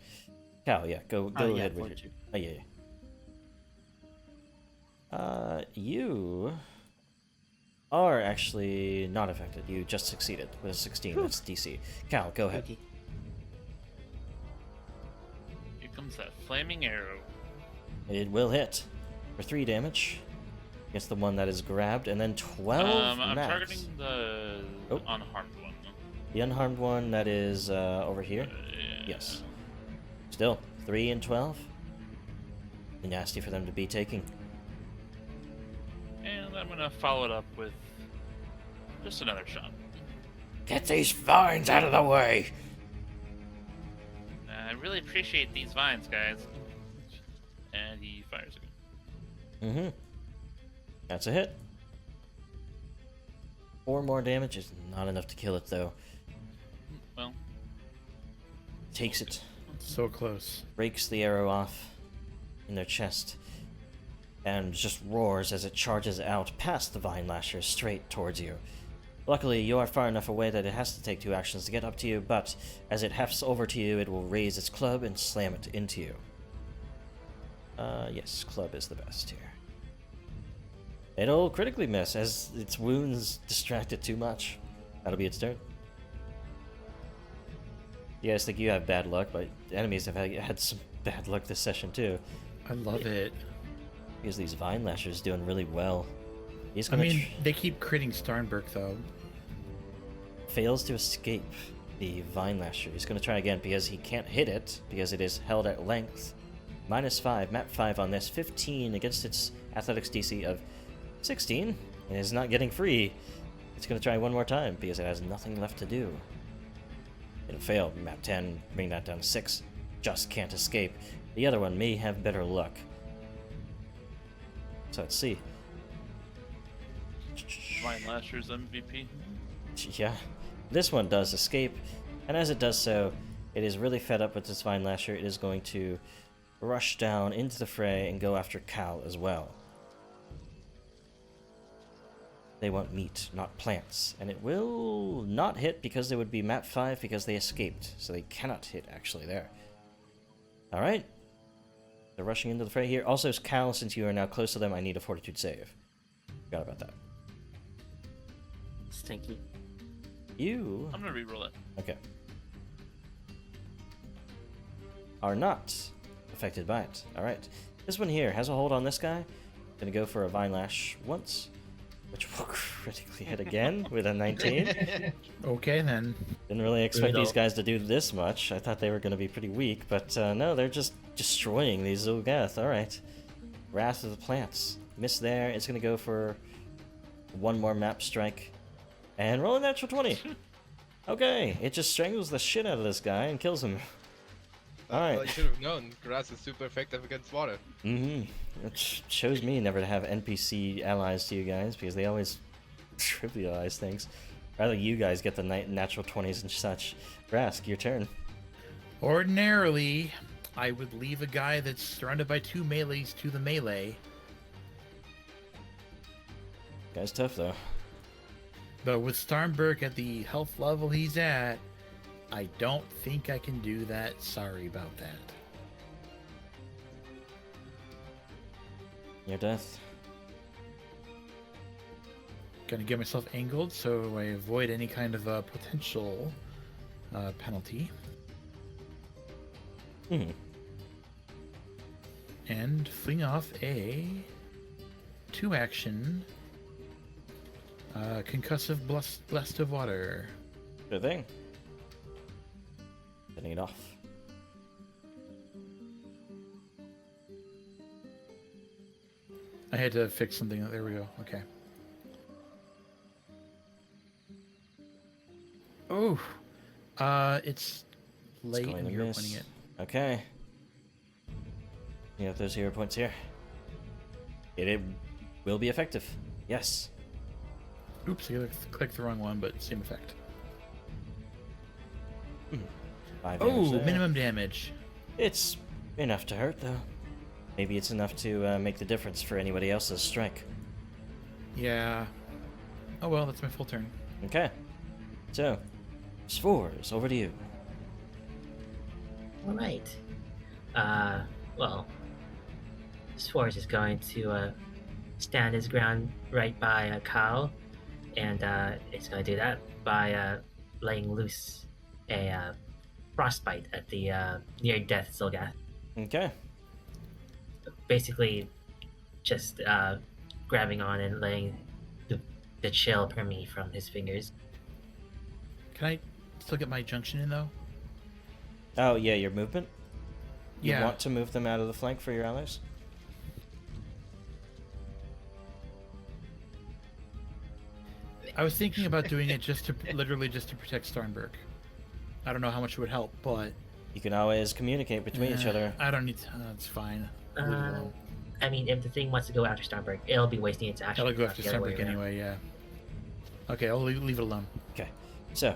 A: Cal, yeah, go
C: Yeah,
A: ahead with
C: fortitude.
A: it. Oh, yeah. You are actually not affected. You just succeeded with a 16. That's DC. Cal, go ahead.
C: Okay.
D: Here comes that flaming arrow.
A: It will hit for 3 damage against the one that is grabbed, and then 12
D: I'm
A: max.
D: targeting the
A: Oh.
D: unharmed one.
A: The unharmed one that is over here.
D: Yeah.
A: Yes. Still 3 and 12. Be nasty for them to be taking.
D: And I'm gonna follow it up with just another shot.
G: Get these vines out of the way!
D: I really appreciate these vines, guys. And he fires again.
A: Mm-hmm. That's a hit. 4 more damage is not enough to kill it, though.
D: Well,
A: Takes it.
E: So close.
A: Breaks the arrow off in their chest, and just roars as it charges out past the Vine Lasher straight towards you. Luckily, you are far enough away that it has to take 2 actions to get up to you, but as it hefts over to you, it will raise its club and slam it into you. Yes, club is the best here. It'll critically miss as its wounds distract it too much. That'll be its turn. You guys think you have bad luck, but enemies have had some bad luck this session too.
E: I love it.
A: Because these Vine Lashers doing really well. He's
E: I
A: gonna
E: mean, they keep critting Starnberg though.
A: fails to escape the Vine Lasher. He's gonna try again because he can't hit it because it is held at length. -5, map 5 on this, 15 against its athletics DC of 16, and is not getting free. It's going to try one more time because it has nothing left to do. It'll fail. Map 10, bring that down to 6. Just can't escape. The other one may have better luck. So let's see.
D: Ryan Lasher's MVP.
A: Yeah, this one does escape, and as it does so, it is really fed up with this Vine Lasher. It is going to rush down into the fray and go after Cal as well. They want meat, not plants, and it will not hit because they would be map 5 because they escaped, so they cannot hit actually there. Alright, they're rushing into the fray here. Also, Cal, since you are now close to them, I need a fortitude save. Forgot about that.
C: Stinky.
A: You...
D: I'm gonna reroll it.
A: Okay. Are not affected by it. Alright. This one here has a hold on this guy. Gonna go for a Vine Lash once, which will critically hit again with a 19.
E: Okay, then.
A: Didn't really expect
B: Brutal.
A: these guys to do this much. I thought they were gonna be pretty weak, but no, they're just destroying these Zulgath. Alright. Wrath of the Plants. Miss there. It's gonna go for one more map strike. And roll a natural 20. Okay, it just strangles the shit out of this guy and kills him. Alright.
F: Well, you should have known. Grass is super effective against water.
A: Mm-hmm. It shows me never to have NPC allies to you guys, because they always trivialize things. Rather you guys get the natural 20s and such. Rask, your turn.
E: Ordinarily, I would leave a guy that's surrounded by 2 melees to the melee.
A: Guy's tough, though.
E: But with Starnberg at the health level he's at, I don't think I can do that. Sorry about that.
A: Your death.
E: Gonna get myself angled so I avoid any kind of potential penalty.
A: Hmm.
E: And fling off a 2-action concussive blast of water.
A: Good thing. Getting it off.
E: I had to fix something. There we go. Okay. Oh, it's late
A: going
E: and
A: to
E: you're
A: miss.
E: pointing it.
A: Okay. You have those hero points here. It will be effective. Yes.
E: Oops, I clicked the wrong one, but same effect.
A: 5 damage
E: Oh,
A: there.
E: minimum damage.
A: It's enough to hurt, though. Maybe it's enough to make the difference for anybody else's strike.
E: Yeah. Oh well, that's my full turn.
A: Okay. So, Spores, over to you.
B: All right. Well, Swords is going to stand his ground right by Kyle, and it's going to do that by laying loose a frostbite at the near-death Zolgath.
A: Okay.
B: Basically, just grabbing on and laying the chill permanently from his fingers.
E: Can I still get my junction in though?
A: Oh, yeah, your movement? You
E: Yeah.
A: want to move them out of the flank for your allies?
E: I was thinking about doing it just to literally just to protect Starnberg. I don't know how much it would help, but
A: You can always communicate between each other.
E: I don't need to. It's fine. Leave it alone.
B: I mean, if the thing wants to go after Starnberg, it'll be wasting its action.
E: I'll go
B: not
E: after
B: the other way
E: Starnberg
B: around.
E: anyway. Yeah. Okay, I'll leave it alone.
A: Okay. So,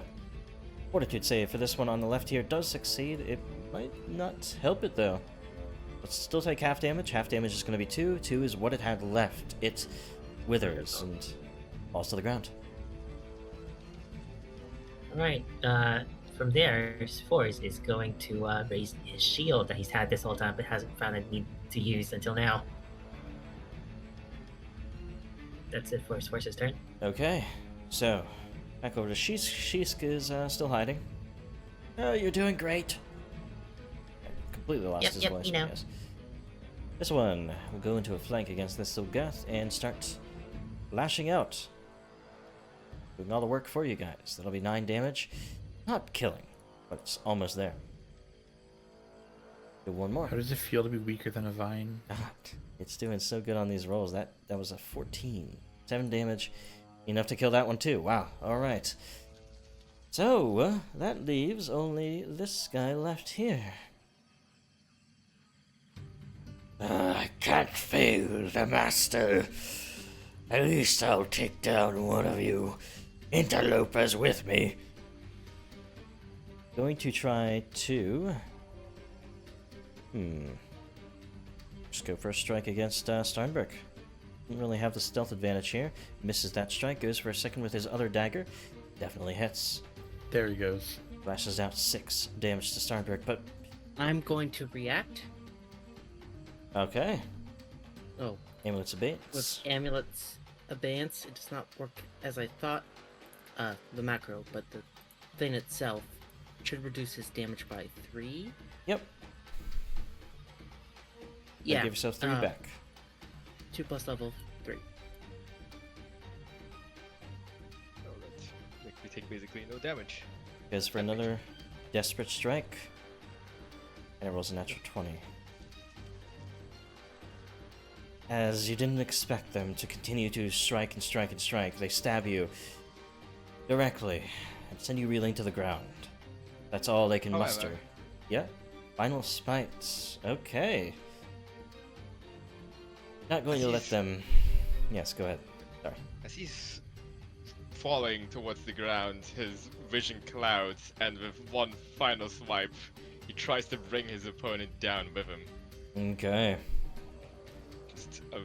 A: Fortitude save for this one on the left here does succeed. It might not help it, though. Let's still take half damage. Half damage is going to be 2. 2 is what it had left. It withers and falls to the ground.
B: Alright, from there, Spores is going to raise his shield that he's had this whole time but hasn't found a need to use until now. That's it for Spores' turn.
A: Okay. So, back over to Shisk. Shisk is still hiding. Oh, you're doing great. Completely lost his voice,
B: you know.
A: I guess. This one will go into a flank against this Zulgath and start lashing out. Doing all the work for you guys. That'll be 9 damage. Not killing, but it's almost there. Do one more.
E: How does it feel to be weaker than a vine?
A: God, it's doing so good on these rolls. That was a 14. 7 damage. Enough to kill that one too. Wow. Alright. So, that leaves only this guy left here.
G: I can't fail the master. At least I'll take down one of you interlopers with me.
A: Going to try to... Just go for a strike against Steinberg. Didn't really have the stealth advantage here. Misses that strike, goes for a second with his other dagger. Definitely hits.
E: There he goes.
A: Flashes out 6 damage to Steinberg, but...
C: I'm going to react.
A: Okay.
C: Oh,
A: Amulet's abate.
C: with Amulet's Abeyance, it does not work as I thought. The macro, but the thing itself should reduce his damage by 3.
A: Yep.
C: Yeah.
A: Give yourself 3 back.
C: 2 plus level 3.
F: Oh, that make me take basically no damage.
A: Goes for another desperate strike. And it rolls a natural 20. As you didn't expect them to continue to strike and strike and strike, they stab you directly and send you reeling to the ground. That's all they can
F: However.
A: muster. Yep. Final spites. Okay. Not going to let them... Yes, go ahead. Sorry.
F: As he's falling towards the ground, his vision clouds, and with one final swipe, he tries to bring his opponent down with him.
A: Okay.
F: Just a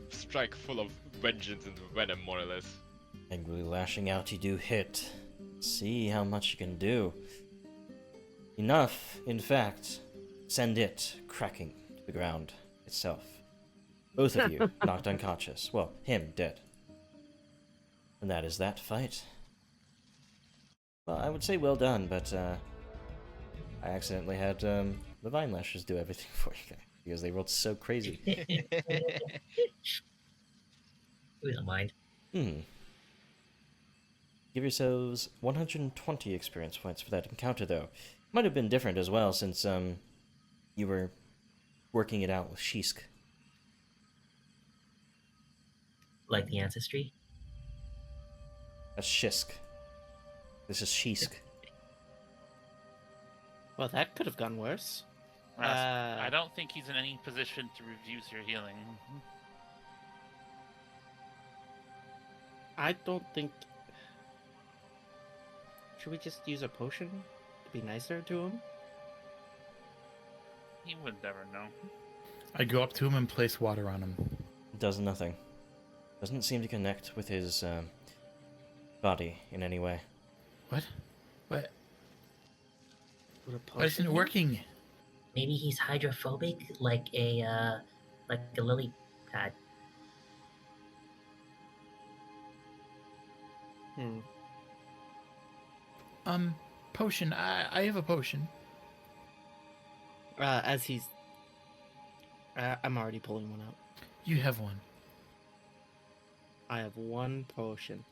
F: strike full of vengeance and venom, more or less.
A: Angrily lashing out, you do hit. See how much you can do. Enough, in fact. Send it cracking to the ground itself. Both of you knocked unconscious. Well, him dead. And that is that fight. Well, I would say well done, but I accidentally had the Vine Lashers do everything for you guys because they rolled so crazy.
B: We don't mind.
A: Give yourselves 120 experience points for that encounter, though. Might have been different as well, since you were working it out with Shisk.
B: Like the ancestry.
A: That's Shisk. This is Shisk.
C: Well, that could have gone worse.
D: I don't think he's in any position to reduce your healing.
C: I don't think... Should we just use a potion to be nicer to him?
D: He would never know.
E: I go up to him and place water on him.
A: Does nothing. Doesn't seem to connect with his body in any way.
E: What? What?
C: Would a
E: Why isn't it
C: potion-
E: working?
B: Maybe he's hydrophobic, like a lily pad.
E: Potion. I have a potion.
C: As he's... I'm already pulling one out.
E: You have one.
C: I have 1 potion.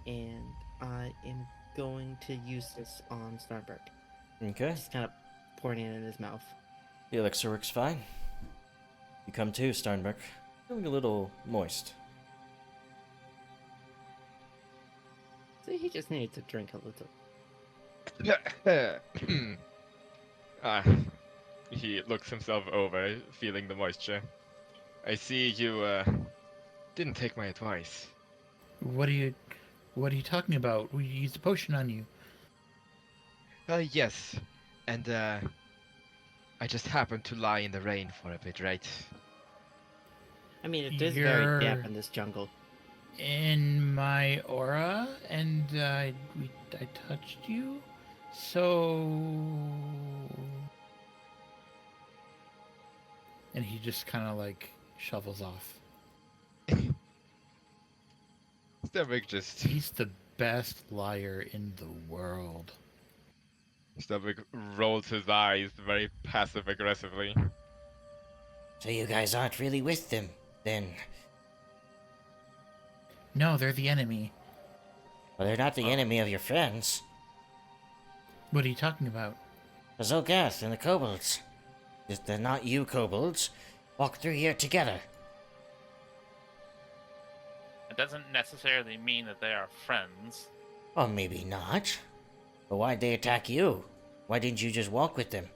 C: And I am going to use this on Steinberg.
A: Okay.
C: Just kind of pouring it in his mouth.
A: The elixir works fine. You come to, Steinberg. Feeling a little moist.
C: See, he just needed to drink a little.
F: He looks himself over, feeling the moisture. I see you didn't take my advice.
E: What are you talking about? We used a potion on you.
F: Yes, and I just happened to lie in the rain for a bit, right?
C: I mean, it is very
E: You're-
C: damp in this jungle.
E: In my aura, and I touched you, so. And he just kind of like shovels off.
F: Stubbick just
E: He's the best liar in the world.
F: Stubbick rolls his eyes very passive aggressively.
G: So you guys aren't really with them, then?
E: No, they're the enemy.
G: Well, they're not the enemy of your friends.
E: What are you talking about?
G: The Zolgath and the kobolds. They're not you kobolds. Walk through here together.
D: It doesn't necessarily mean that they are friends.
G: Or maybe not. But why'd they attack you? Why didn't you just walk with them?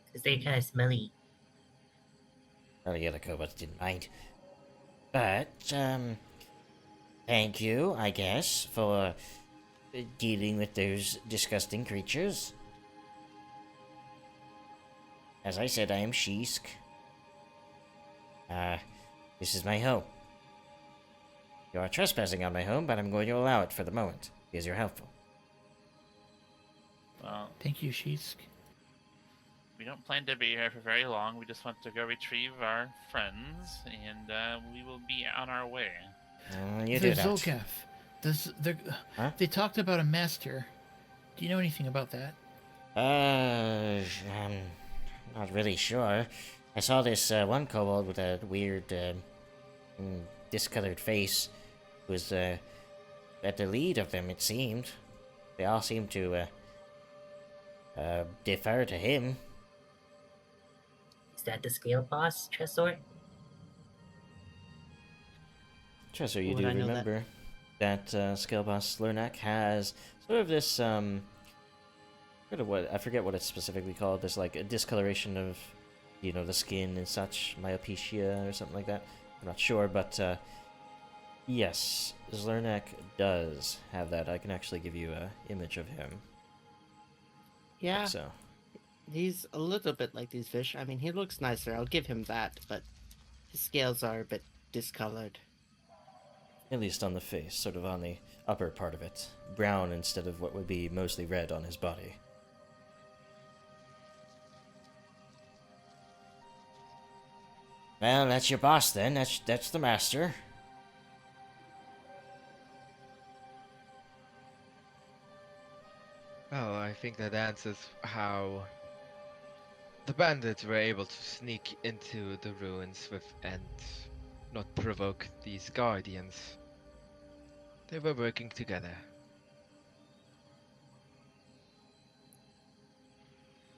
B: Because they're kind of smelly.
G: Well, the other kobolds didn't mind. But, thank you, I guess, for dealing with those disgusting creatures. As I said, I am Sheesk. This is my home. You are trespassing on my home, but I'm going to allow it for the moment, because you're helpful.
D: Well,
E: Thank you, Sheesk.
D: we don't plan to be here for very long. We just want to go retrieve our friends, and we will be on our way.
G: You do
E: There's
G: that.
E: Zolgath.
G: Huh?
E: They talked about a master. Do you know anything about that?
G: I'm not really sure. I saw this one kobold with a weird, discolored face was at the lead of them, it seemed. They all seemed to defer to him.
B: Is that the scale boss, Tresor?
A: Tresor, you
C: Would
A: do
C: I know that?
A: remember that Scale Boss Lurnak has sort of this I forget what it's specifically called. This like a discoloration of, you know, the skin and such, myopia or something like that. I'm not sure, but yes, Zlernak does have that. I can actually give you a image of him.
C: Yeah,
A: So
C: he's a little bit like these fish. I mean, he looks nicer, I'll give him that, but his scales are a bit discolored.
A: at least on the face, sort of on the upper part of it, brown instead of what would be mostly red on his body.
G: Well, that's your boss then. That's the master.
F: Oh, I think that answers how the bandits were able to sneak into the ruins and not provoke these guardians. They were working together.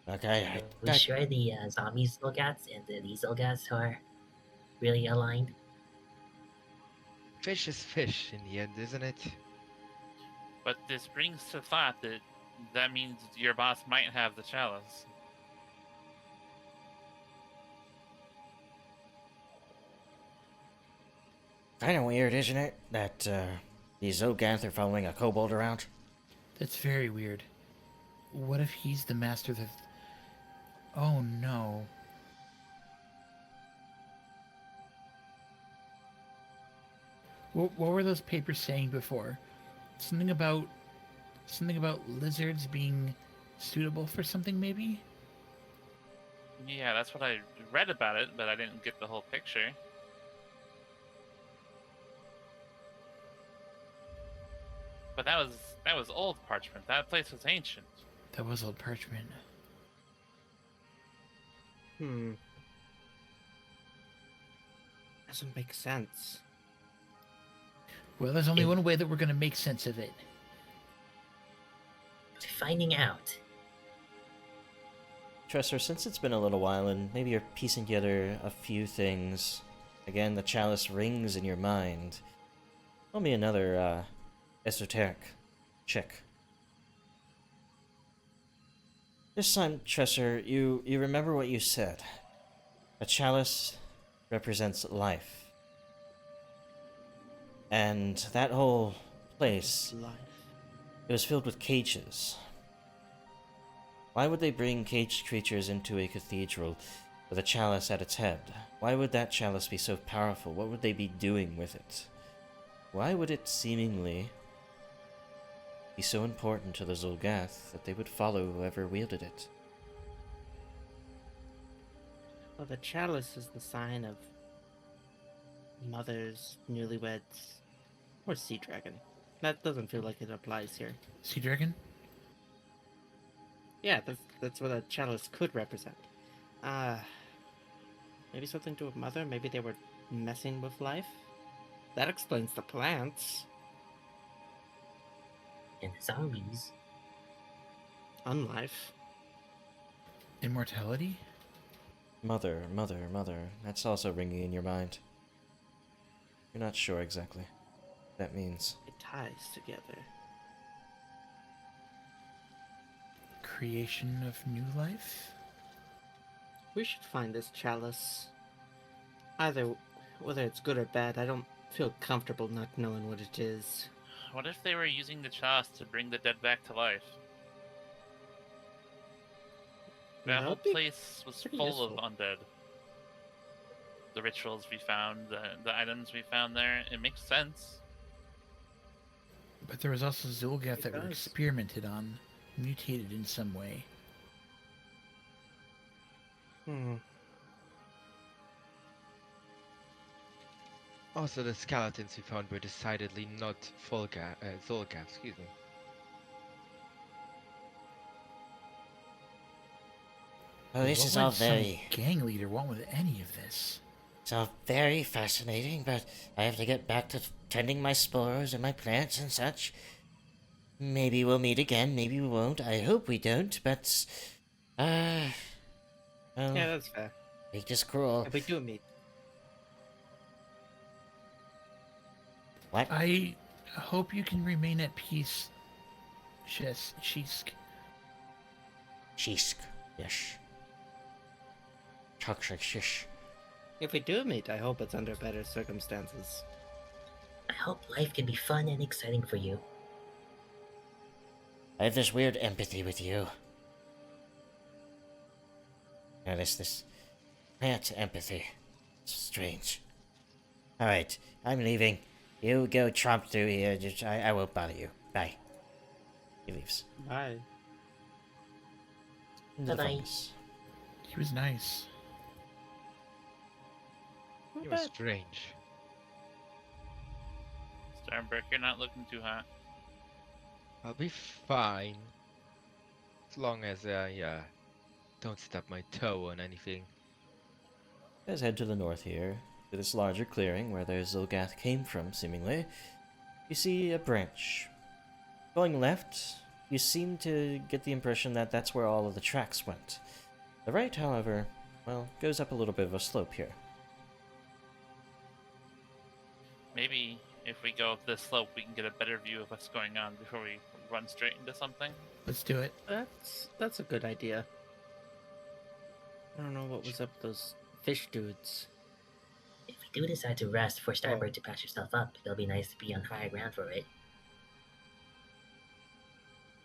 G: Okay,
B: We sure the zombie Zolgaths and the these Zolgaths are really aligned?
F: Fish is fish in the end, isn't it?
D: But this brings to thought that that means your boss might have the chalice.
G: kind of weird, isn't it? That these Zoganth are following a kobold around.
E: That's very weird. What if he's the master that... Oh no. What were those papers saying before? Something about lizards being suitable for something, maybe?
D: Yeah, that's what I read about it, but I didn't get the whole picture. But that was old parchment. That place was ancient.
E: That was old parchment.
C: Doesn't make sense.
E: Well, there's only one way that we're gonna make sense of it.
B: Finding out.
A: Tresor, since it's been a little while and maybe you're piecing together a few things, again, the chalice rings in your mind. Tell me another esoteric check. This time, Tresor, you remember what you said. A chalice represents life. And that whole place,
C: Life.
A: it was filled with cages. Why would they bring caged creatures into a cathedral with a chalice at its head? Why would that chalice be so powerful? What would they be doing with it? Why would it seemingly be so important to the Zolgath that they would follow whoever wielded it?
C: Well, the chalice is the sign of mothers, newlyweds, or sea dragon. That doesn't feel like it applies here.
E: Sea dragon?
C: Yeah, that's what a chalice could represent. Maybe something to a mother. Maybe they were messing with life. That explains the plants.
B: and zombies.
C: Unlife.
E: Immortality?
A: Mother, mother, mother. That's also ringing in your mind. You're not sure exactly what that means.
C: It ties together.
E: Creation of new life?
C: We should find this chalice. Either, whether it's good or bad, I don't feel comfortable not knowing what it is.
D: What if they were using the chalice to bring the dead back to life? That whole
C: would be
D: place was
C: pretty
D: full
C: useful.
D: of undead. The rituals we found, the items we found there, it makes sense.
E: But there was also Zulgath
C: It
E: that were
C: does.
E: experimented on, mutated in some way.
F: Also, the skeletons we found were decidedly not Zolgath, excuse me.
G: Oh, this
E: What
G: is
E: would
G: all
E: some
G: very,
E: gang leader want with any of this?
G: it's all very fascinating, but I have to get back to tending my spores and my plants and such. Maybe we'll meet again, maybe we won't. I hope we don't, but, well,
C: Yeah, that's fair.
G: fate is cruel.
C: If we do meet,
G: What?
E: I hope you can remain at peace, Shisk.
G: Shisk. Yes. Chokshik shish.
C: if we do meet, I hope it's under better circumstances.
B: I hope life can be fun and exciting for you.
G: I have this weird empathy with you. Now this plant empathy. It's strange. Alright, I'm leaving. You go tromp through here, I won't bother you. Bye. He leaves.
C: Bye.
A: Into the
B: Bye-bye.
A: fungus.
E: He was nice.
F: It was strange.
D: Starbrick, you're not looking too hot.
F: I'll be fine. As long as I don't stub my toe on anything.
A: You guys head to the north here, to this larger clearing where their Zolgath came from, seemingly. You see a branch. Going left, you seem to get the impression that that's where all of the tracks went. The right, however, well, goes up a little bit of a slope here.
D: Maybe if we go up this slope, we can get a better view of what's going on before we run straight into something.
E: Let's do it.
C: That's a good idea. I don't know what was up with those fish dudes.
B: If we do decide to rest for Starboard to patch yourself up, it'll be nice to be on higher ground for it.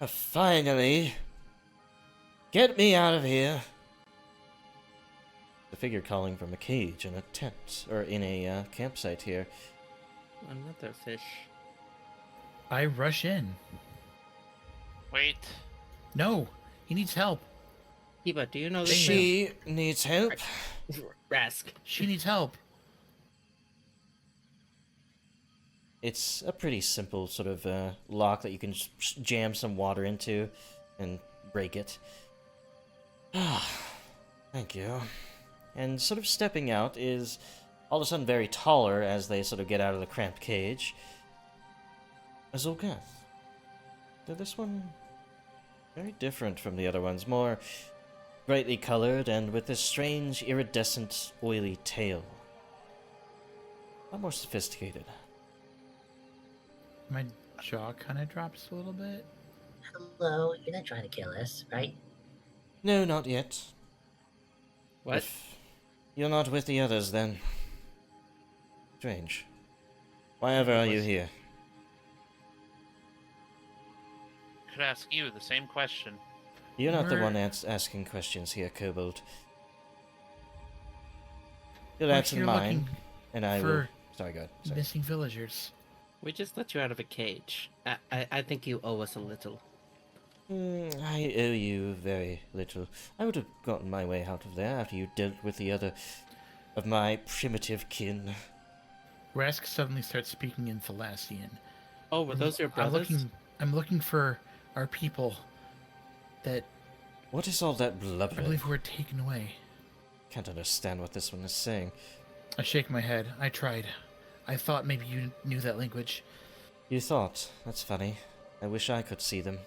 G: Finally! Get me out of here!
A: The figure calling from a cage in a tent, or in a campsite here.
C: Another fish.
E: I rush in.
D: Wait,
E: No, he needs help.
C: Eva, do you know this?
G: She needs help.
C: Rask.
E: She needs help.
A: It's a pretty simple sort of lock that you can just jam some water into and break it. Ah, thank you. And sort of stepping out is all of a sudden very taller as they sort of get out of the cramped cage. A Zolgath. So this one, very different from the other ones. More brightly colored and with this strange, iridescent, oily tail. A lot more sophisticated.
E: My jaw kind of drops a little bit.
B: Hello, you're not trying to kill us, right?
A: No, not yet.
C: What?
A: If you're not with the others, then... Strange. Why ever are you here?
D: could ask you the same question.
A: You're not the
E: We're-
A: one asking questions here, Kobold. You'll
E: We're
A: answer
E: here
A: mine,
E: looking
A: and I will...
E: for
A: Sorry, go ahead. Sorry.
E: missing villagers.
C: We just let you out of a cage. I think you owe us a little.
A: I owe you very little. I would have gotten my way out of there after you dealt with the other of my primitive kin.
E: Rask suddenly starts speaking in Thalassian.
C: Oh, were those your
E: I'm
C: brothers?
E: looking for our people that
A: What is all that
E: I
A: blubbering?
E: believe were taken away.
A: Can't understand what this one is saying.
E: I shake my head. I tried. I thought maybe you knew that language.
A: You thought? That's funny. I wish I could see them.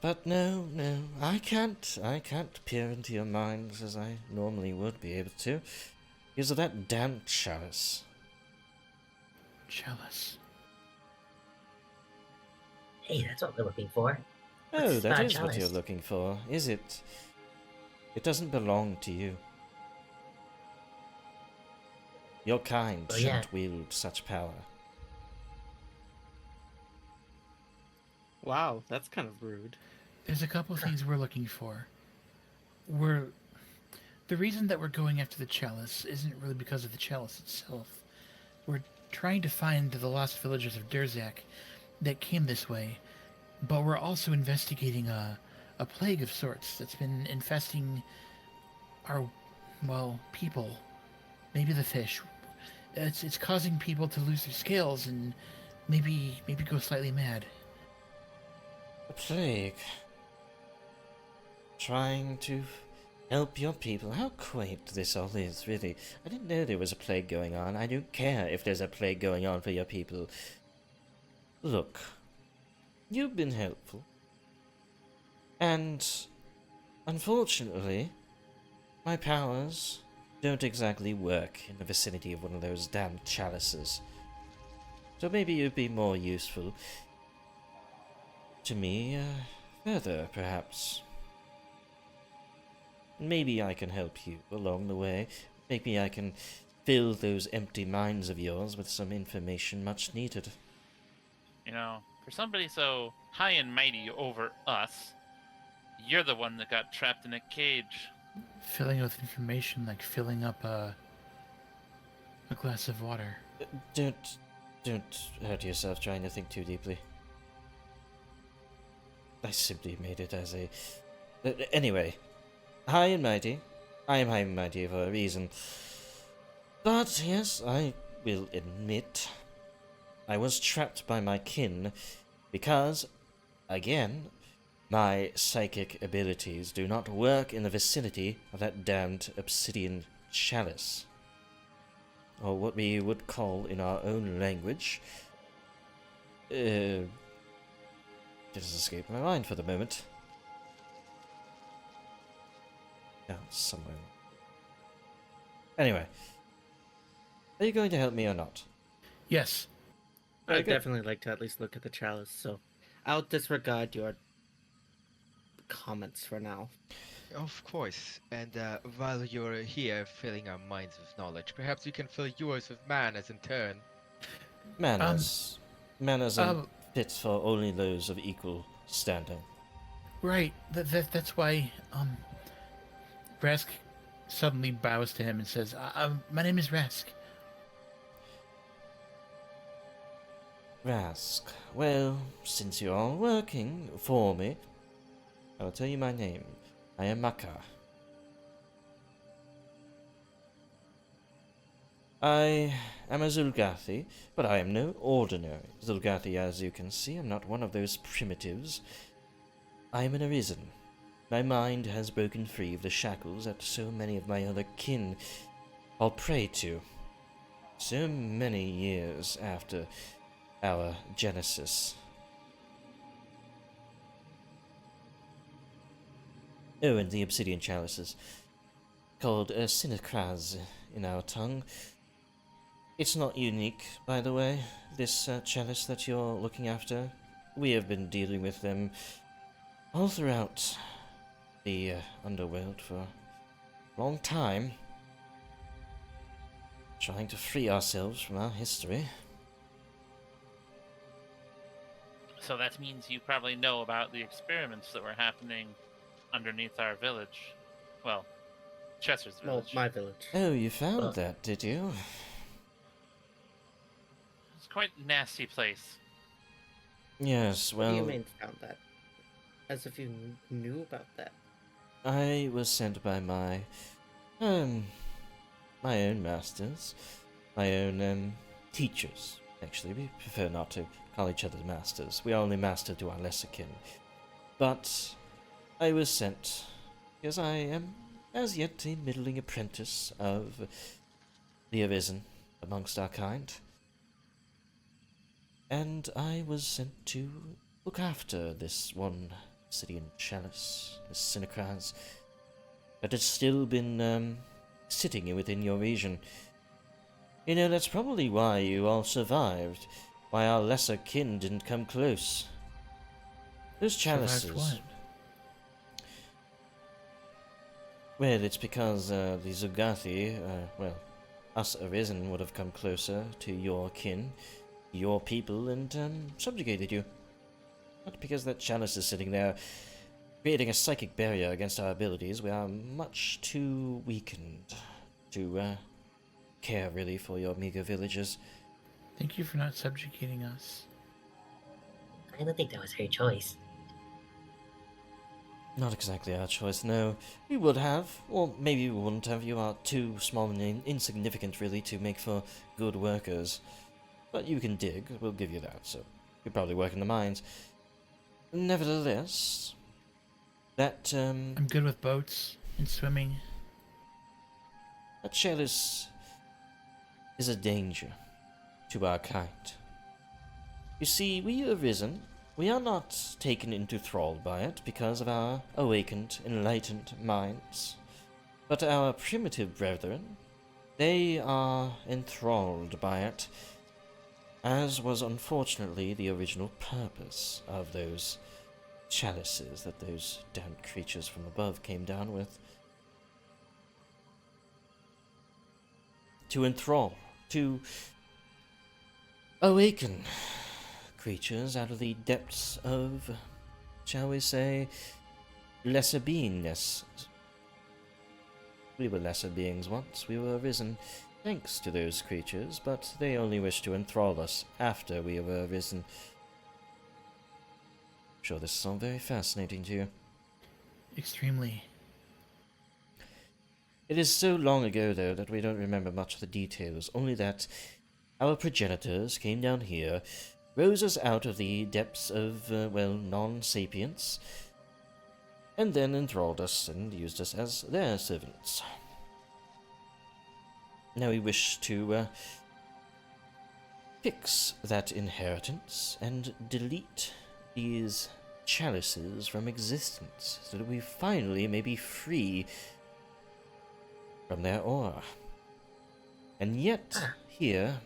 A: But no, I can't peer into your minds as I normally would be able to, because of that damn chalice.
E: Chalice.
B: Hey, that's what we're looking for.
A: Oh,
B: What's
A: that
B: that
A: is what you're
B: chalice?
A: looking for, is it? It doesn't belong to you. Your kind
B: Oh, yeah.
A: shouldn't wield such power.
C: Wow, that's kind of rude.
E: There's a couple things we're looking for. The reason that we're going after the chalice isn't really because of the chalice itself. We're trying to find the lost villagers of Durzak that came this way, but we're also investigating a plague of sorts that's been infesting our, well, people. Maybe the fish. It's causing people to lose their scales and maybe go slightly mad.
A: A plague. Trying to help your people. How quaint this all is, really. I didn't know there was a plague going on. I don't care if there's a plague going on for your people. Look, you've been helpful. And, unfortunately, my powers don't exactly work in the vicinity of one of those damn chalices. So maybe you'd be more useful to me further, perhaps. Maybe I can help you along the way. Maybe I can fill those empty minds of yours with some information much needed.
D: You know, for somebody so high and mighty over us, you're the one that got trapped in a cage.
E: Filling with information like filling up a glass of water.
A: Don't hurt yourself trying to think too deeply. I simply made it as a... Anyway, high and mighty. I am high and mighty for a reason. But yes, I will admit, I was trapped by my kin because, again, my psychic abilities do not work in the vicinity of that damned obsidian chalice. Or what we would call in our own language, it has escaped my mind for the moment. Oh, somewhere. Anyway, are you going to help me or not?
E: Yes.
A: Very
C: I'd
A: good.
C: definitely like to at least look at the chalice, so I'll disregard your comments for now.
F: Of course. And while you're here filling our minds with knowledge, perhaps you can fill yours with manners in turn.
A: Manners. Manners are
E: um,
A: fit for only those of equal standing.
E: Right. That's why Rask suddenly bows to him and says, "My name is Rask."
A: Rask. Well, since you're all working for me, I will tell you my name. I am Maka. I am a Zulgathi, but I am no ordinary Zulgathi, as you can see. I'm not one of those primitives. I am an arisen. My mind has broken free of the shackles that so many of my other kin fall prey to. So many years after our genesis. Oh, and the obsidian chalices, called Sinakraz in our tongue. It's not unique, by the way, this chalice that you're looking after. We have been dealing with them all throughout the underworld for a long time, trying to free ourselves from our history.
D: So that means you probably know about the experiments that were happening underneath our village. Well, Chester's
C: Well,
D: village.
C: my village.
A: Oh, you found
B: Well-
A: that, did you?
D: It's quite a nasty place.
A: Yes,
C: What do you
A: well,
C: mean found that? As if you knew about that.
A: I was sent by my own masters, my own teachers. Actually, we prefer not to call each other masters. We are only master to our lesser kin. But I was sent because I am as yet a middling apprentice of the Arisen amongst our kind. and I was sent to look after this one obsidian chalice, this Cinecraz, that has still been sitting within your region. You know, that's probably why you all survived, why our lesser kin didn't come close. Those chalices.
E: Survived what?
A: Well, it's because the Zugathi, us Arisen would have come closer to your kin, your people, and subjugated you. Not because that chalice is sitting there, creating a psychic barrier against our abilities. We are much too weakened to care really for your meager villagers.
E: Thank you for not subjugating us.
B: I don't think that was her choice.
A: Not exactly our choice, no. We would have, or maybe we wouldn't have. You are too small and insignificant, really, to make for good workers. But you can dig, we'll give you that, so you probably work in the mines. Nevertheless, that,
E: I'm good with boats and swimming.
A: that chalice is a danger to our kind. You see, we Arisen, we are not taken into thrall by it because of our awakened, enlightened minds. But our primitive brethren, they are enthralled by it, as was unfortunately the original purpose of those chalices that those damned creatures from above came down with. To enthrall, to awaken creatures out of the depths of, shall we say, lesser beingness. We were lesser beings once, we were arisen thanks to those creatures, but they only wish to enthrall us after we were arisen. I'm sure this is all very fascinating to you.
E: Extremely.
A: It is so long ago, though, that we don't remember much of the details, only that our progenitors came down here, rose us out of the depths of, non-sapience, and then enthralled us and used us as their servants. Now we wish to fix that inheritance and delete these chalices from existence, so that we finally may be free from their aura. And yet, here,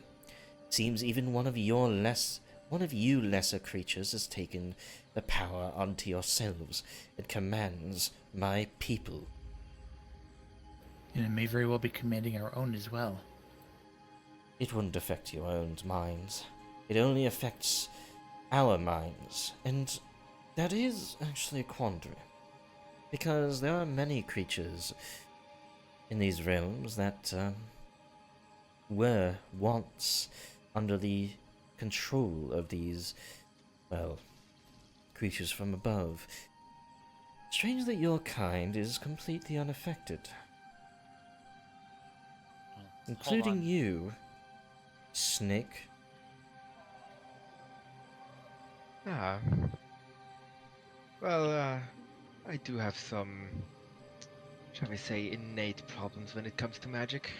A: seems even one of you lesser creatures has taken the power unto yourselves and commands my people.
E: And it may very well be commanding our own as well.
A: It wouldn't affect your own minds. It only affects our minds, and that is actually a quandary. Because there are many creatures in these realms that were once under the control of these, creatures from above. Strange that your kind is completely unaffected. Including you, Snake.
F: Ah. Well, I do have some, shall we say, innate problems when it comes to magic.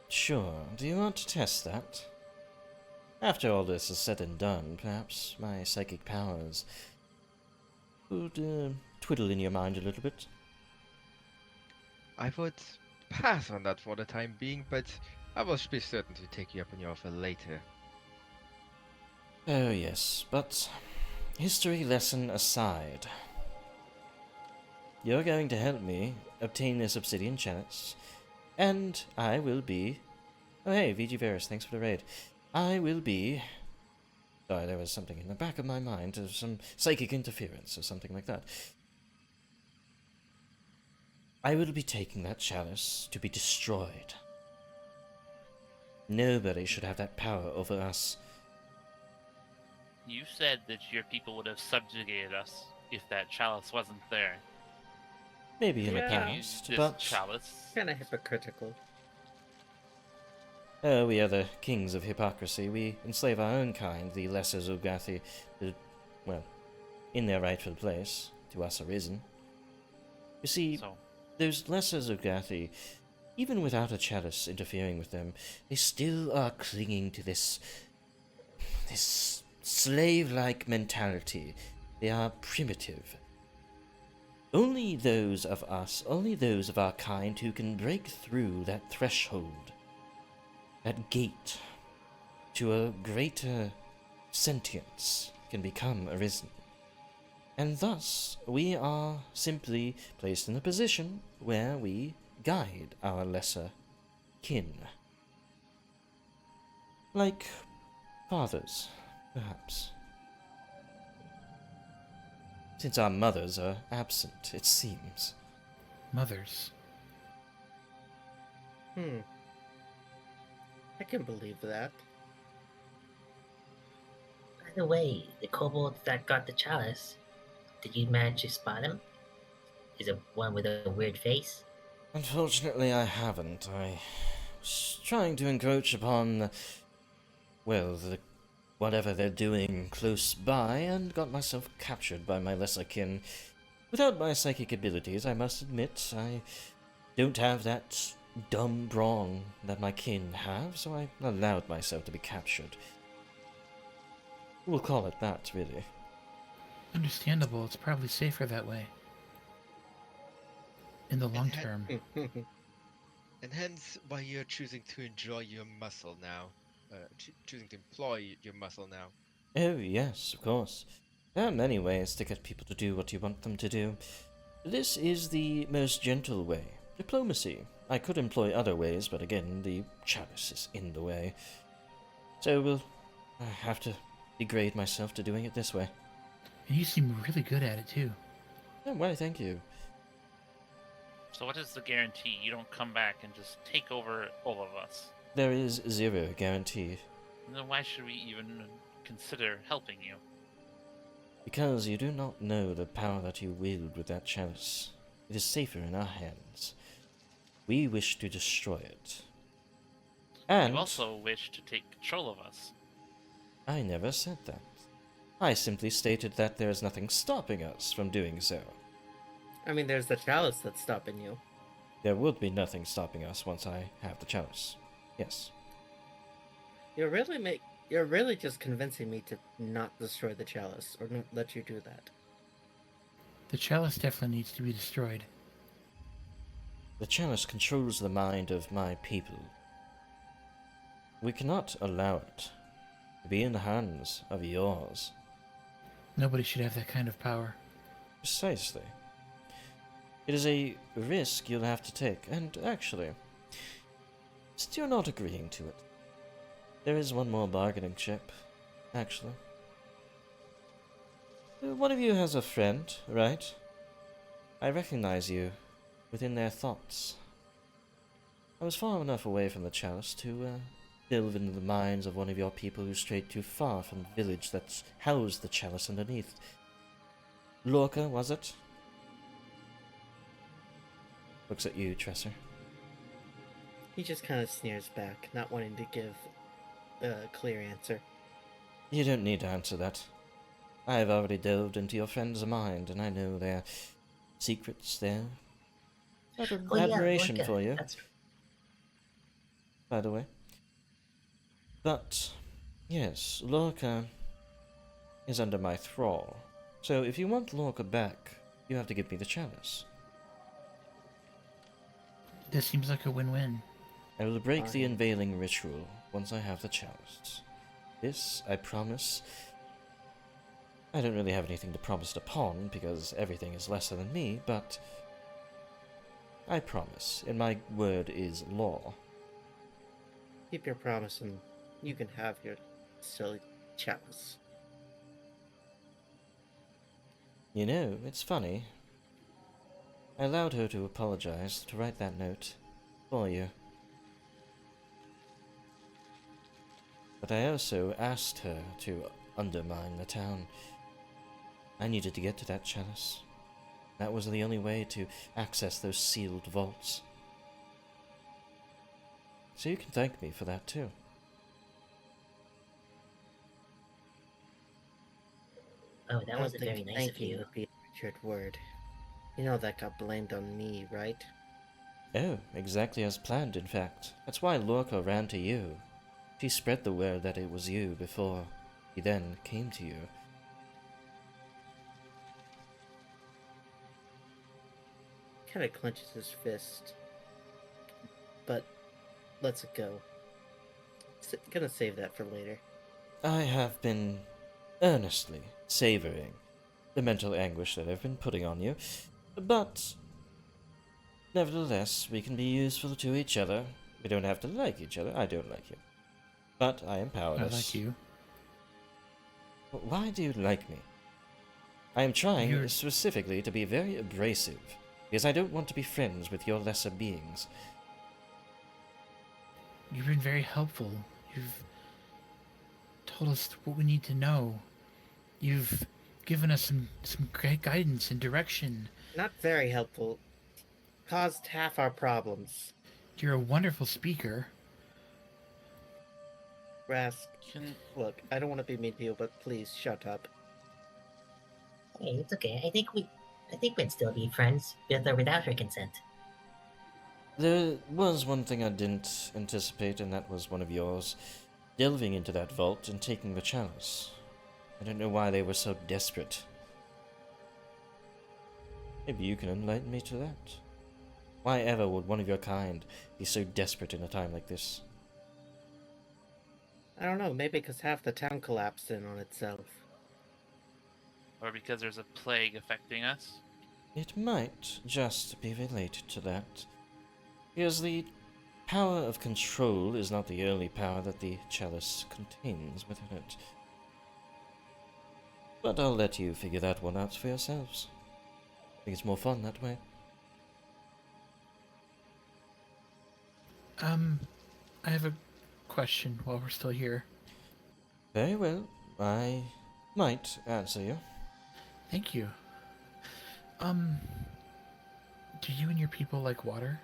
A: Sure, do you want to test that? After all this is said and done, perhaps my psychic powers would twiddle in your mind a little bit.
F: I would pass on that for the time being, but I will be certain to take you up on your offer later.
A: Oh yes, but history lesson aside, you're going to help me obtain this obsidian chalice, and I will be... Oh hey, VG Varus, thanks for the raid. I will be... Sorry, there was something in the back of my mind, some psychic interference or something like that. I will be taking that chalice to be destroyed. Nobody should have that power over us.
D: You said that your people would have subjugated us if that chalice wasn't there.
A: Maybe in the
B: Yeah.
A: past,
D: This
A: but...
D: chalice.
B: Kind of hypocritical.
A: We are the kings of hypocrisy. We enslave our own kind, the lesser Zulgathi, in their rightful place, to us arisen. You see,
D: So,
A: those lesser Zulgathi, even without a chalice interfering with them, they still are clinging to this slave-like mentality. They are primitive. Only those of us, only those of our kind who can break through that threshold, that gate, to a greater sentience can become arisen. And thus, we are simply placed in a position where we guide our lesser kin. Like fathers, perhaps. Since our mothers are absent, it seems.
E: Mothers.
C: I can believe that.
B: By the way, the kobold that got the chalice, did you manage to spot him? Is it one with a weird face?
A: Unfortunately, I haven't. I was trying to encroach upon, well, whatever they're doing close by, and got myself captured by my lesser kin. Without my psychic abilities, I must admit, I don't have that dumb brawn that my kin have, so I allowed myself to be captured. We'll call it that, really.
E: Understandable. It's probably safer that way. In the long term.
F: And hence why you're choosing to enjoy your muscle now. Choosing to employ your muscle now.
A: Oh, yes, of course. There are many ways to get people to do what you want them to do. This is the most gentle way. Diplomacy. I could employ other ways, but again, the chalice is in the way. So I have to degrade myself to doing it this way.
E: And you seem really good at it, too.
A: Oh, why, thank you.
D: So what is the guarantee you don't come back and just take over all of us?
A: There is zero guarantee.
D: Then why should we even consider helping you?
A: Because you do not know the power that you wield with that chalice. It is safer in our hands. We wish to destroy it. And
D: You also wish to take control of us.
A: I never said that. I simply stated that there is nothing stopping us from doing so.
C: I mean, there's the chalice that's stopping you.
A: There would be nothing stopping us once I have the chalice. Yes.
C: You're really just convincing me to not destroy the chalice, or not let you do that.
E: The chalice definitely needs to be destroyed.
A: The chalice controls the mind of my people. We cannot allow it to be in the hands of yours.
E: Nobody should have that kind of power.
A: Precisely. It is a risk you'll have to take, and actually, since you're not agreeing to it, there is one more bargaining chip, actually. One of you has a friend, right? I recognize you within their thoughts. I was far enough away from the chalice to delve into the minds of one of your people who strayed too far from the village that housed the chalice underneath. Lorca, was it? Looks at you, Tresser.
C: He just kind of sneers back, not wanting to give a clear answer.
A: You don't need to answer that. I have already delved into your friend's mind, and I know their secrets, their admiration for you, by the way. But, yes, Lorca is under my thrall. So if you want Lorca back, you have to give me the chalice.
E: This seems like a win-win.
A: I will break the unveiling ritual once I have the chalice. This, I promise. I don't really have anything to promise upon, because everything is lesser than me, but I promise, and my word is law.
C: Keep your promise and you can have your silly chalice.
A: You know, it's funny. I allowed her to apologize, to write that note for you. But I also asked her to undermine the town. I needed to get to that chalice. That was the only way to access those sealed vaults. So you can thank me for that too.
B: Oh, that wasn't very nice
C: Thank
B: of you.
C: would be a Richard word. You know that got blamed on me, right?
A: Oh, exactly as planned, in fact. That's why Lorca ran to you. She spread the word that it was you before he then came to you.
C: Kind of clenches his fist, but lets it go. Gonna save that for later.
A: I have been earnestly savoring the mental anguish that I've been putting on you, but nevertheless, we can be useful to each other. We don't have to like each other. I don't like you. But I am
E: I
A: powerless.
E: like you.
A: Why do you like me? I am trying
E: You're-
A: specifically to be very abrasive, because I don't want to be friends with your lesser beings.
E: You've been very helpful. You've told us what we need to know. You've given us some great guidance and direction.
C: Not very helpful. Caused half our problems.
E: You're a wonderful speaker.
C: Rask,
D: Can
C: look, I don't want to be mean to you, but please shut up.
B: Hey, it's okay. I think we'd still be friends with or without her consent.
A: There was one thing I didn't anticipate, and that was one of yours delving into that vault and taking the chalice. I don't know why they were so desperate. Maybe you can enlighten me to that. Why ever would one of your kind be so desperate in a time like this?
C: I don't know, maybe because half the town collapsed in on itself.
D: or because there's a plague affecting us?
A: It might just be related to that. Because the power of control is not the only power that the chalice contains within it. But I'll let you figure that one out for yourselves. I think it's more fun that way.
E: I have a question while we're still here.
A: Very well, I might answer you.
E: Thank you. Do you and your people like water?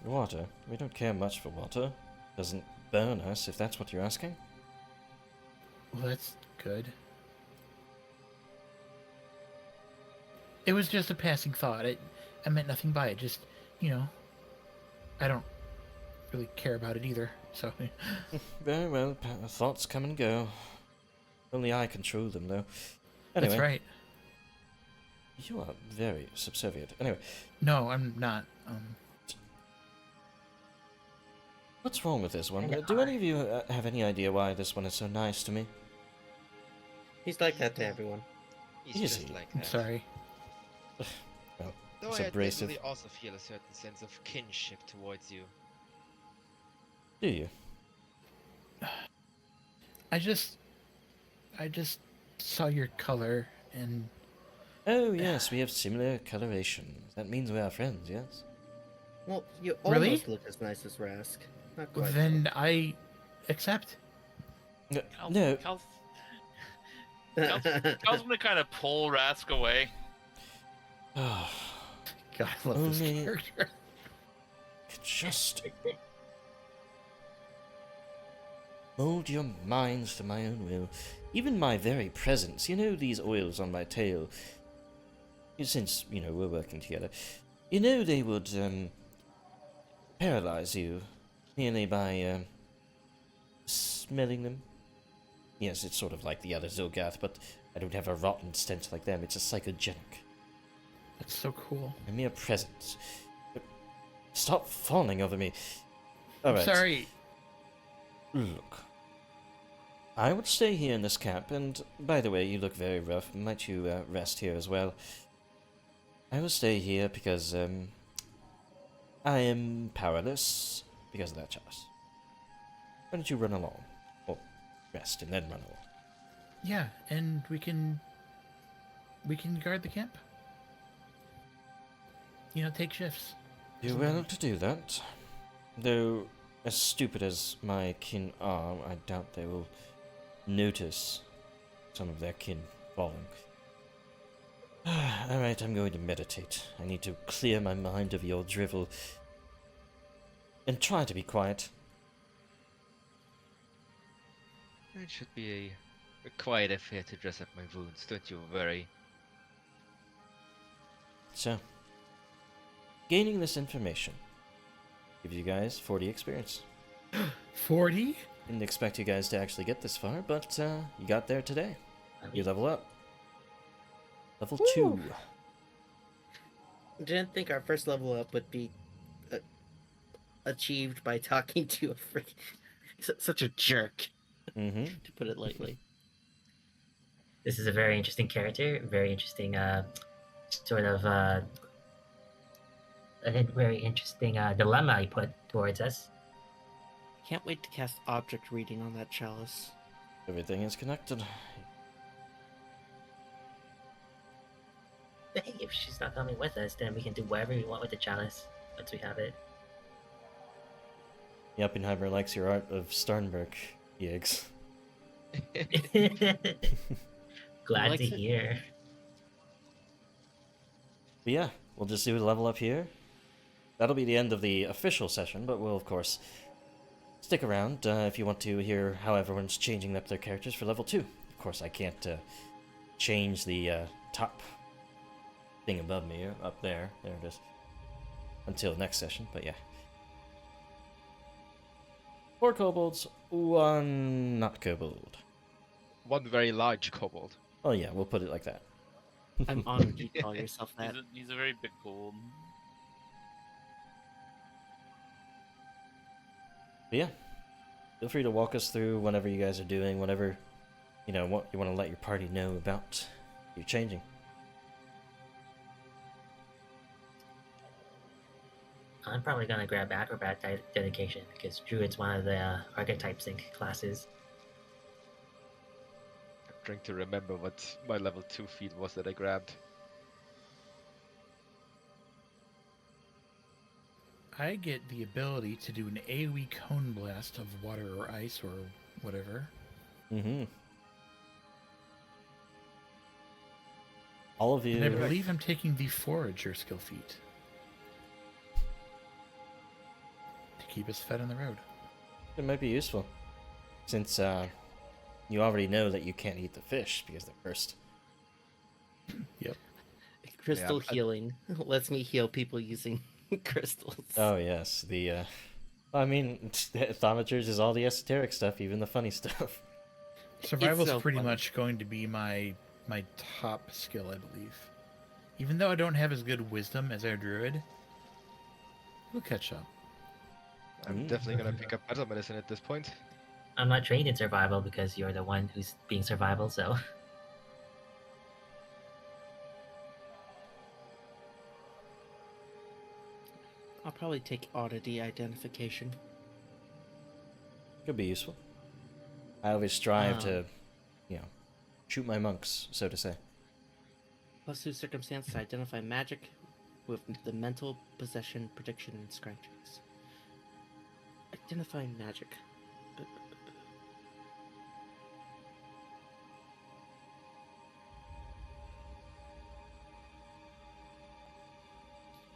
A: Water? We don't care much for water. Doesn't burn us, if that's what you're asking.
E: Well, that's good. It was just a passing thought. I meant nothing by it. Just, I don't really care about it either. So,
A: Very well, thoughts come and go. Only I control them, though. Anyway,
E: that's right.
A: You are very subservient. Anyway,
E: No, I'm not.
A: what's wrong with this one?
B: Kinda
A: Do any
B: are.
A: of you have any idea why this one is so nice to me?
C: He's like that to everyone.
F: He's
A: Easy.
F: just like
A: I'm
F: that.
A: sorry. Well,
F: Though
A: it's
F: I
A: abrasive.
F: admittedly also feel a certain sense of kinship towards you.
A: Do you?
E: I just saw your color and
A: Oh, yes, we have similar coloration. That means we are friends, yes?
C: Well, you
E: Really?
C: almost look as nice as Rask. Not quite.
E: then I accept.
A: No.
D: Cal's gonna kind of pull Rask away.
A: Oh,
E: God, I love this
A: Only-
E: character.
A: just mold your minds to my own will. Even my very presence, these oils on my tail, since, we're working together, they would, paralyze you merely by, smelling them. Yes, it's sort of like the other Zilgath, but I don't have a rotten stench like them. It's a psychogenic.
E: That's so cool.
A: A mere presence. Stop fawning over me.
E: I'm
A: Alright.
E: sorry.
A: Look. I would stay here in this camp, and by the way, you look very rough. Might you rest here as well? I will stay here because I am powerless because of that chalice. Why don't you run along? Or rest and then run along.
E: Yeah, and we can guard the camp. Take shifts.
A: Do well to do that. Though, as stupid as my kin are, I doubt they will notice some of their kin falling. Alright, I'm going to meditate. I need to clear my mind of your drivel. And try to be quiet.
F: It should be a quiet affair to dress up my wounds, don't you worry.
A: So, gaining this information gives you guys 40 experience.
E: 40?
A: Didn't expect you guys to actually get this far, but you got there today. You level up. Level 2.
C: Didn't think our first level up would be achieved by talking to a freak. Such a jerk,
A: Mm-hmm.
C: to put it lightly.
B: This is a very interesting character, very interesting sort of a very interesting dilemma he put towards us.
C: Can't wait to cast object reading on that chalice.
A: Everything is connected.
B: But hey, if she's not coming with us, then we can do whatever we want with the chalice once we have it.
A: Oppenheimer likes your art of Starnberg, Yiggs.
B: Glad
C: likes
B: to
C: it?
B: hear.
A: But yeah, we'll just do a level up here. That'll be the end of the official session, but we'll, of course, stick around if you want to hear how everyone's changing up their characters for level 2. Of course, I can't change the top thing above me, up there. There it is. Until next session, but yeah. 4 kobolds, 1 not kobold.
F: One very large kobold.
A: Oh yeah, we'll put it like that.
C: I'm honored you call yourself that.
D: He's a very big gold.
A: But yeah, feel free to walk us through whatever you guys are doing, whatever, what you want to let your party know about you changing.
B: I'm probably gonna grab Acrobat dedication because Druid's one of the archetypes and classes.
F: I'm trying to remember what my level 2 feat was that I grabbed.
E: I get the ability to do an AoE cone blast of water or ice or whatever.
A: Mm-hmm. All of you.
E: And I believe I'm taking the Forager skill feat. To keep us fed on the road.
A: It might be useful, since you already know that you can't eat the fish because they're cursed.
E: Yep.
C: Crystal
F: Yeah,
C: healing lets me heal people using crystals.
A: Oh yes, I mean, Thaumaturge is all the esoteric stuff, even the funny stuff.
E: Survival's
C: so
E: pretty
C: funny.
E: much going to be my top skill, I believe. Even though I don't have as good wisdom as our druid, we'll catch up.
F: I'm definitely gonna pick up battle medicine at this point.
B: I'm not trained in survival because you're the one who's being survival, so
C: I'll probably take oddity identification.
A: Could be useful. I always strive to,
C: Um,
A: shoot my monks, so to say.
C: +2 circumstance to identify magic with the mental possession, prediction, and scrying checks. Identify magic.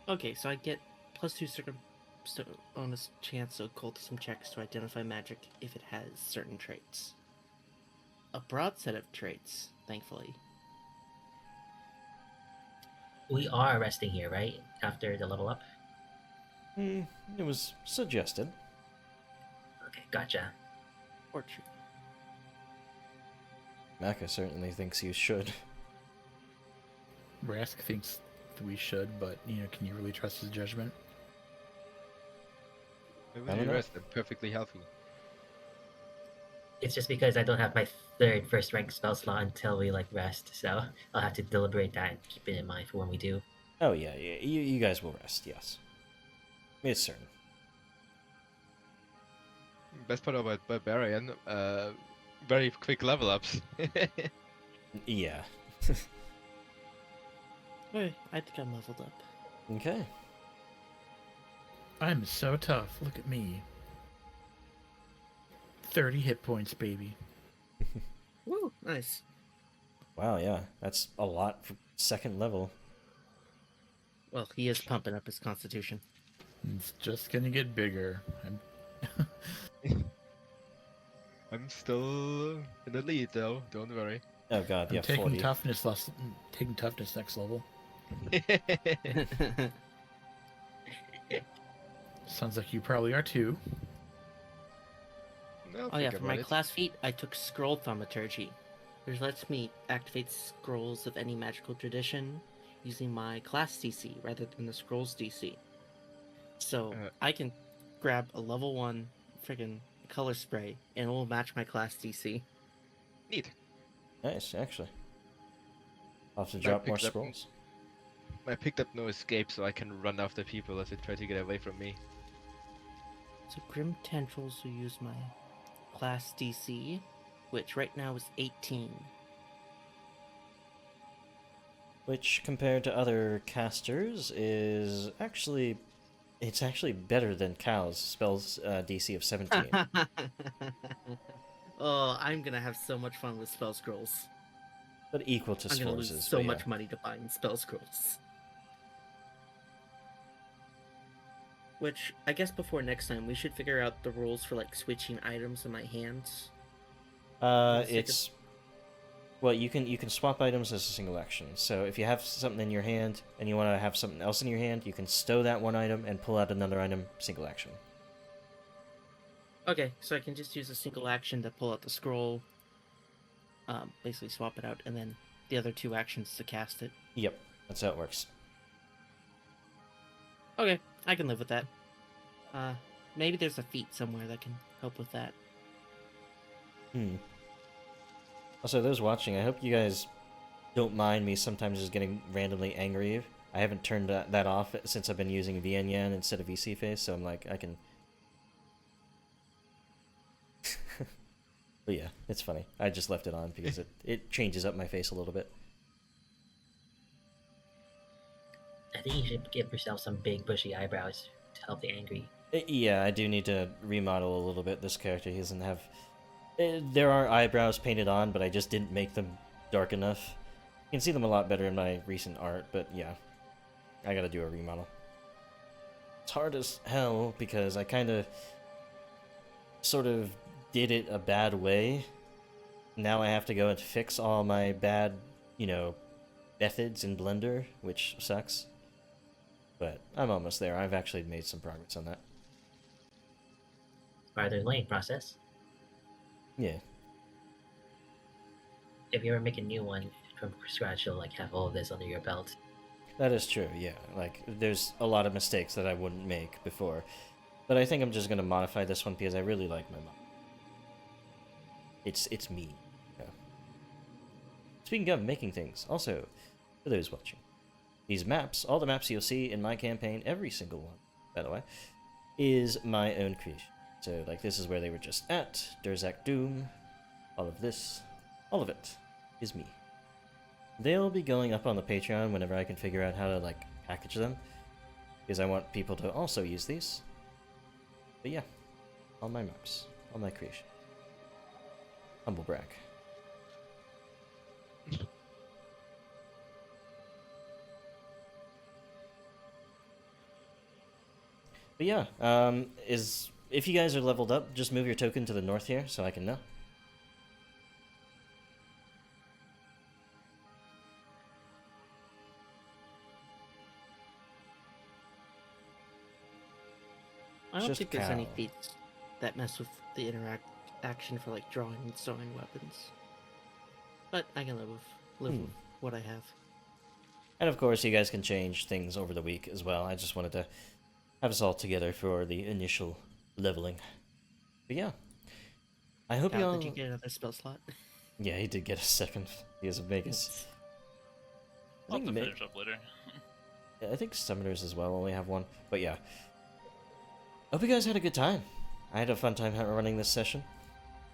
C: Okay, so I get +2 bonus chance of occultism checks to identify magic if it has certain traits. A broad set of traits, thankfully.
B: we are resting here, right? After the level up.
A: It was suggested.
B: Okay, gotcha.
C: Or true.
A: Maka certainly thinks you should.
E: Rask thinks that we should, but, can you really trust his judgment?
A: I
F: Maybe
A: don't
F: you
A: know.
F: rest. I'm perfectly healthy.
B: It's just because I don't have my third first rank spell slot until we rest, so I'll have to deliberate that and keep it in mind for when we do.
A: Oh yeah, you guys will rest, yes. It's certain.
F: Best part about Barbarian, very quick level ups.
A: Yeah.
C: Okay, I think I'm leveled up.
A: Okay.
E: I'm so tough. Look at me. 30 hit points, baby.
C: Woo, nice.
A: Wow, yeah, that's a lot for second level.
C: Well, he is pumping up his constitution.
E: It's just gonna get bigger.
F: I'm still in the lead though, don't worry.
A: Oh god, yeah,
E: I'm taking
A: 40.
E: toughness taking toughness next level. Sounds like you probably are too.
F: I'll
C: Oh yeah,
F: think
C: for my
F: about it.
C: class feat, I took Scroll Thaumaturgy, which lets me activate scrolls of any magical tradition using my class DC rather than the scrolls DC. So
F: Uh,
C: I can grab a level 1 friggin' color spray and it will match my class DC.
F: Neat.
A: Nice, actually. I'll have to
F: I
A: drop more
F: picked up-
A: scrolls.
F: I picked up no escape, so I can run after people as they try to get away from me.
C: So Grim Tendrils will use my class DC, which right now is 18.
A: Which, compared to other casters, is actually... It's actually better than Cal's spells DC of 17.
C: Oh, I'm gonna have so much fun with spell scrolls.
A: But equal to
C: I'm gonna lose
A: Sforce's,
C: so
A: but yeah.
C: much money to buying spell scrolls. Which, I guess before next time, we should figure out the rules for, like, switching items in my hands.
A: It's... Well, you can swap items as a single action. So if you have something in your hand, and you want to have something else in your hand, you can stow that one item and pull out another item, single action.
C: Okay, so I can just use a single action to pull out the scroll, basically swap it out, and then the other 2 actions to cast it.
A: Yep, that's how it works.
C: Okay, I can live with that. Maybe there's a feat somewhere that can help with that.
A: Also, those watching, I hope you guys don't mind me sometimes just getting randomly angry. I haven't turned that off since I've been using Vian Yan instead of VC Face, so I'm like, I can... But yeah, it's funny. I just left it on because it changes up my face a little bit.
B: I think you should give yourself some big bushy eyebrows to help the angry.
A: Yeah, I do need to remodel a little bit. This character, he doesn't have... There are eyebrows painted on, but I just didn't make them dark enough. You can see them a lot better in my recent art, but yeah. I gotta do a remodel. It's hard as hell, because I kinda... sort of did it a bad way. Now I have to go and fix all my bad, methods in Blender, which sucks. But I'm almost there. I've actually made some progress on that.
B: Part of the learning process.
A: Yeah.
B: If you ever make a new one from scratch, you'll like have all of this under your belt.
A: That is true, yeah. Like, there's a lot of mistakes that I wouldn't make before. But I think I'm just gonna modify this one because I really like my mod. It's me. Yeah. Speaking of making things, also, for those watching, these maps, all the maps you'll see in my campaign, every single one, by the way, is my own creation. So, like, this is where they were just at, Durzak Doom, all of this, all of it is me. They'll be going up on the Patreon whenever I can figure out how to, like, package them, because I want people to also use these. But yeah, all my maps, all my creation. Humble brag. But yeah, if you guys are leveled up, just move your token to the north here so I can know.
C: I don't
A: Just
C: think there's any
A: Cal.
C: feats that mess with the action for like drawing and sewing weapons. But I can live with what I have.
A: And of course, you guys can change things over the week as well. I just wanted to have us all together for the initial leveling. But yeah, I hope
C: Cal,
A: y'all...
C: did you get another spell slot?
A: Yeah, he did get a second because of Vegas. I
D: I'll have to
A: think
D: finish up later.
A: I think Summoners as well only have one. But yeah. Hope you guys had a good time. I had a fun time running this session.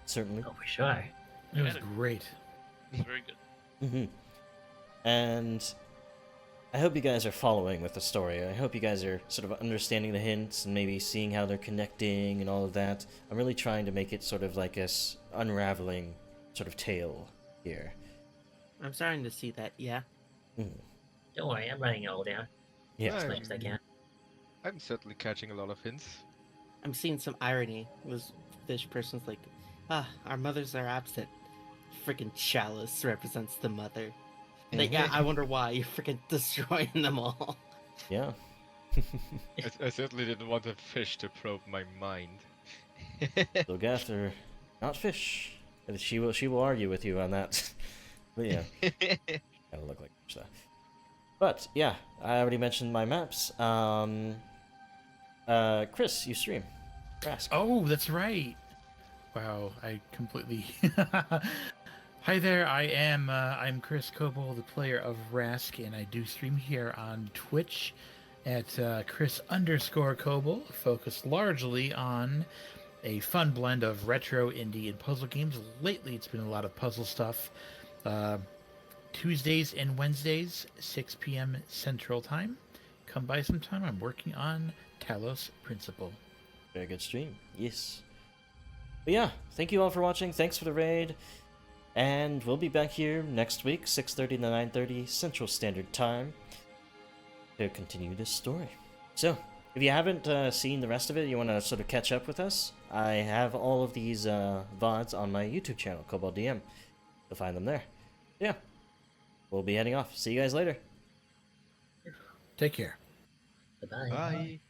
A: Certainly.
B: Oh, for sure.
E: It was great.
D: It's very good.
A: And I hope you guys are following with the story. I hope you guys are sort of understanding the hints and maybe seeing how they're connecting and all of that. I'm really trying to make it sort of like a unraveling sort of tale here.
C: I'm starting to see that, yeah.
B: Don't worry, I'm writing it all down
A: Yeah.
B: as much as I can.
F: I'm certainly catching a lot of hints.
C: I'm seeing some irony. This person's like, our mothers are absent. Freaking chalice represents the mother. Like, yeah, I wonder why you're freaking destroying them all.
A: Yeah.
F: I certainly didn't want a fish to probe my mind.
A: Zolgath are not fish. And she will argue with you on that. But yeah, kind of look like fish though. But yeah, I already mentioned my maps. Chris, you stream. Rask.
E: Oh, that's right. Wow, I completely. Hi there, I'm Chris Kobold, the player of Rask, and I do stream here on Twitch at Chris_Kobold, focused largely on a fun blend of retro, indie, and puzzle games. Lately, it's been a lot of puzzle stuff. Tuesdays and Wednesdays, 6 p.m. Central Time. Come by sometime. I'm working on Talos Principle.
A: Very good stream. Yes. But yeah, thank you all for watching. Thanks for the raid. And we'll be back here next week, 6:30 to 9:30 Central Standard Time, to continue this story. So, if you haven't seen the rest of it, you want to sort of catch up with us, I have all of these VODs on my YouTube channel, Kobold DM. You'll find them there. Yeah. We'll be heading off. See you guys later.
E: Take care.
B: Bye-bye.
F: Bye.